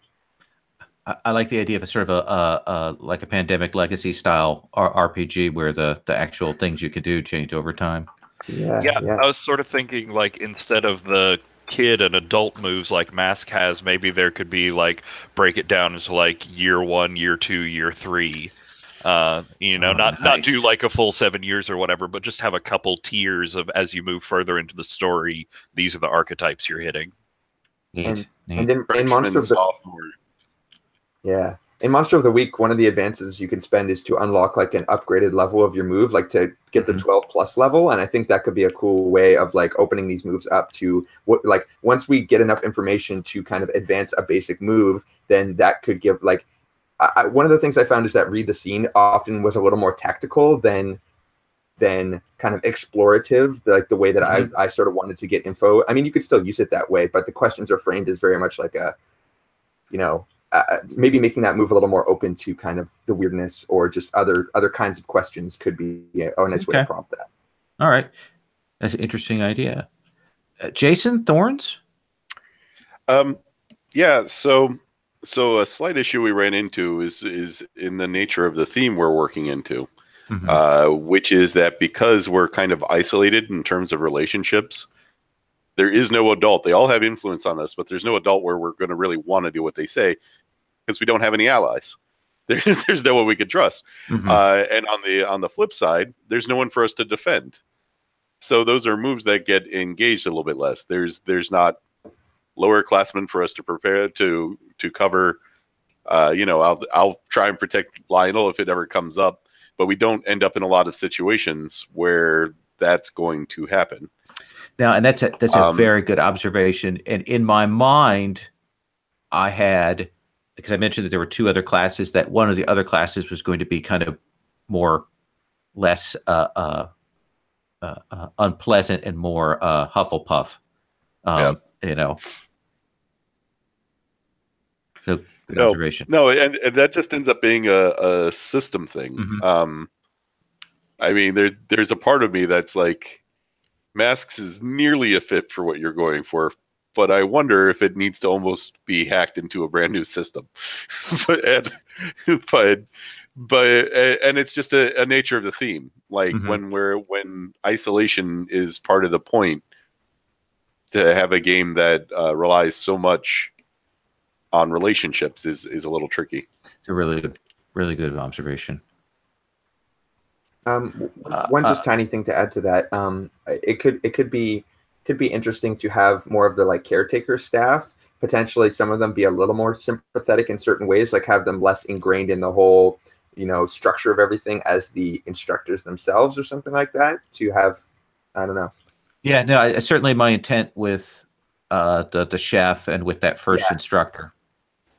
I like the idea of a sort of a like a Pandemic Legacy style RPG where the actual things you can do change over time. Yeah, I was sort of thinking like instead of the kid and adult moves like Mask has, maybe there could be like break it down into like year 1, year 2, year 3. Not do like a full 7 years or whatever, but just have a couple tiers of, as you move further into the story, these are the archetypes you're hitting. Neat. And in Monster of the in Monster of the Week, one of the advances you can spend is to unlock like an upgraded level of your move, like to get the 12 plus level. And I think that could be a cool way of like opening these moves up to what, like once we get enough information to kind of advance a basic move, then that could give like, one of the things I found is that Read the Scene often was a little more tactical than kind of explorative, like the way that I sort of wanted to get info. I mean, you could still use it that way, but the questions are framed as very much like a, maybe making that move a little more open to kind of the weirdness or just other kinds of questions could be a nice way to prompt that. All right. That's an interesting idea. Jason, Thorns? Yeah, so a slight issue we ran into is in the nature of the theme we're working into, which is that because we're kind of isolated in terms of relationships, there is no adult. They all have influence on us, but there's no adult where we're going to really want to do what they say because we don't have any allies. There's no one we could trust. And on the flip side, there's no one for us to defend. So those are moves that get engaged a little bit less. There's not lower classmen for us to prepare to cover. I'll try and protect Lionel if it ever comes up, but we don't end up in a lot of situations where that's going to happen. Now, and that's a very good observation. And in my mind, I had, because I mentioned that there were 2 other classes, that one of the other classes was going to be kind of less unpleasant and more Hufflepuff. So good observation. No, and that just ends up being a system thing. I mean, there's a part of me that's like, Masks is nearly a fit for what you're going for, but I wonder if it needs to almost be hacked into a brand new system. but it's just a nature of the theme. Like when isolation is part of the point, to have a game that relies so much on relationships is a little tricky. It's a really good observation. One just tiny thing to add to that. It could be interesting to have more of the like caretaker staff. Potentially, some of them be a little more sympathetic in certain ways, like have them less ingrained in the whole, structure of everything as the instructors themselves, or something like that. To have, I don't know. Yeah, no, certainly my intent with the chef and with that first instructor.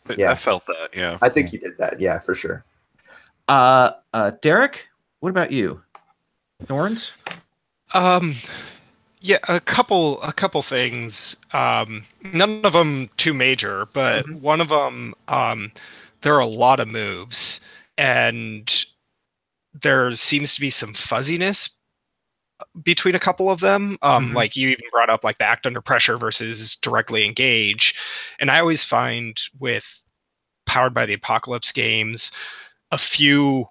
I felt that. Yeah, I think you did that. Yeah, for sure. Derek, what about you? Thorns? Yeah, a couple things. None of them too major, but one of them, there are a lot of moves, and there seems to be some fuzziness between a couple of them. Like you even brought up like the Act Under Pressure versus directly engage. And I always find with Powered by the Apocalypse games, a few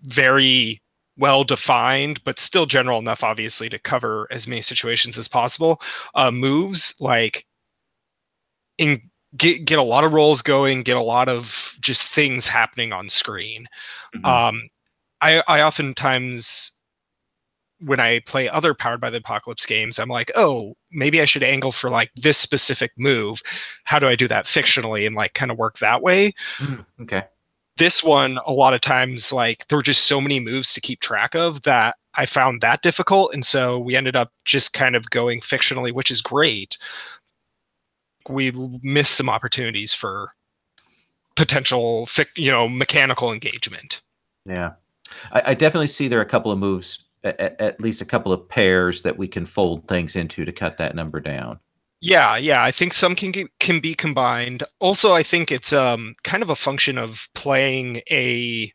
very well defined, but still general enough, obviously, to cover as many situations as possible. Moves like get a lot of rolls going, get a lot of just things happening on screen. I oftentimes, when I play other Powered by the Apocalypse games, I'm like, oh, maybe I should angle for like this specific move. How do I do that fictionally and like kind of work that way? Okay. This one, a lot of times, like there were just so many moves to keep track of that I found that difficult. And so we ended up just kind of going fictionally, which is great. We missed some opportunities for potential, mechanical engagement. Yeah. I definitely see there are a couple of moves, at least a couple of pairs that we can fold things into to cut that number down. Yeah, I think some can be combined. Also, I think it's kind of a function of playing a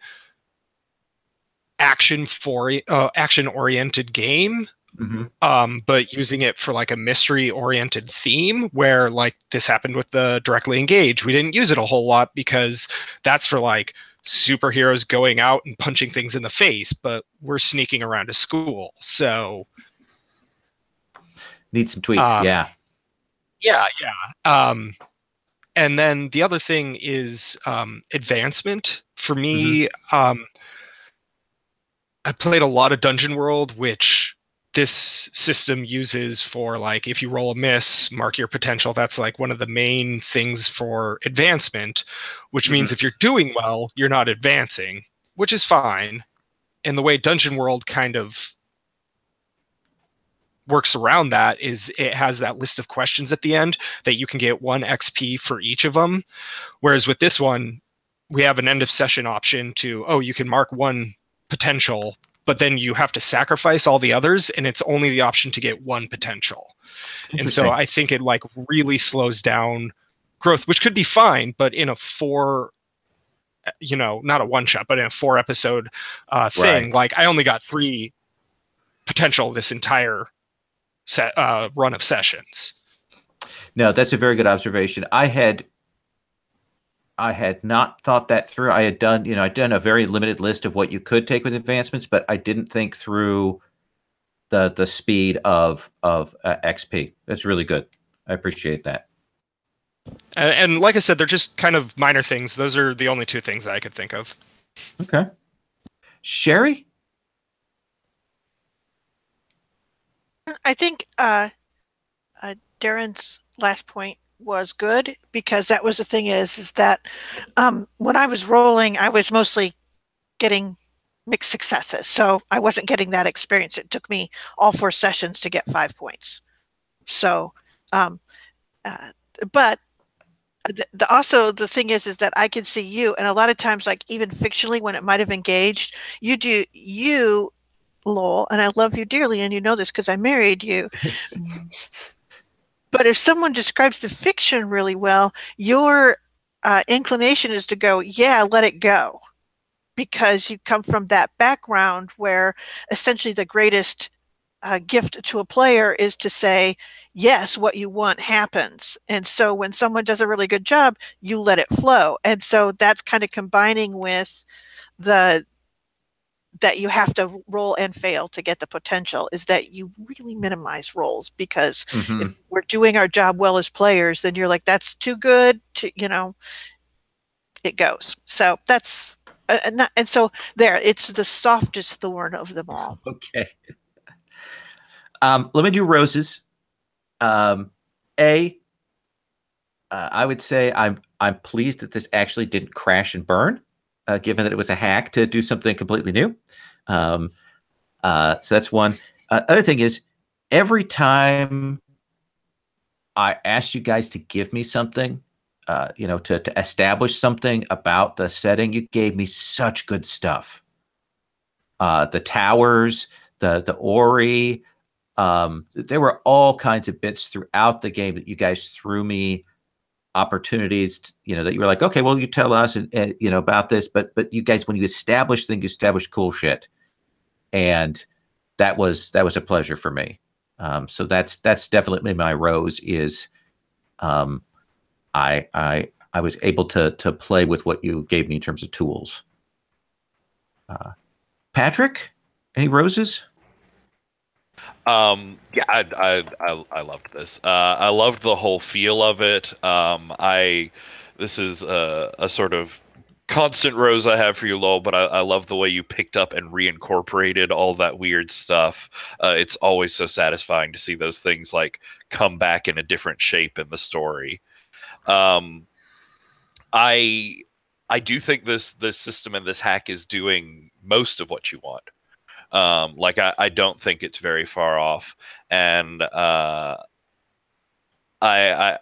action-oriented game, but using it for like a mystery-oriented theme, where like this happened with the Directly Engage. We didn't use it a whole lot because that's for like superheroes going out and punching things in the face, but we're sneaking around a school, so need some tweaks. Yeah. And then the other thing is advancement. For me, I played a lot of Dungeon World, which this system uses for like if you roll a miss, mark your potential. That's like one of the main things for advancement, which means if you're doing well, you're not advancing, which is fine. And the way Dungeon World kind of works around that is it has that list of questions at the end that you can get 1 XP for each of them. Whereas with this one, we have an end of session option to, you can mark 1 potential, but then you have to sacrifice all the others, and it's only the option to get 1 potential. And so I think it like really slows down growth, which could be fine, but in a 4, not a one shot, but in a 4 episode thing, like I only got 3 potential this entire run of sessions. No, that's a very good observation. I had not thought that through. I had done, I'd done a very limited list of what you could take with advancements, but I didn't think through the speed of XP. That's really good. I appreciate that. And like I said, they're just kind of minor things. Those are the only 2 things that I could think of. Okay. Sherry? I think Darren's last point was good, because that was the thing is that when I was rolling, I was mostly getting mixed successes. So I wasn't getting that experience. It took me all 4 sessions to get 5 points. So, but also the thing is that I can see you, and a lot of times, like even fictionally when it might have engaged, you Lowell, and I love you dearly, and you know this because I married you. But if someone describes the fiction really well, your inclination is to go, yeah, let it go. Because you come from that background where essentially the greatest gift to a player is to say, yes, what you want happens. And so when someone does a really good job, you let it flow. And so that's kind of combining with that you have to roll and fail to get the potential, is that you really minimize rolls, because if we're doing our job well as players, then you're like, that's too good to, it goes. So that's, and so there, it's the softest thorn of them all. Okay. Let me do roses. I would say I'm pleased that this actually didn't crash and burn. Given that it was a hack to do something completely new. So that's one. Other thing is, every time I asked you guys to give me something, to establish something about the setting, you gave me such good stuff. The towers, the Ori, there were all kinds of bits throughout the game that you guys threw me opportunities, that you were like, okay, well, you tell us, and about this, but you guys, when you establish things, you establish cool shit, and that was a pleasure for me. So that's definitely my rose. Is I was able to play with what you gave me in terms of tools. Patrick, any roses? Yeah, I loved this. I loved the whole feel of it. This is a sort of constant rose I have for you, Lowell, but I love the way you picked up and reincorporated all that weird stuff. It's always so satisfying to see those things like come back in a different shape in the story. I do think this system and this hack is doing most of what you want. I don't think it's very far off, and I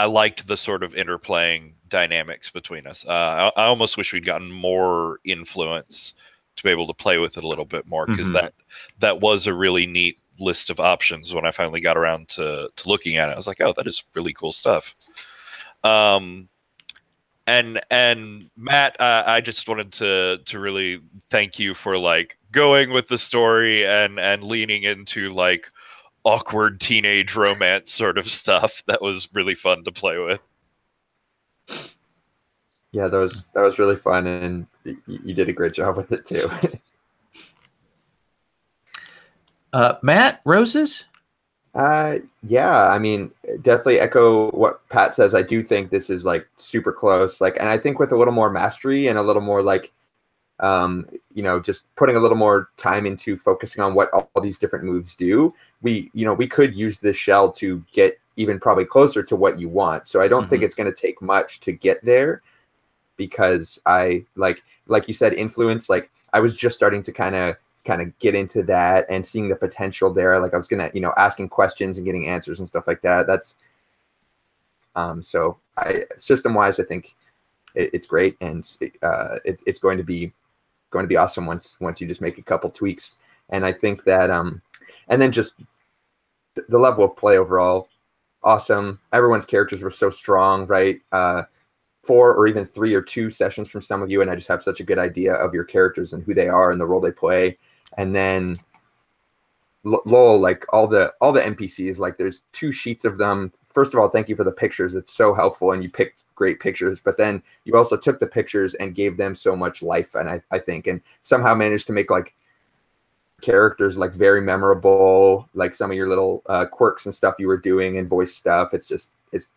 liked the sort of interplaying dynamics between us. I almost wish we'd gotten more influence to be able to play with it a little bit more, because that was a really neat list of options when I finally got around to looking at it. I was like, oh, that is really cool stuff. And Matt, I just wanted to really thank you for like going with the story and leaning into like awkward teenage romance sort of stuff. That was really fun to play with. Yeah, that was really fun, and you did a great job with it too. Matt, roses? Yeah, I mean, definitely echo what Pat says. I do think this is like super close. Like, and I think with a little more mastery and a little more like, just putting a little more time into focusing on what all these different moves do, we could use this shell to get even probably closer to what you want. So I don't think it's going to take much to get there, because I like you said, influence, like I was just starting to kind of get into that and seeing the potential there. Like I was gonna, asking questions and getting answers and stuff like that. That's so system wise, I think it's great, and it's going to be awesome once you just make a couple tweaks. And I think that and then just the level of play overall, awesome. Everyone's characters were so strong, right? 4 or even 3 or 2 sessions from some of you, and I just have such a good idea of your characters and who they are and the role they play. And then Lowell, like all the NPCs, like there's 2 sheets of them. First of all, thank you for the pictures. It's so helpful, and you picked great pictures, but then you also took the pictures and gave them so much life, and I think, and somehow managed to make like characters like very memorable, like some of your little quirks and stuff you were doing and voice stuff. It's just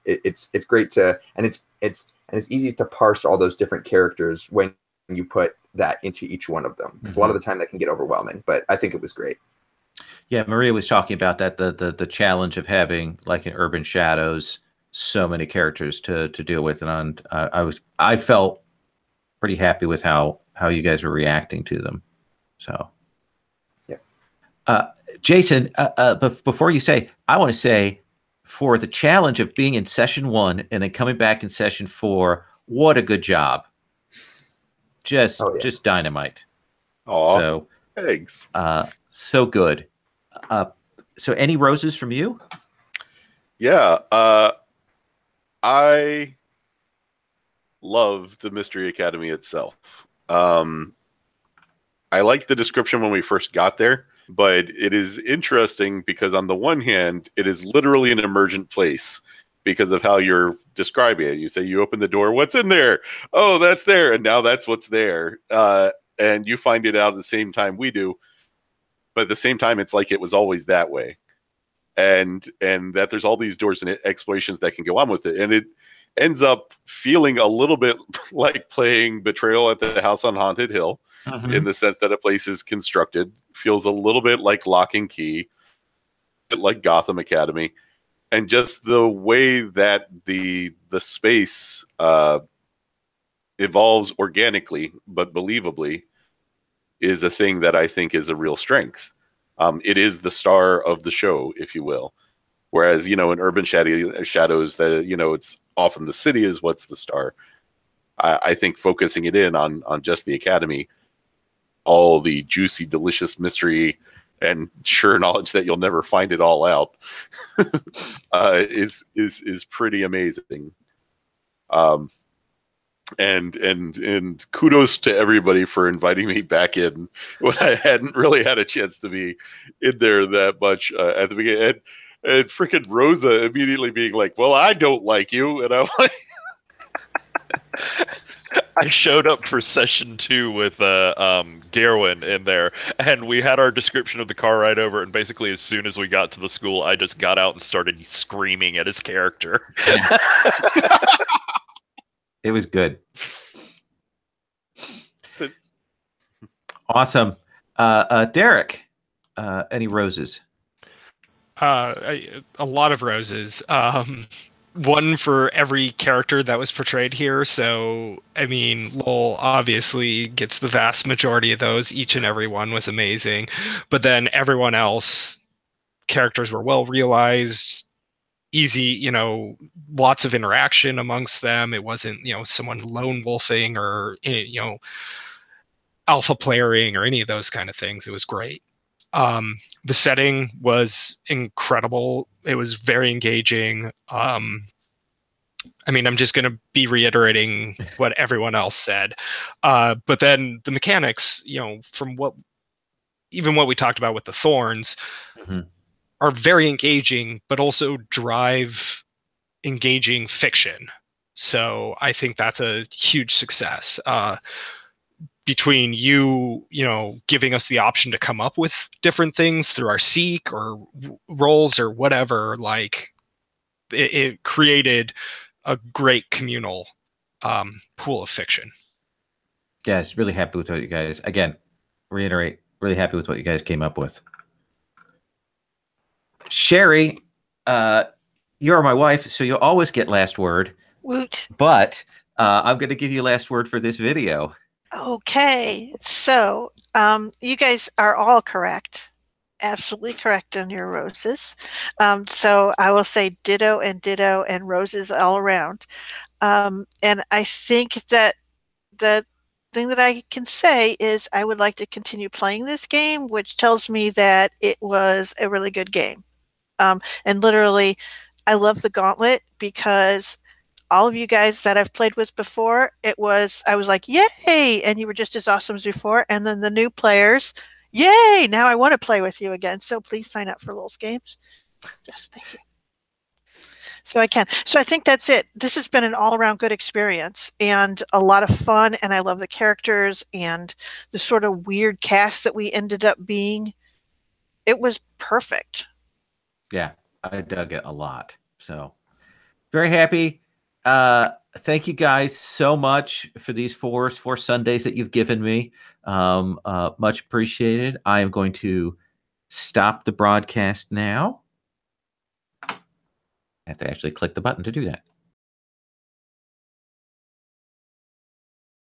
it's great to, and it's easy to parse all those different characters when you put that into each one of them, because a lot of the time that can get overwhelming, but I think it was great. Yeah, Maria was talking about that, the challenge of having, like in Urban Shadows, so many characters to deal with, and I felt pretty happy with how you guys were reacting to them. So yeah. Jason, before you say, I want to say, for the challenge of being in session 1 and then coming back in session 4, what a good job. Just dynamite. Oh, so thanks. So good. So any roses from you? Yeah. I love the Mystery Academy itself. I liked the description when we first got there, but it is interesting because on the one hand, it is literally an emergent place because of how you're describing it. You say you open the door, what's in there? Oh, that's there. And now that's what's there. And you find it out at the same time we do. But at the same time, it's like it was always that way. And that there's all these doors and explorations that can go on with it. And it ends up feeling a little bit like playing Betrayal at the House on Haunted Hill, in the sense that a place is constructed. Feels a little bit like Lock and Key, like Gotham Academy. And just the way that the space evolves organically but believably is a thing that I think is a real strength. It is the star of the show, if you will. Whereas, in Urban Shadows, that it's often the city is what's the star. I think focusing it in on just the Academy, all the juicy, delicious mystery and sure knowledge that you'll never find it all out is pretty amazing. And kudos to everybody for inviting me back in when I hadn't really had a chance to be in there that much at the beginning. And freaking Rosa immediately being like, well, I don't like you. And I'm like, I showed up for session 2 with Garwin in there, and we had our description of the car ride over, and basically as soon as we got to the school, I just got out and started screaming at his character. It was good. Awesome. Derek, any roses? A lot of roses. One for every character that was portrayed here. So, I mean, Lowell obviously gets the vast majority of those. Each and every one was amazing. But then everyone else, characters were well realized, easy, lots of interaction amongst them. It wasn't, someone lone wolfing or, alpha playering or any of those kind of things. It was great. The setting was incredible. It was very engaging. I'm just going to be reiterating what everyone else said. But then the mechanics, from what we talked about with the thorns, are very engaging, but also drive engaging fiction. So I think that's a huge success. Between you giving us the option to come up with different things through our seek or roles or whatever, like it created a great communal pool of fiction. Yeah, it's really happy with what you guys, again, reiterate, really happy with what you guys came up with. Sherry, you're my wife, so you'll always get last word. Woot. But I'm going to give you last word for this video. Okay, so you guys are all correct. Absolutely correct on your roses. So I will say ditto and roses all around. And I think that the thing that I can say is I would like to continue playing this game, which tells me that it was a really good game. And literally, I love the Gauntlet because all of you guys that I've played with before, I was like, yay! And you were just as awesome as before. And then the new players, yay! Now I want to play with you again. So please sign up for Lowell's Games. Yes, thank you. So I can. So I think that's it. This has been an all-around good experience and a lot of fun. And I love the characters and the sort of weird cast that we ended up being. It was perfect. Yeah, I dug it a lot. So very happy. Thank you guys so much for these four Sundays that you've given me. Much appreciated. I am going to stop the broadcast now. I have to actually click the button to do that.